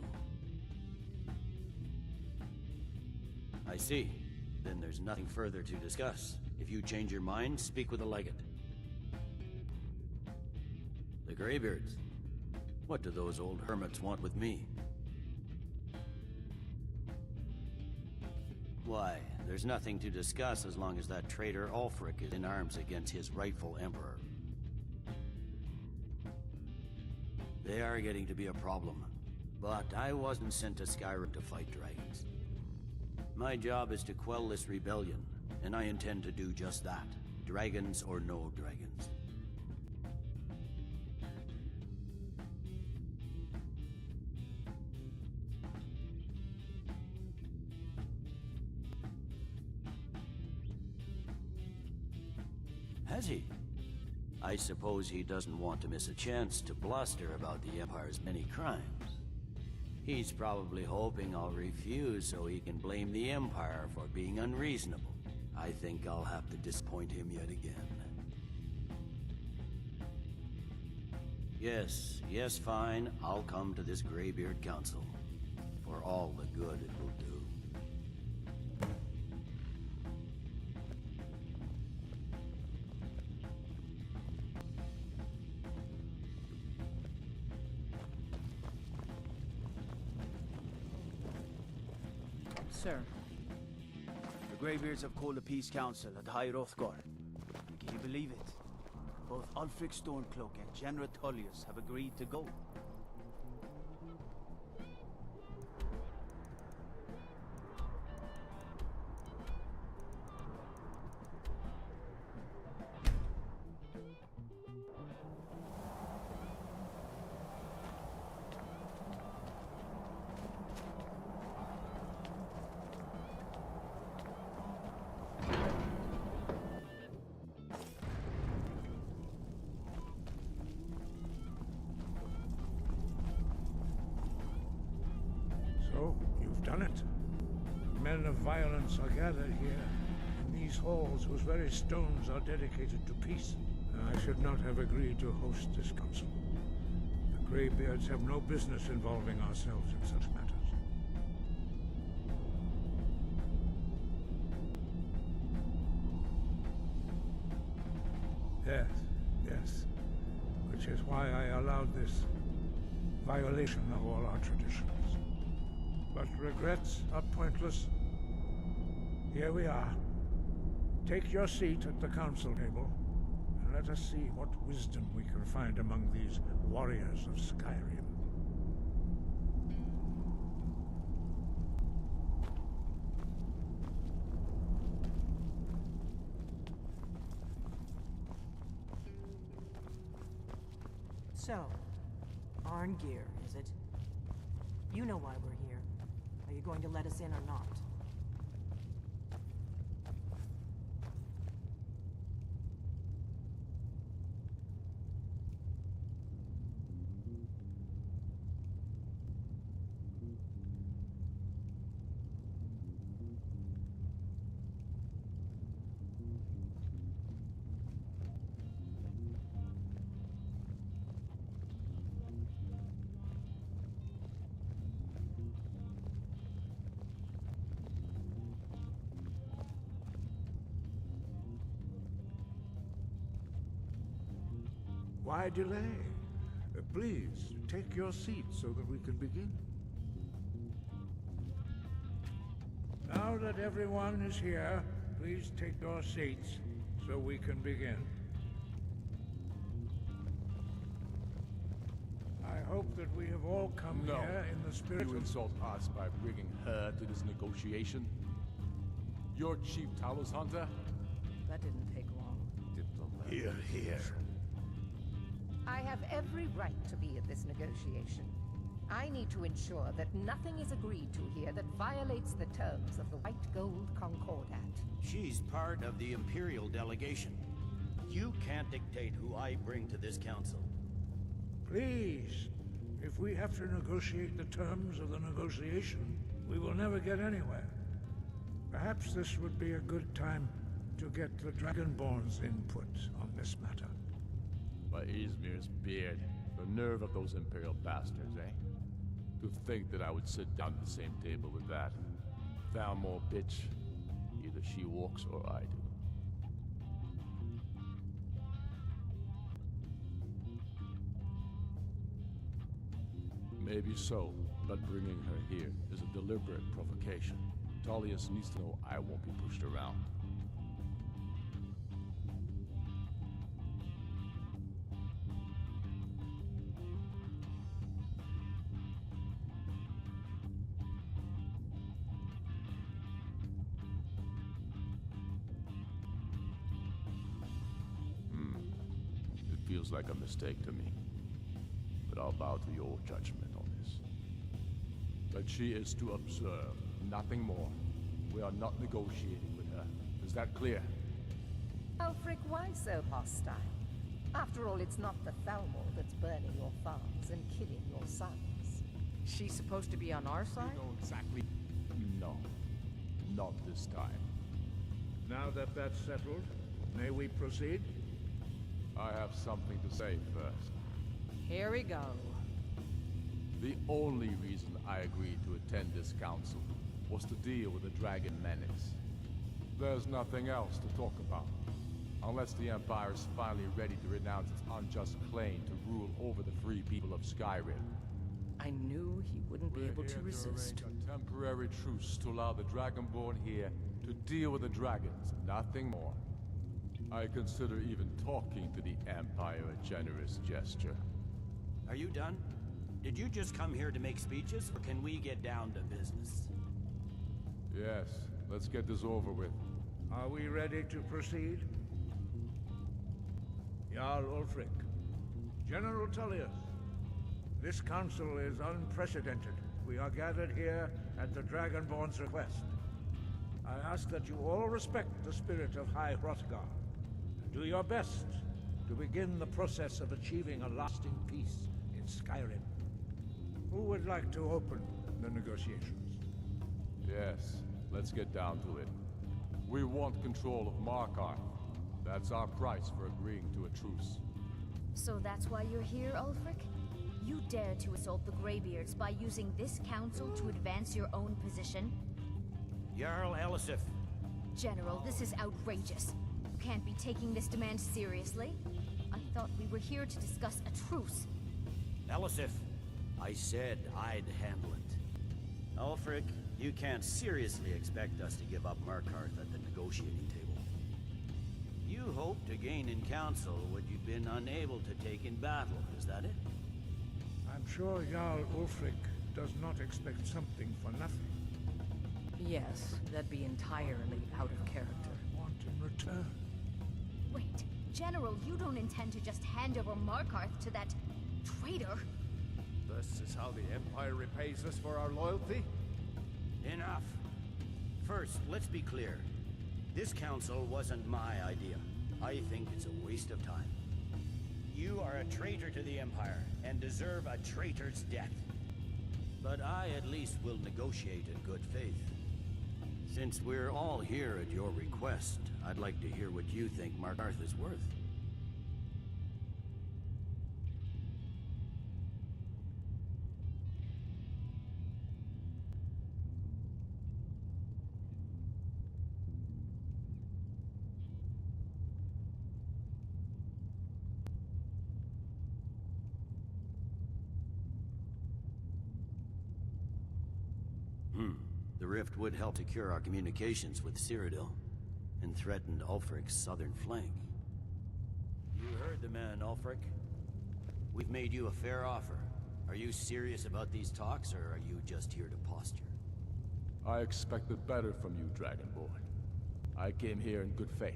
I see. Then there's nothing further to discuss. If you change your mind, speak with the Legate. The Greybeards. What do those old hermits want with me? Why, there's nothing to discuss as long as that traitor Ulfric is in arms against his rightful emperor. They are getting to be a problem. But I wasn't sent to Skyrim to fight dragons. My job is to quell this rebellion, and I intend to do just that. Dragons or no dragons. Has he? I suppose he doesn't want to miss a chance to bluster about the Empire's many crimes. He's probably hoping I'll refuse so he can blame the Empire for being unreasonable. I think I'll have to disappoint him yet again. Yes, fine. I'll come to this Greybeard Council. For all the good it will do.
Sir.
The Greybeards have called a peace council at High Hrothgar. Can you believe it? Both Ulfric Stormcloak and Genera Tullius have agreed to go.
So, you've done it. Men of violence are gathered here, in these halls whose very stones are dedicated to peace. I should not have agreed to host this council. The Greybeards have no business involving ourselves in such matters. Yes. Which is why I allowed this violation of all our traditions. But regrets are pointless. Here we are. Take your seat at the council table, and Let us see what wisdom we can find among these warriors of Skyrim.
So, Arngeir, is it? You know why we're here. Are you going to let us in or not?
Why delay? Please, take your seat so that we can begin. Now that everyone is here, please take your seats so we can begin. I hope that we have all come here in the spirit
You
of...
insult us by bringing her to this negotiation? Your chief Talos hunter?
That didn't take long.
Here, here.
I have every right to be at this negotiation. I need to ensure that nothing is agreed to here that violates the terms of the White Gold Concordat.
She's part of the Imperial delegation. You can't dictate who I bring to this council.
Please, if we have to negotiate the terms of the negotiation, we will never get anywhere. Perhaps this would be a good time to get the Dragonborn's input on this matter.
By Izmir's beard. The nerve of those Imperial bastards, eh? To think that I would sit down at the same table with that. Thalmor bitch. Either she walks or I do. Maybe so, but bringing her here is a deliberate provocation. Tullius needs to know I won't be pushed around. Feels like a mistake to me, but I'll bow to your judgment on this. But she is to observe, nothing more. We are not negotiating with her. Is that clear?
Ulfric, why so hostile? After all, it's not the Thalmor that's burning your farms and killing your sons.
She's supposed to be on our side?
You know exactly. No, not this time.
Now that that's settled, may we proceed?
I have something to say first.
Here we go.
The only reason I agreed to attend this council was to deal with the Dragon Menace. There's nothing else to talk about. Unless the Empire is finally ready to renounce its unjust claim to rule over the free people of Skyrim.
I knew he wouldn't be able to resist.
To arrange a temporary truce to allow the Dragonborn here to deal with the dragons, nothing more. I consider even talking to the Empire a generous gesture.
Are you done? Did you just come here to make speeches, or can we get down to business?
Yes, let's get this over with.
Are we ready to proceed? Jarl Ulfric, General Tullius, this council is unprecedented. We are gathered here at the Dragonborn's request. I ask that you all respect the spirit of High Hrothgar. Do your best to begin the process of achieving a lasting peace in Skyrim. Who would like to open the negotiations?
Yes, let's get down to it. We want control of Markarth. That's our price for agreeing to a truce.
So that's why you're here, Ulfric? You dare to assault the Greybeards by using this council to advance your own position?
Jarl Elisif.
General, this is outrageous. You can't be taking this demand seriously. I thought we were here to discuss a truce.
Elisif, I said I'd handle it. Ulfric, you can't seriously expect us to give up Markarth at the negotiating table. You hope to gain in council what you've been unable to take in battle, is that it?
I'm sure Jarl Ulfric does not expect something for nothing.
Yes, that'd be entirely out of character.
Want in return?
Wait, General, you don't intend to just hand over Markarth to that traitor?
This is how the Empire repays us for our loyalty?
Enough. First, let's be clear. This council wasn't my idea. I think it's a waste of time. You are a traitor to the Empire, and deserve a traitor's death. But I at least will negotiate in good faith. Since we're all here at your request, I'd like to hear what you think Markarth is worth. The rift would help secure our communications with Cyrodiil, and threatened Ulfric's southern flank. You heard the man, Ulfric. We've made you a fair offer. Are you serious about these talks, or are you just here to posture?
I expected better from you, Dragonborn. I came here in good faith,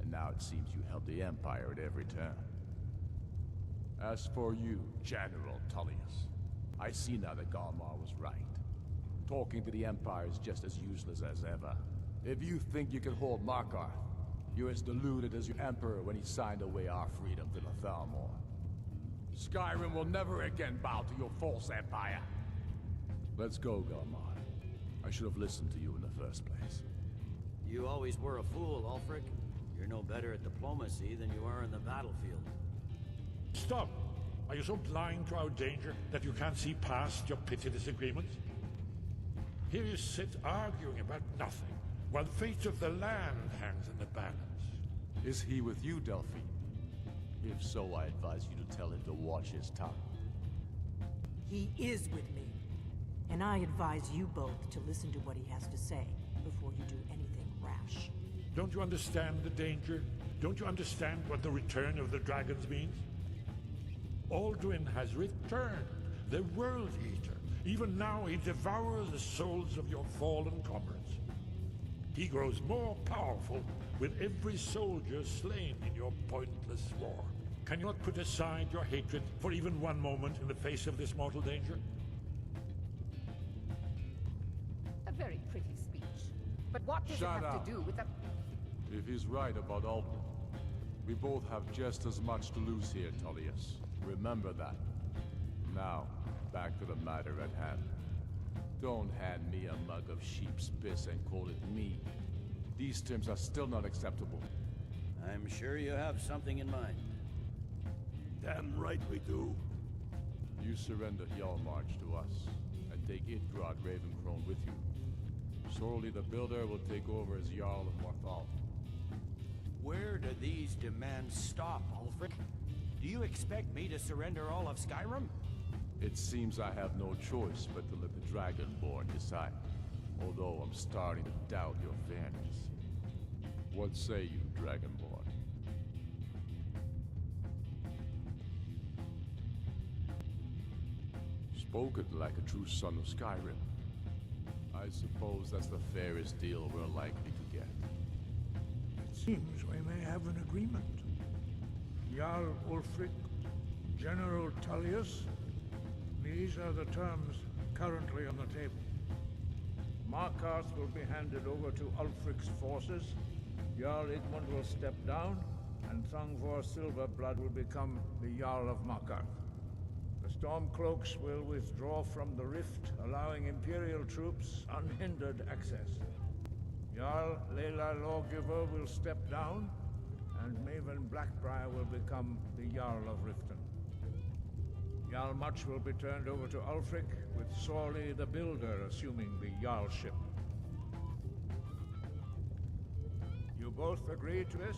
and now it seems you help the Empire at every turn. As for you, General Tullius, I see now that Galmar was right. Talking to the Empire is just as useless as ever. If you think you can hold Markarth, you're as deluded as your Emperor when he signed away our freedom to the Thalmor. Skyrim will never again bow to your false empire. Let's go, Galmar. I should have listened to you in the first place.
You always were a fool, Ulfric. You're no better at diplomacy than you are in the battlefield.
Stop! Are you so blind to our danger that you can't see past your petty disagreements? Here you sit arguing about nothing, while the fate of the land hangs in the balance.
Is he with you, Delphine? If so, I advise you to tell him to watch his tongue.
He is with me. And I advise you both to listen to what he has to say before you do anything rash.
Don't you understand the danger? Don't you understand what the return of the dragons means? Alduin has returned, the World Eater. Even now he devours the souls of your fallen comrades. He grows more powerful with every soldier slain in your pointless war. Can you not put aside your hatred for even one moment in the face of this mortal danger?
A very pretty speech. But what does
Shut
it have
up.
to do with the...
If he's right about Alduin, we both have just as much to lose here, Tullius. Remember that. Now, back to the matter at hand. Don't hand me a mug of sheep's piss and call it mead. These terms are still not acceptable.
I'm sure you have something in mind.
Damn right we do.
You surrender Hjalmarch to us, and take Idgrod Ravencrone with you. Sorely the Builder will take over as Jarl of Morthal.
Where do these demands stop, Ulfric? Do you expect me to surrender all of Skyrim?
It seems I have no choice but to let the Dragonborn decide, although I'm starting to doubt your fairness. What say you, Dragonborn? Spoken like a true son of Skyrim. I suppose that's the fairest deal we're likely to get.
It seems we may have an agreement. Jarl Ulfric, General Tullius, these are the terms currently on the table. Markarth will be handed over to Ulfric's forces, Jarl Igmund will step down, and Thangvor Silverblood will become the Jarl of Markarth. The Stormcloaks will withdraw from the rift, allowing Imperial troops unhindered access. Jarl Layla Lawgiver will step down, and Maven Blackbriar will become the Jarl of Riften. Jarl Much will be turned over to Ulfric, with Sorley the Builder assuming the Jarlship. You both agree to this?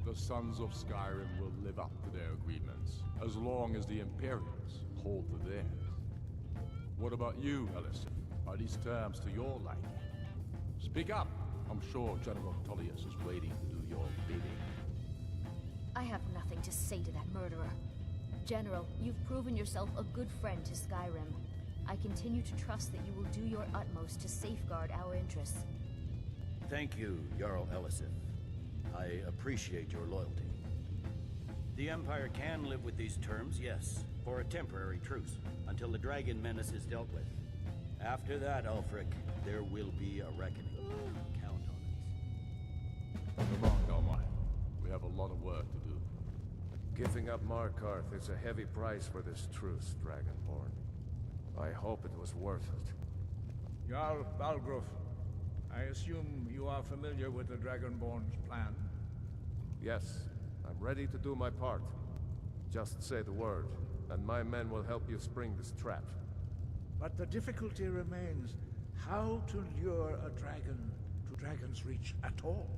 The Sons of Skyrim will live up to their agreements, as long as the Imperials hold to theirs. What about you, Elisif? Are these terms to your liking? Speak up! I I'm sure General Tullius is waiting to do your bidding.
I have nothing to say to that murderer. General, you've proven yourself a good friend to Skyrim. I continue to trust that you will do your utmost to safeguard our interests.
Thank you, Jarl Elisif. I appreciate your loyalty. The Empire can live with these terms, yes, for a temporary truce, until the dragon menace is dealt with. After that, Ulfric, there will be a reckoning. Count on it.
Come on, Galmai. We have a lot of work to do.
Giving up Markarth is a heavy price for this truce, Dragonborn. I hope it was worth it.
Jarl Balgruf, I assume you are familiar with the Dragonborn's plan?
Yes, I'm ready to do my part. Just say the word, and my men will help you spring this trap.
But the difficulty remains how to lure a dragon to Dragon's Reach at all.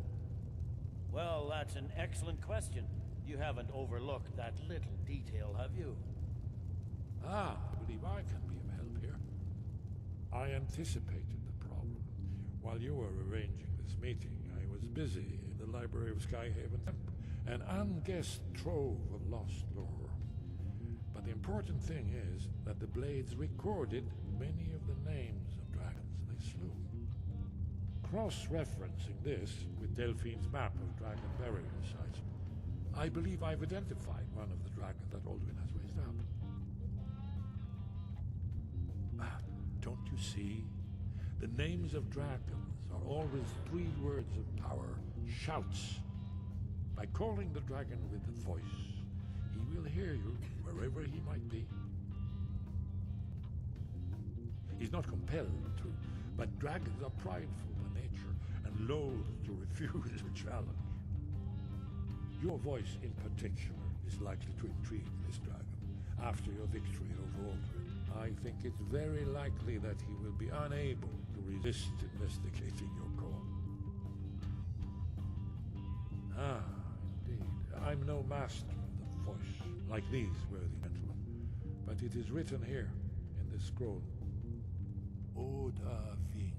Well, that's an excellent question. You haven't overlooked that little detail, have you?
I believe I can be of help here. I anticipated the problem. While you were arranging this meeting, I was busy in the library of Skyhaven, an unguessed trove of lost lore. But the important thing is that the Blades recorded many of the names of dragons they slew. Cross-referencing this with Delphine's map of dragon burial sites, I believe I've identified one of the dragons that Alduin has raised up. Don't you see? The names of dragons are always 3 words of power, shouts. By calling the dragon with the voice, he will hear you wherever he might be. He's not compelled to, but dragons are prideful by nature and loath to refuse a challenge. Your voice in particular is likely to intrigue this dragon after your victory over Alduin. I think it's very likely that he will be unable to resist investigating your call. Indeed. I'm no master of the voice, like these worthy gentlemen, but it is written here in this scroll. Oda Ving,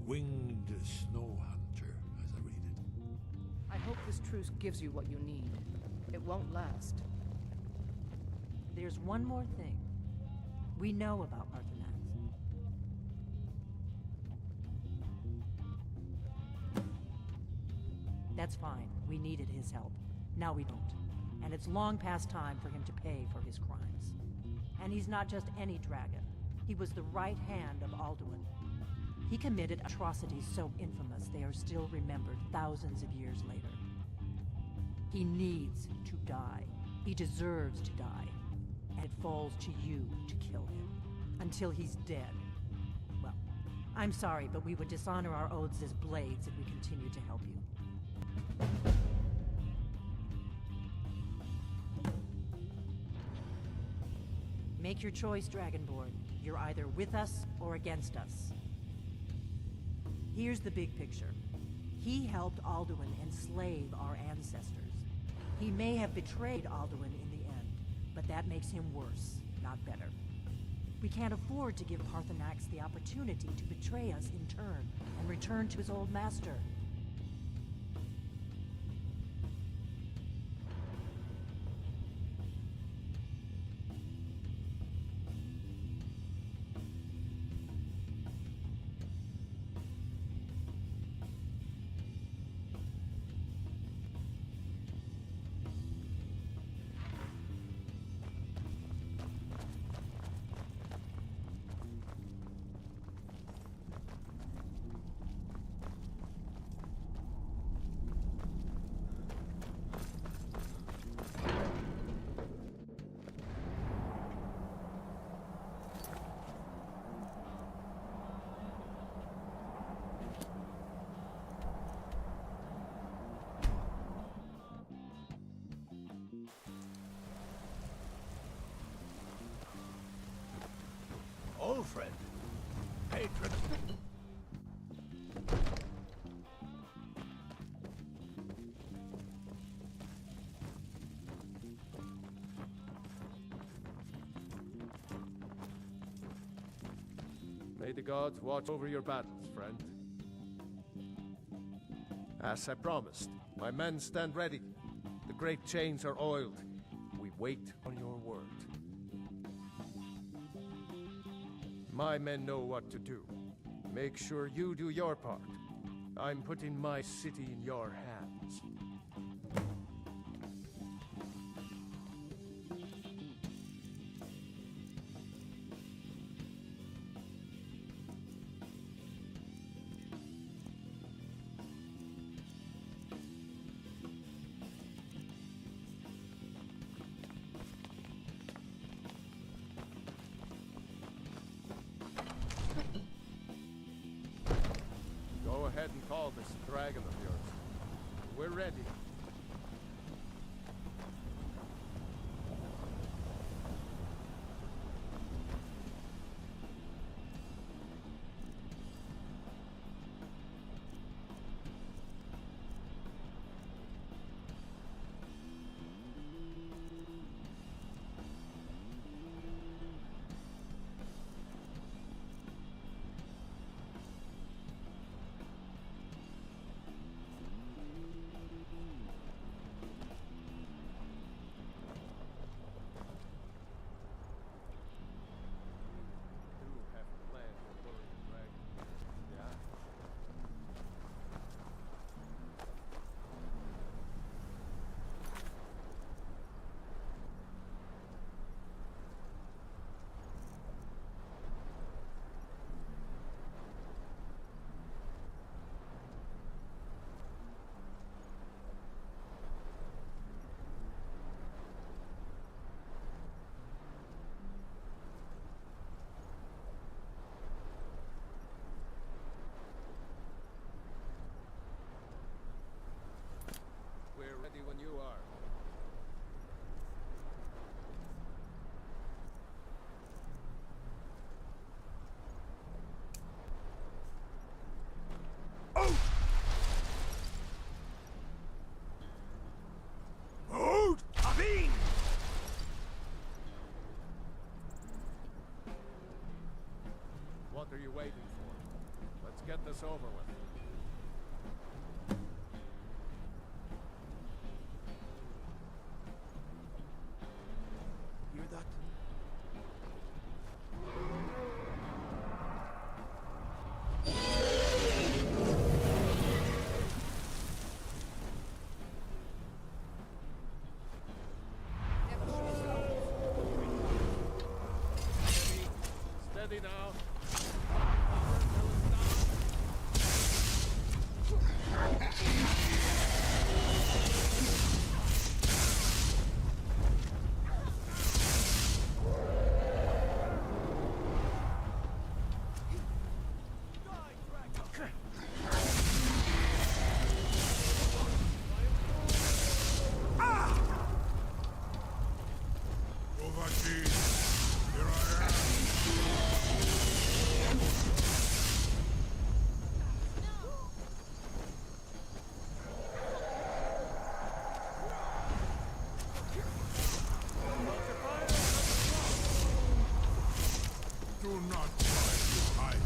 winged snow hunter, as I read it.
I hope this truce gives you what you need. It won't last.
There's one more thing. We know about Arthanax. That's fine. We needed his help. Now we don't. And it's long past time for him to pay for his crimes. And he's not just any dragon. He was the right hand of Alduin. He committed atrocities so infamous they are still remembered thousands of years later. He needs to die. He deserves to die. And it falls to you to kill him. Until he's dead. Well, I'm sorry, but we would dishonor our oaths as Blades if we continue to help you. Make your choice, Dragonborn. You're either with us or against us. Here's the big picture. He helped Alduin enslave our ancestors. He may have betrayed Alduin in the end, but that makes him worse, not better. We can't afford to give Parthenax the opportunity to betray us in turn and return to his old master.
Old friend. Patron.
May the gods watch over your battles, friend. As I promised, my men stand ready. The great chains are oiled. We wait on your word. My men know what to do. Make sure you do your part. I'm putting my city in your hands. Go ahead and call this dragon of yours. We're ready. We're ready when you are.
Hold! Abin!
What are you waiting for? Let's get this over with.
Hear that?
Steady now.
Do not try to hide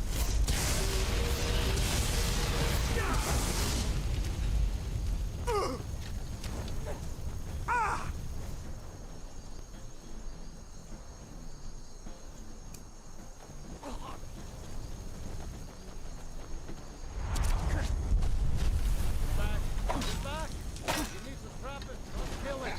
Back! You need to trap it, don't kill it!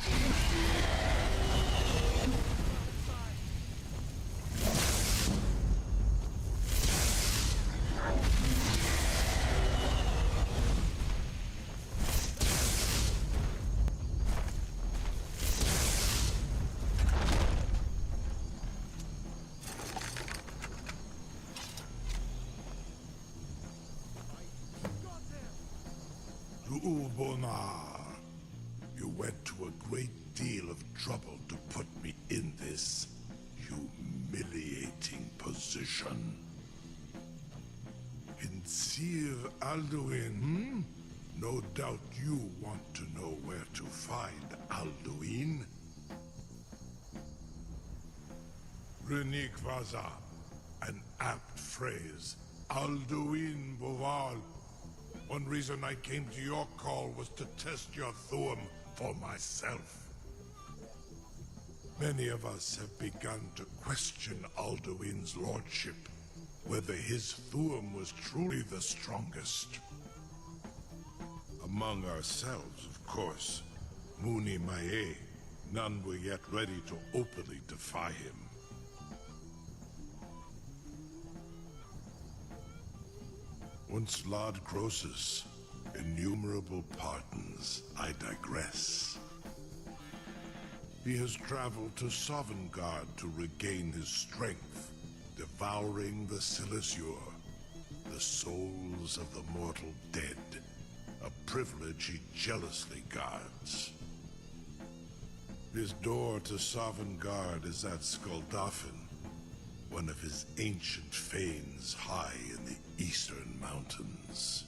Bonar, you went to a great deal of trouble to put me in this humiliating position. In Sir Alduin, No doubt you want to know where to find Alduin. Renik Vaza, an apt phrase. Alduin Boval.
One reason I came to your call was to test your Thuum for myself. Many of us have begun to question Alduin's lordship, whether his Thuum was truly the strongest. Among ourselves, of course, Muni Mae, none were yet ready to openly defy him. Once Lord Croesus, innumerable pardons, I digress. He has traveled to Sovngarde to regain his strength, devouring the Silesur, the souls of the mortal dead, a privilege he jealously guards. His door to Sovngarde is at Skuldafn, one of his ancient fanes high in the eastern mountains.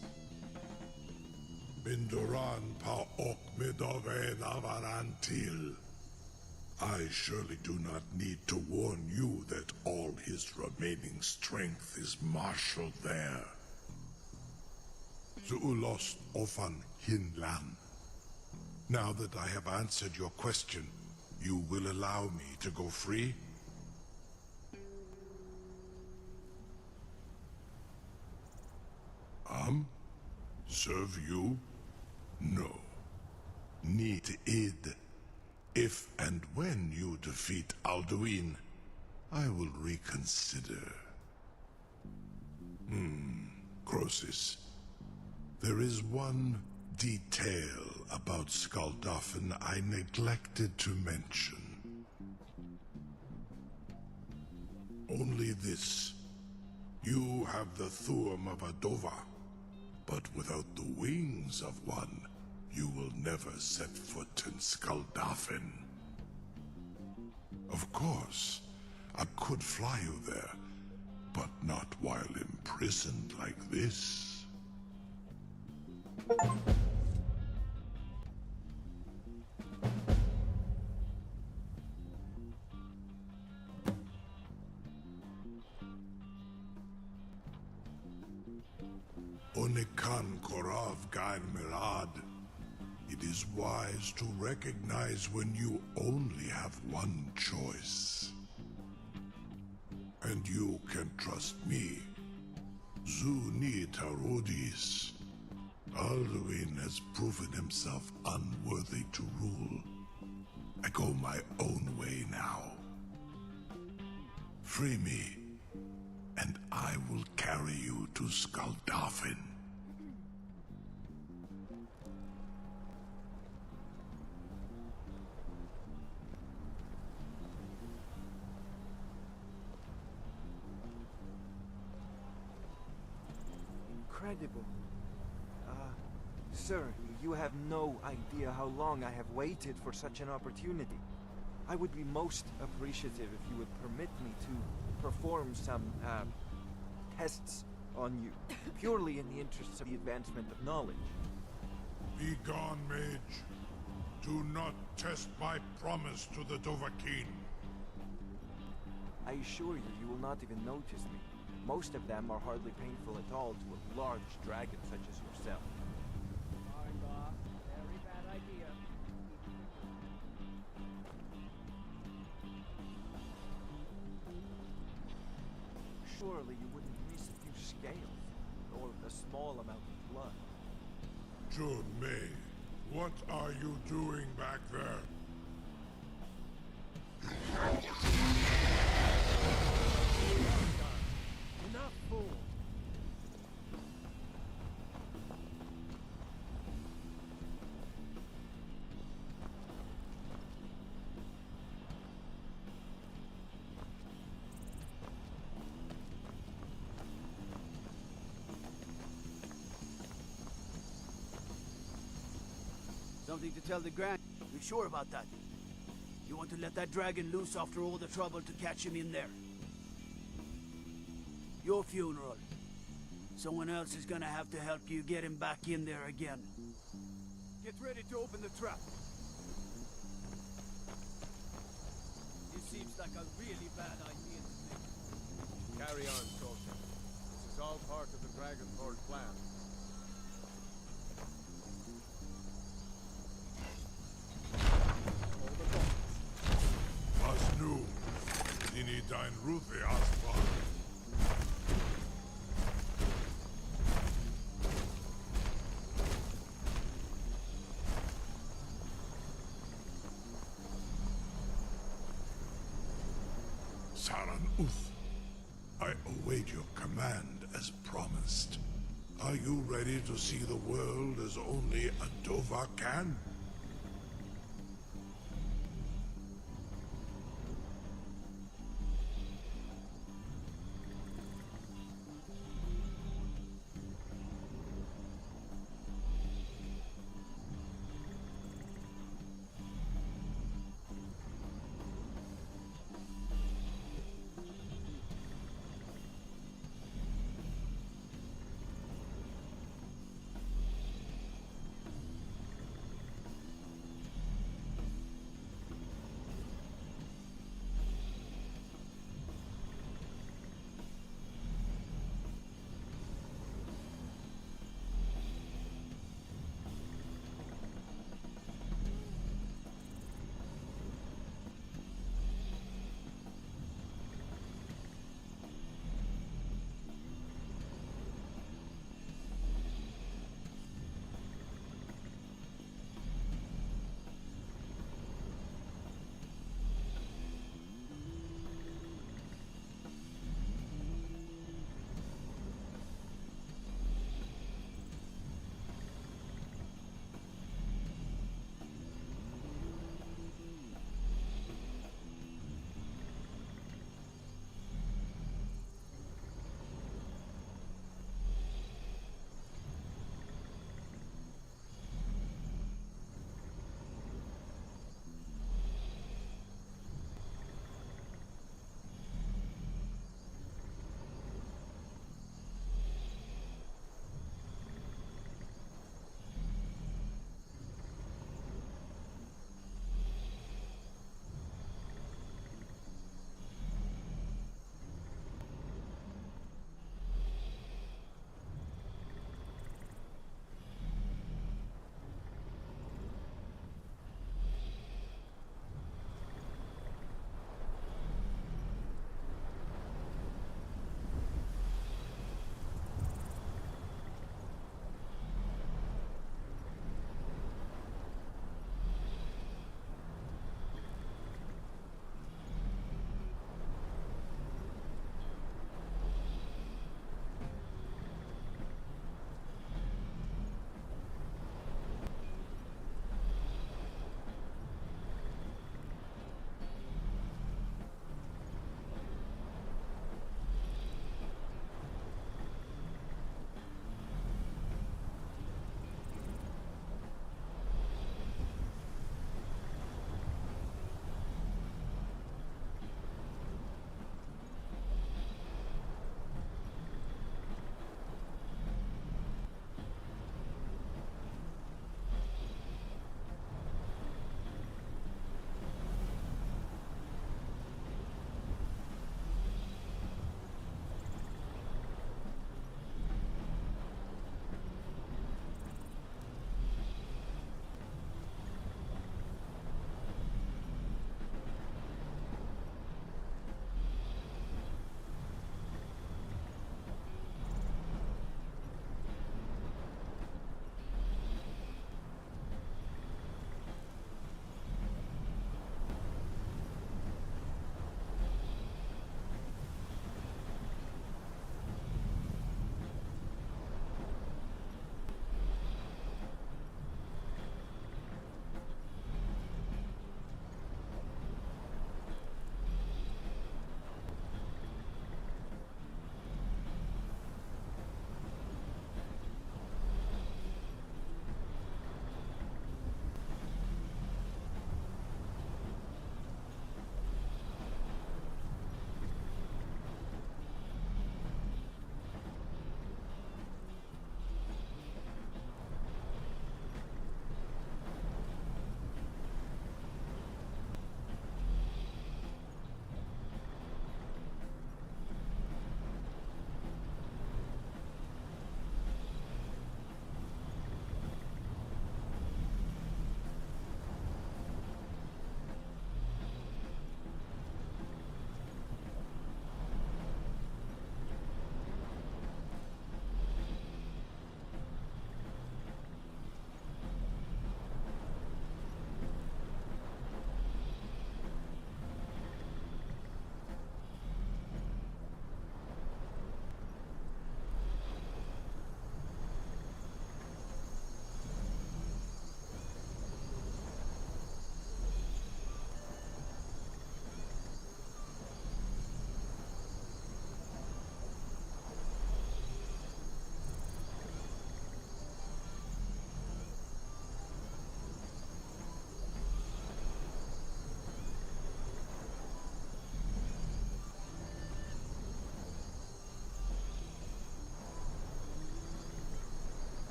Binduran pa ok midove navarantil. I surely do not need to warn you that all his remaining strength is marshaled there. Zuulost ofan hinlan. Now that I have answered your question, you will allow me to go free? Serve you? No. Need id. If and when you defeat Alduin, I will reconsider. Croesus. There is one detail about Skuldafn I neglected to mention. Only this. You have the Thuum of a Dova, but without the wings of one, you will never set foot in Skuldafn. Of course, I could fly you there, but not while imprisoned like this. Onikan Korav Gain Mirad. It is wise to recognize when you only have one choice. And you can trust me. Zuni Tarudis. Alduin has proven himself unworthy to rule. I go my own way now. Free me, and I will carry you to Skuldafn.
Incredible. Sir, you have no idea how long I have waited for such an opportunity. I would be most appreciative if you would permit me to perform some, tests on you, purely in the interests of the advancement of knowledge.
Be gone, mage. Do not test my promise to the Dovahkiin.
I assure you, you will not even notice me. Most of them are hardly painful at all to a large dragon such as yourself.
Very bad idea.
Surely you wouldn't miss a few scales, or a small amount of blood.
June May, what are you doing back there?
Enough, fool.
Something to tell the Grand? You sure about that? You want to let that dragon loose after all the trouble to catch him in there? Your funeral. Someone else is gonna have to help you get him back in there again. Get ready to open the trap. This seems like a really bad idea to me.
Carry on, soldier. This is all part of the Dragonborn plan.
Ein Ruthi Aspa. Saran Uth, I await your command as promised. Are you ready to see the world as only a Dova can?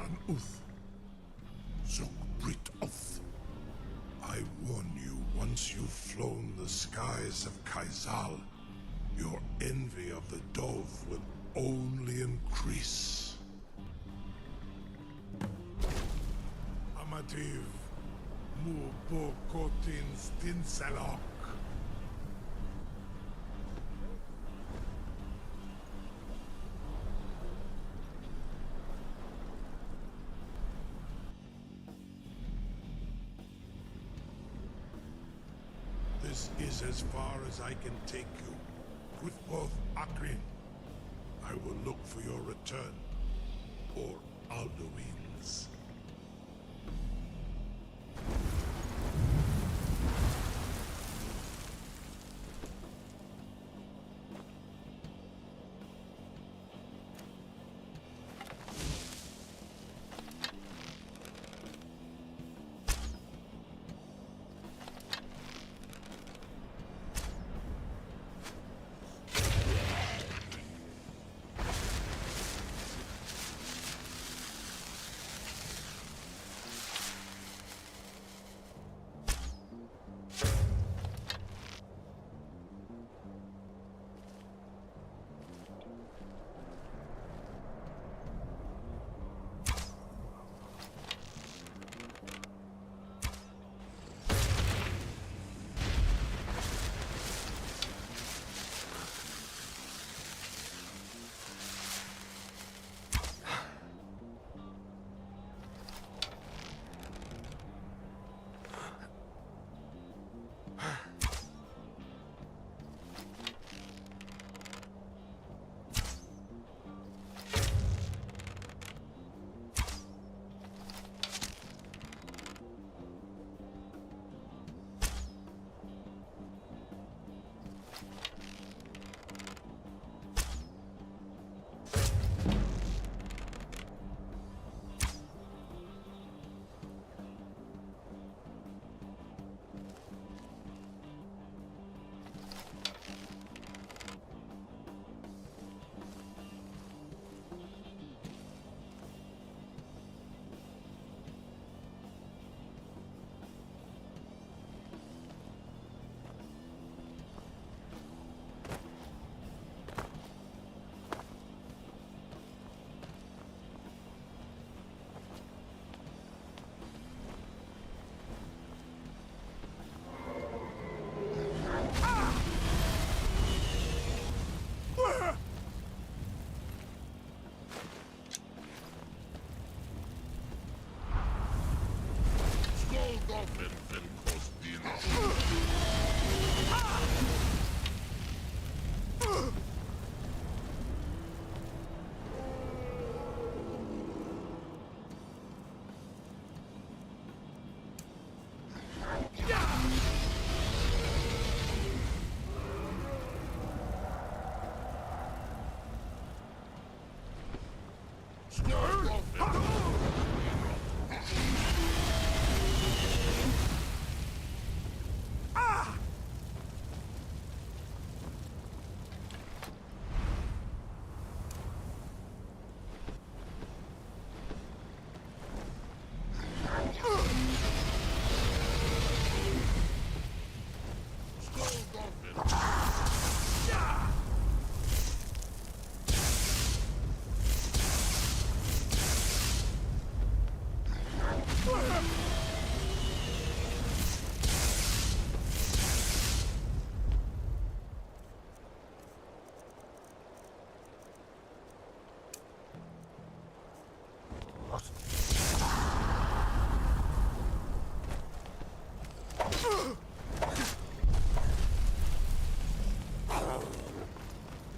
An Uth. Zuk Brit Uth. I warn you, once you've flown the skies of Kaizal, your envy of the Dove will only increase. Amativ, mu bo kotin stinselok. This is as far as I can take you. With both Akrin, I will look for your return, or Alduin's.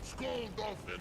Scold off and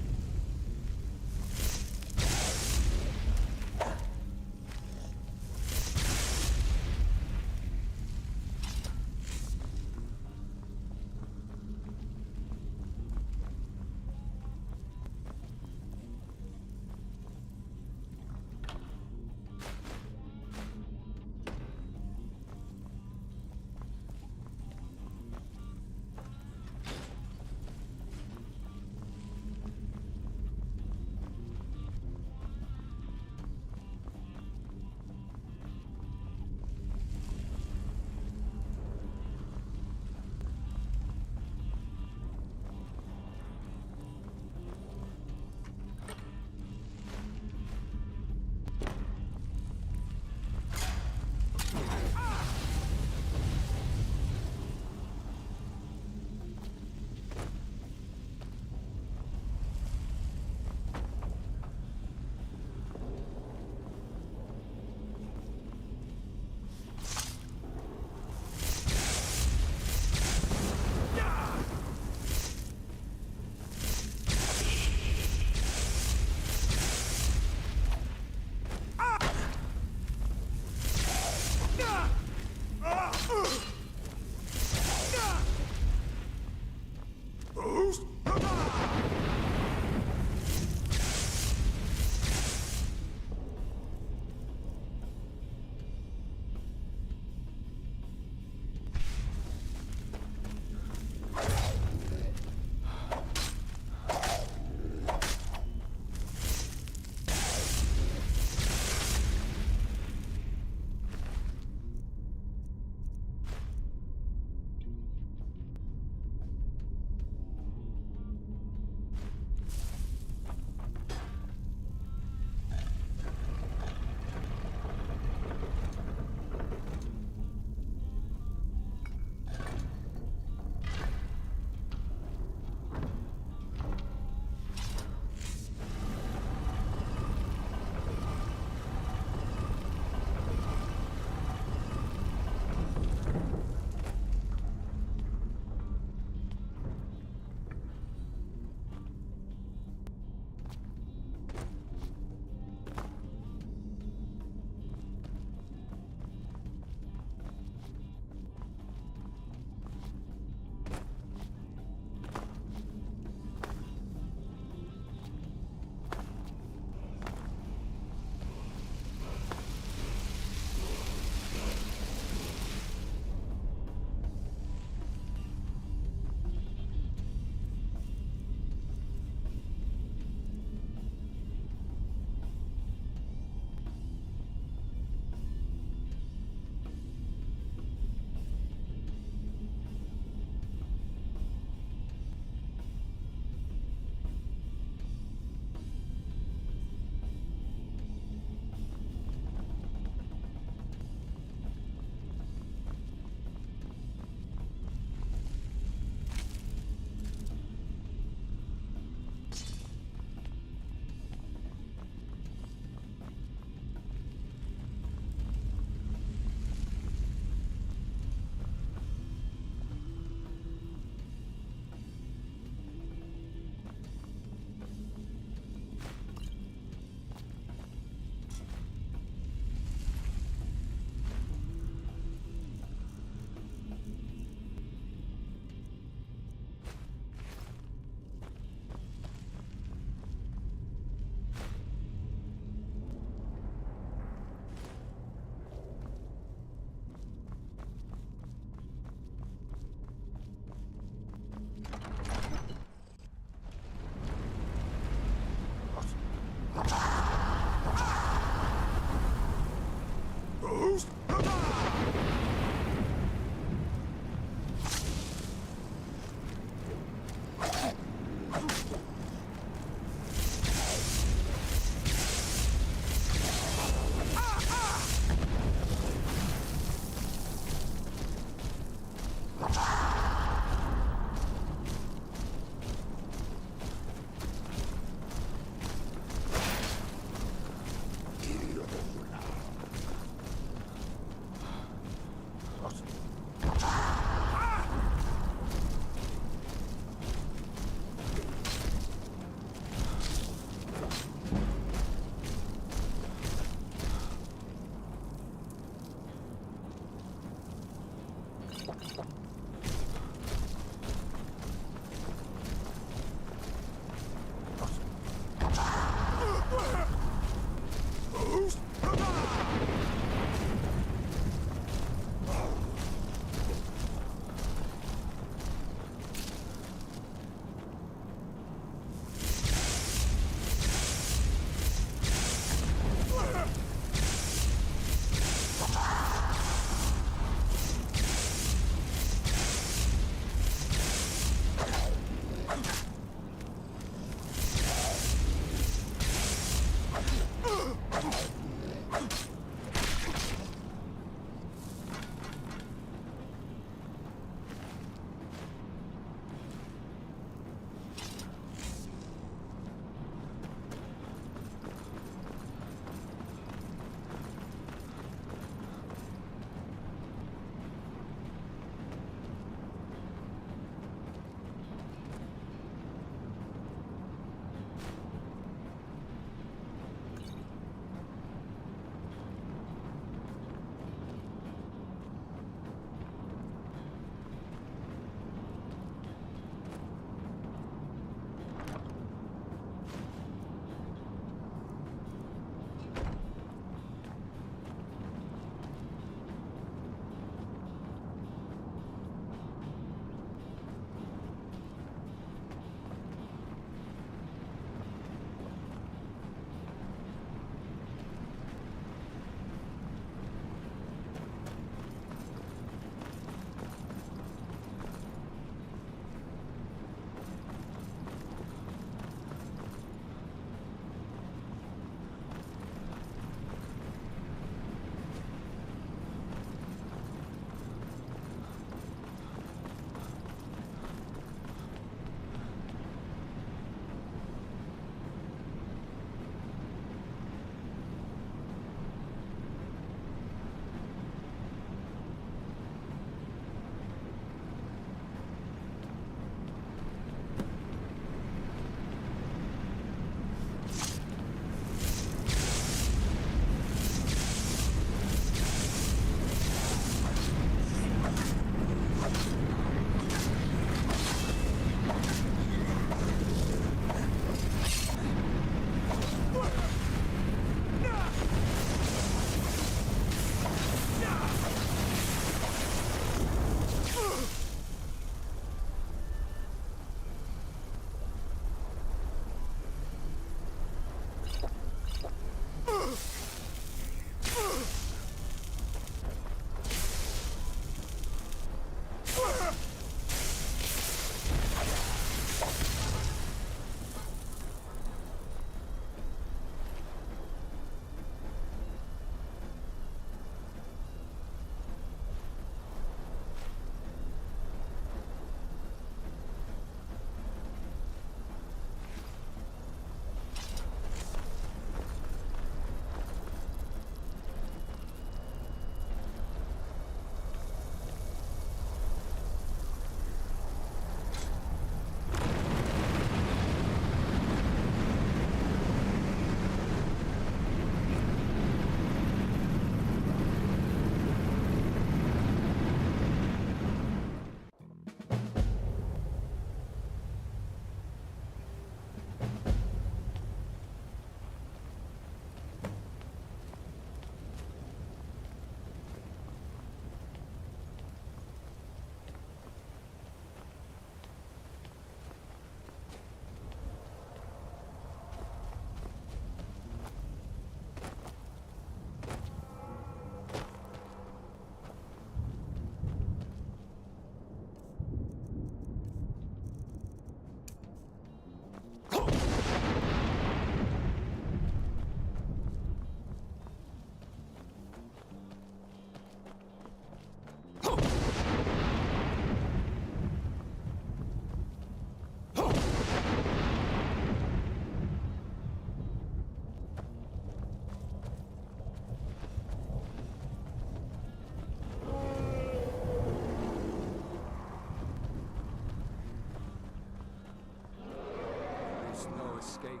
escape.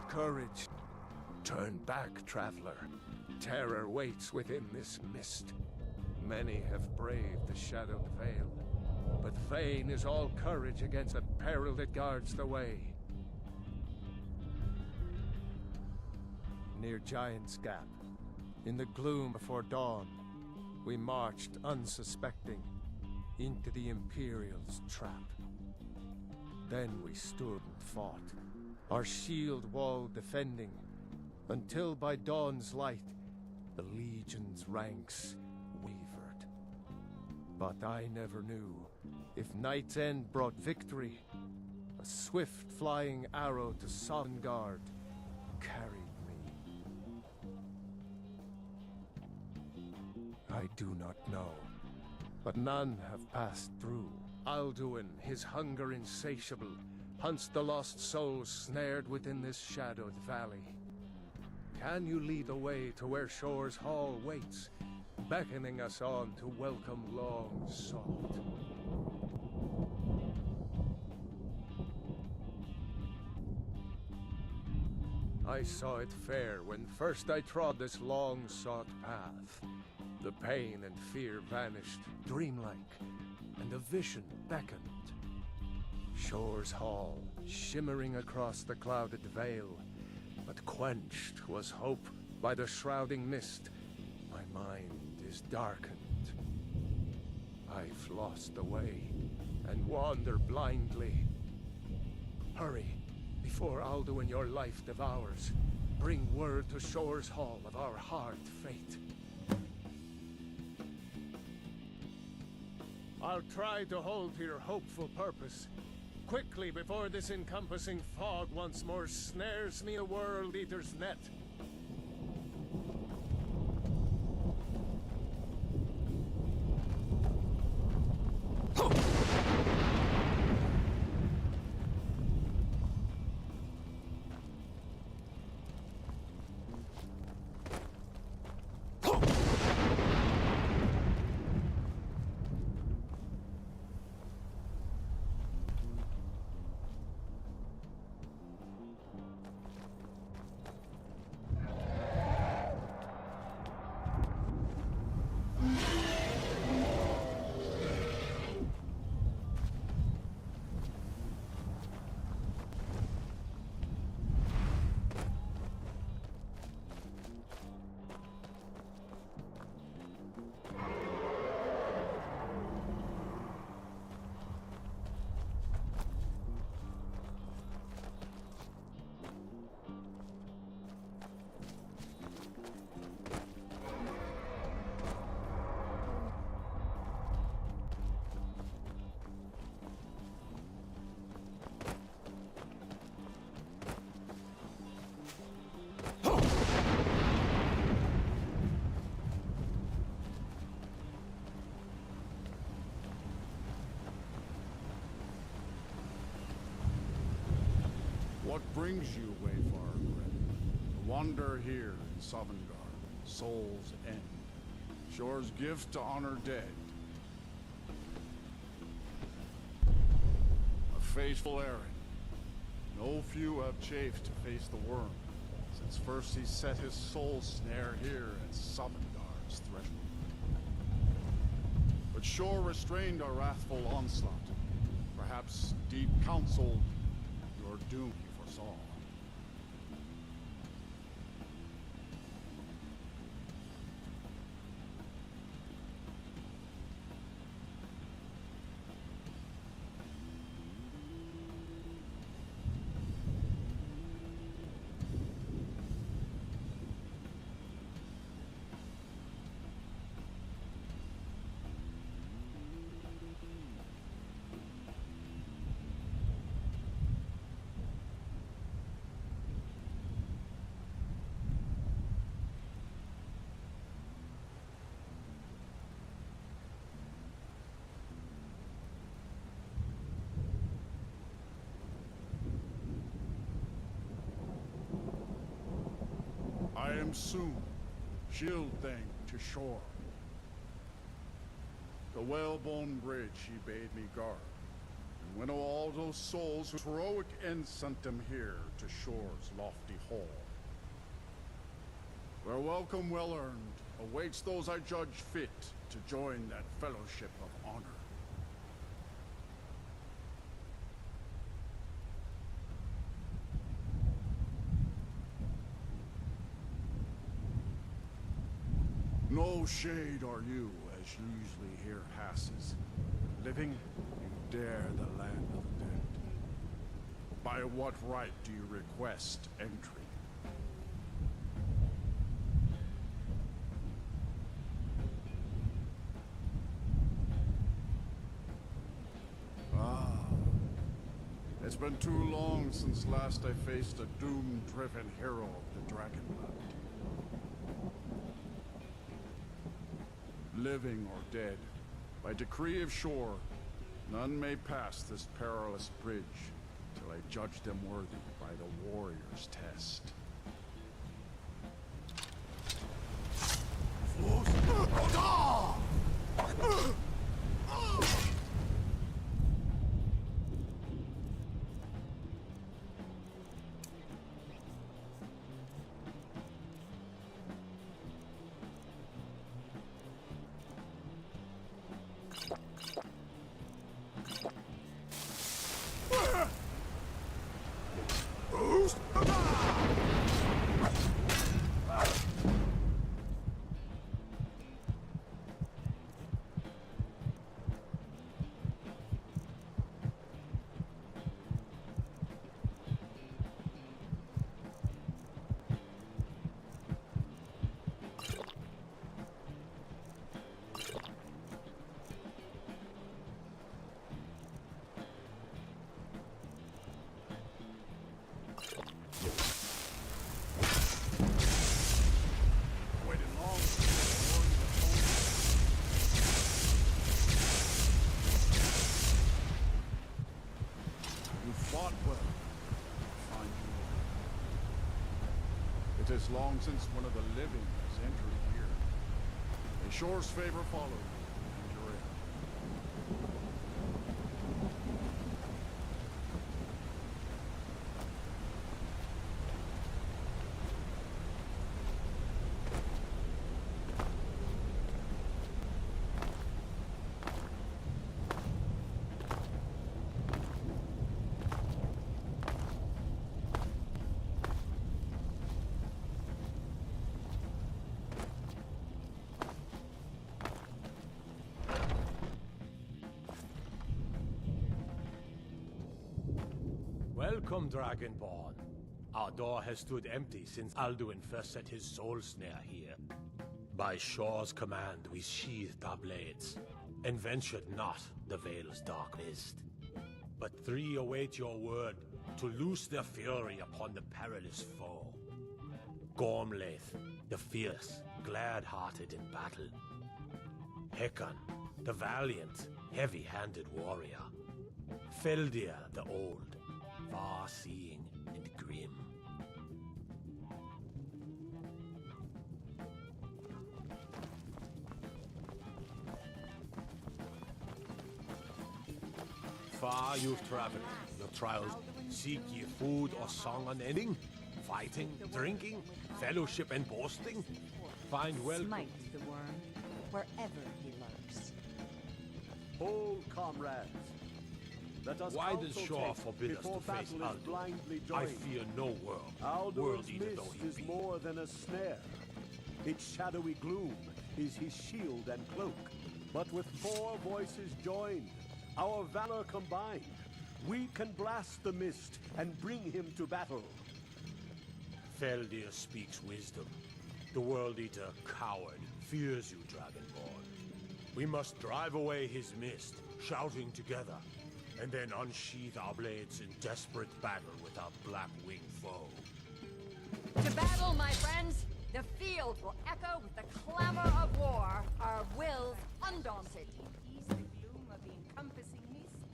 Courage. Turn back, traveler. Terror waits within this mist. Many have braved the shadowed veil, but vain is all courage against the peril that guards the way. Near Giant's Gap, in the gloom before dawn, we marched unsuspecting into the Imperial's trap. Then we stood and fought, our shield wall defending, until by dawn's light, the Legion's ranks wavered. But I never knew if Night's End brought victory. A swift flying arrow to Sovngarde carried me. I do not know, but none have passed through. Alduin, his hunger insatiable, hunts the lost souls snared within this shadowed valley. Can you lead the way to where Shore's Hall waits, beckoning us on to welcome long sought? I saw it fair when first I trod this long-sought path. The pain and fear vanished, dreamlike, and a vision beckoned. Shore's Hall, shimmering across the clouded veil, but quenched was hope by the shrouding mist. My mind is darkened. I've lost the way, and wander blindly. Hurry, before Alduin your life devours. Bring word to Shore's Hall of our hard fate. I'll try to hold to your hopeful purpose. Quickly, before this encompassing fog once more snares me a World Eater's net.
What brings you, Wayfarer Grim? To wander here in Sovngarde, Soul's End. Shore's gift to honor dead. A fateful errand. No few have chafed to face the worm, since first he set his soul snare here at Sovngarde's threshold. But Shore restrained our wrathful onslaught. Perhaps deep counseled your doom he foresaw. I am soon, shield thing to Shore. The whalebone bridge he bade me guard, and winnow all those souls whose heroic end sent them here to Shore's lofty hall. Where welcome well earned, awaits those I judge fit to join that fellowship of honor. No shade are you, as usually here passes. Living, you dare the land of the dead. By what right do you request entry? Ah. It's been too long since last I faced a doom-driven hero of the Dragonland. Living or dead, by decree of Shore, none may pass this perilous bridge till I judge them worthy by the warrior's test. It is long since one of the living has entered here. May Shore's favor follow you, and you're in.
Welcome, Dragonborn. Our door has stood empty since Alduin first set his soul snare here. By Shore's command, we sheathed our blades, and ventured not the Vale's dark mist. But three await your word to loose their fury upon the perilous foe. Gormlaith, the fierce, glad-hearted in battle. Hekon, the valiant, heavy-handed warrior. Feldir, the old, far-seeing and grim. Far you've traveled, your trials. Seek ye food or song unending? Fighting, drinking, fellowship and boasting? Find welcome.
Smite the worm, wherever he lurks.
Hold, comrades. Let us
Why does Shore forbid us to face Alduin? I fear no world, world eater though he
is
be.
more than a snare. Its shadowy gloom is his shield and cloak. But with 4 voices joined, our valor combined, we can blast the mist and bring him to battle.
Feldir speaks wisdom. The World Eater, coward, fears you, Dragonborn. We must drive away his mist, shouting together, and then unsheath our blades in desperate battle with our black-winged foe.
To battle, my friends! The field will echo with the clamor of war, our wills undaunted.
Ease the gloom of the encompassing mist.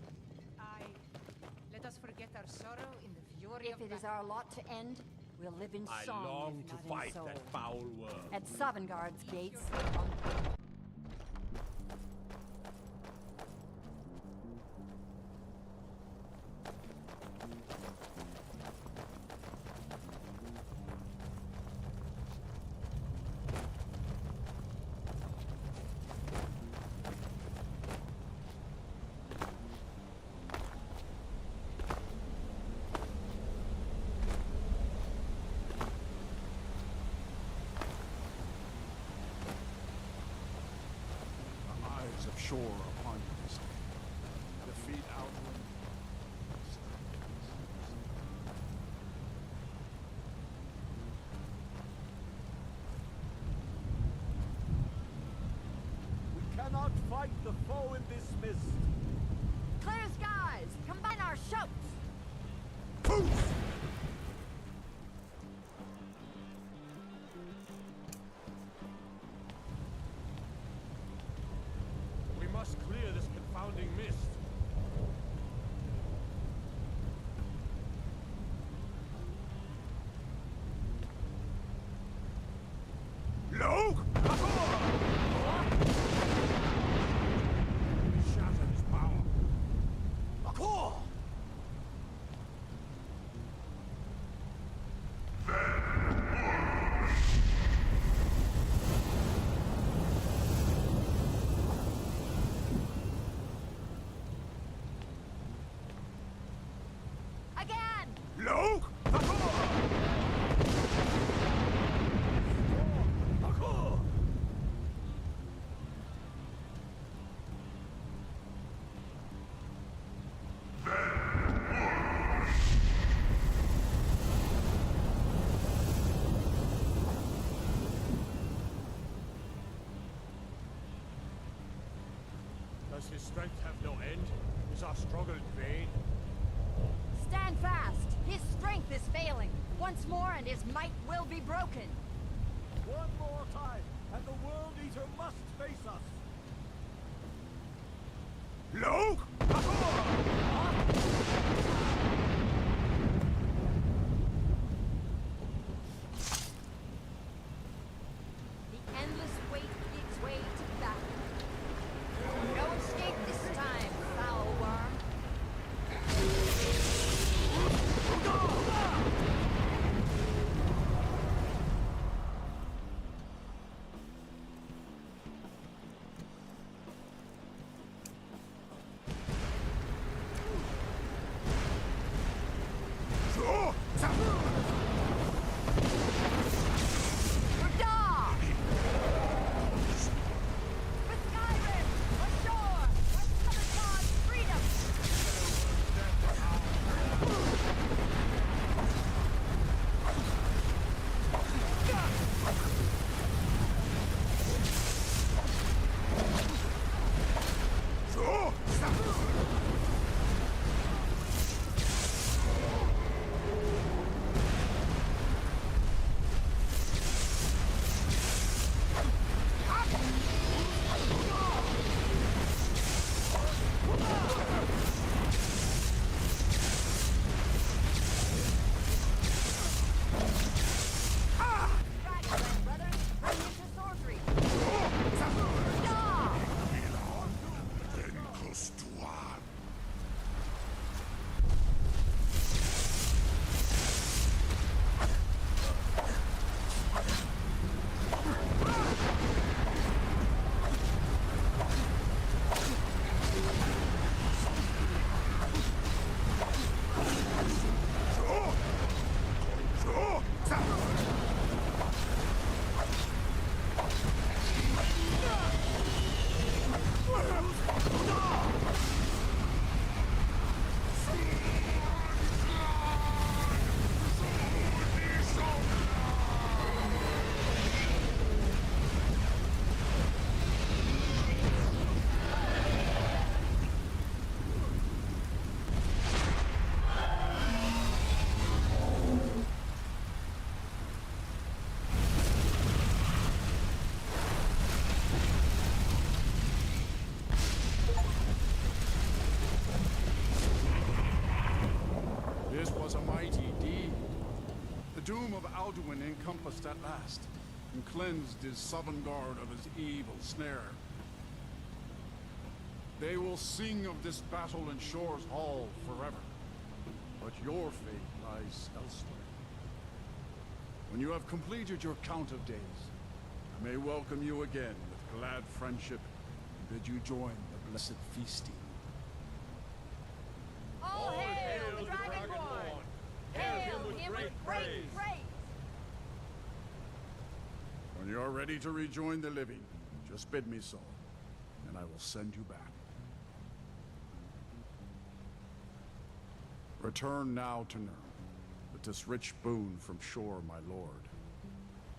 Let us forget our sorrow in the fury of
If it is our lot to end, we'll live in
I
song,
long
if
to
not in
fight
soul.
that foul world.
At Sovngarde's gates,
shore upon you this day. Defeat Alduin.
We cannot fight the foe in this mist.
Clear skies! Combine our shouts!
Poof!
We must clear this confounding mist.
Loke! Shatter his power.
Akor!
Again!
Loke!
Does his strength have no end? Is our struggle in vain?
Stand fast! His strength is failing. Once more and his might will be broken.
One more time, and the World Eater must face us.
Loke!
The endless weight gives way to battle. No escape this time, foul worm. With Skyrim, ashore, our southern cause, freedom!
This was a mighty deed. The doom of Alduin encompassed at last, and cleansed his southern guard of his evil snare. They will sing of this battle in Shore's Hall forever, but your fate lies elsewhere. When you have completed your count of days, I may welcome you again with glad friendship and bid you join the blessed feasting.
All hail the Dragonborn! Hail him with great praise!
When you're ready to rejoin the living, just bid me so, and I will send you back. Return now to Nurn, with this rich boon from shore, my lord.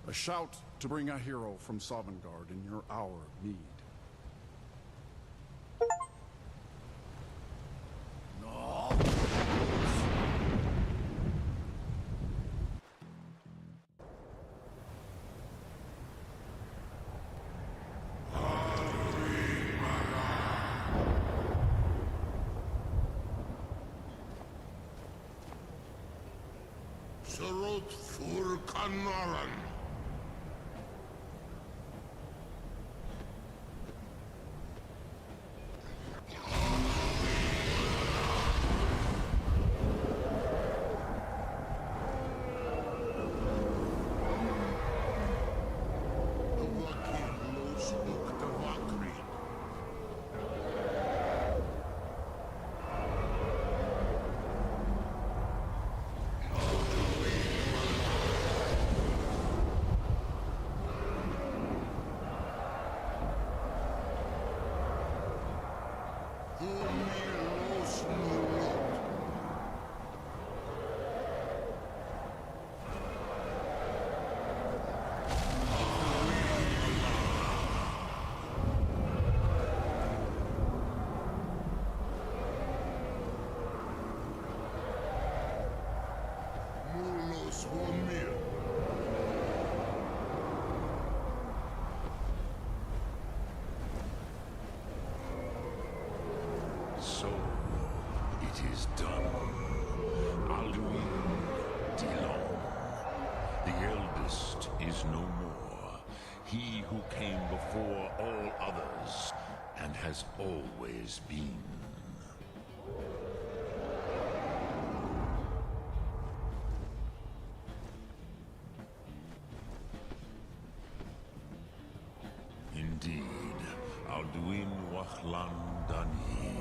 A shout to bring a hero from Sovngarde in your hour of need.
Sarot fur kanaran.
So, it is done. Alduin Dilon, the eldest, is no more. He who came before all others, and has always been. Indeed, Alduin Wachlan Dani.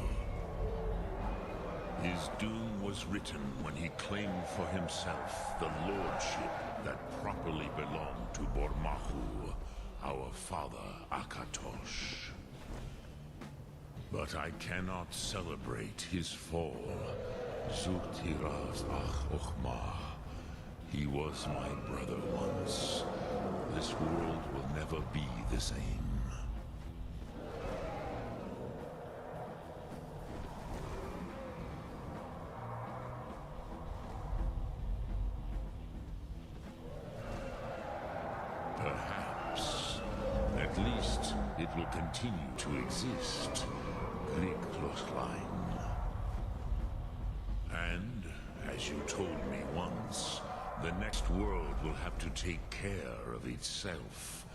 His doom was written when he claimed for himself the lordship that properly belonged to Bormahu, our father Akatosh. But I cannot celebrate his fall. Zuktiraz Ach Ochmah. He was my brother once. This world will never be the same. Perhaps. At least it will continue to exist. Griglochlein. And, as you told me once, the next world will have to take care of itself.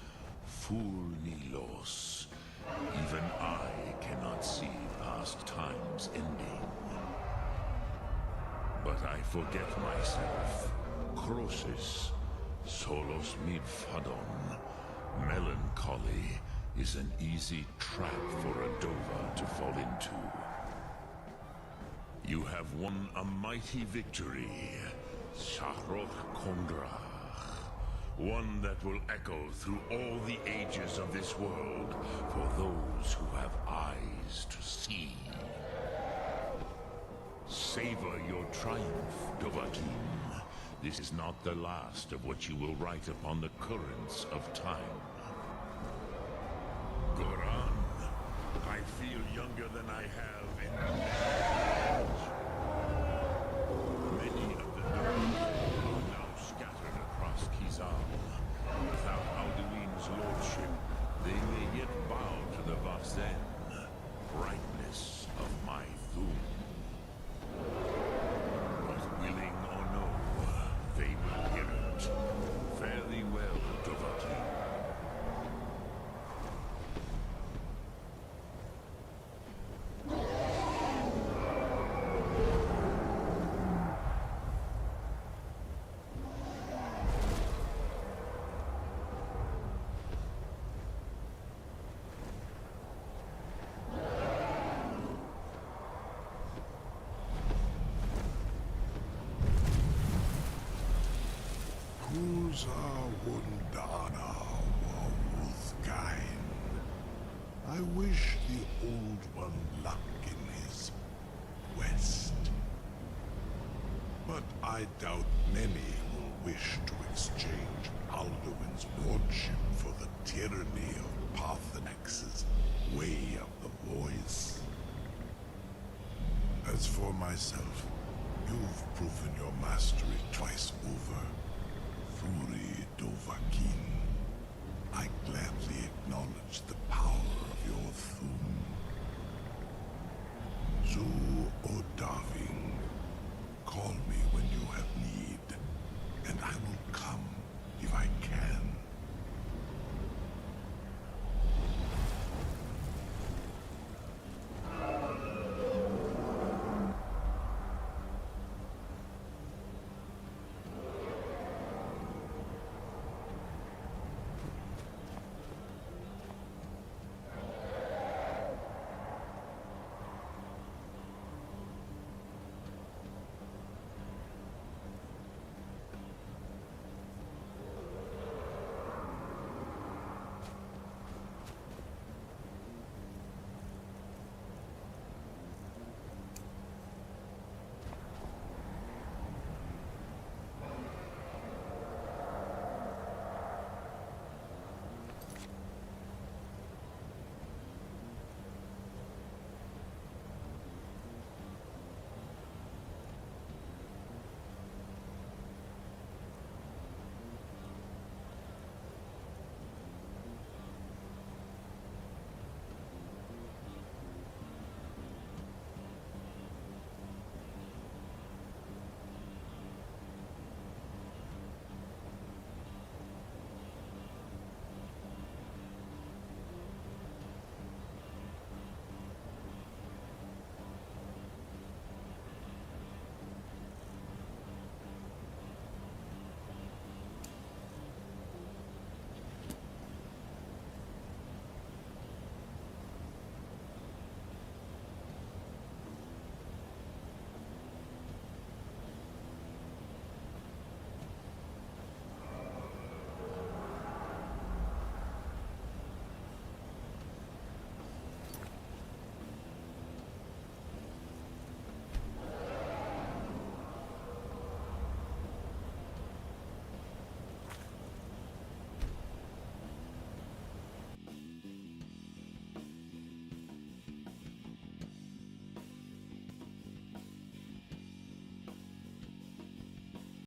Fulnilos. Even I cannot see past time's ending. But I forget myself. Crosis. Solos midfadon. Melancholy is an easy trap for a Dova to fall into. You have won a mighty victory, Shahroch Kondrach. One that will echo through all the ages of this world for those who have eyes to see. Savor your triumph, Dovahkiin. This is not the last of what you will write upon the currents of time. Goran, I feel younger than I have in age. Many of the Dovahkiin are now scattered across Kizan. Without Alduin's lordship, they may yet bow to the Vazen, brightness of my Thum. But willing or no, they will hear it. Fare thee well, Dovahkiin.
I doubt many will wish to exchange Alduin's lordship for the tyranny of Paarthurnax's way of the voice. As for myself, you've proven your mastery twice over. Furi Dovahkiin, I gladly acknowledge the power of your Thum.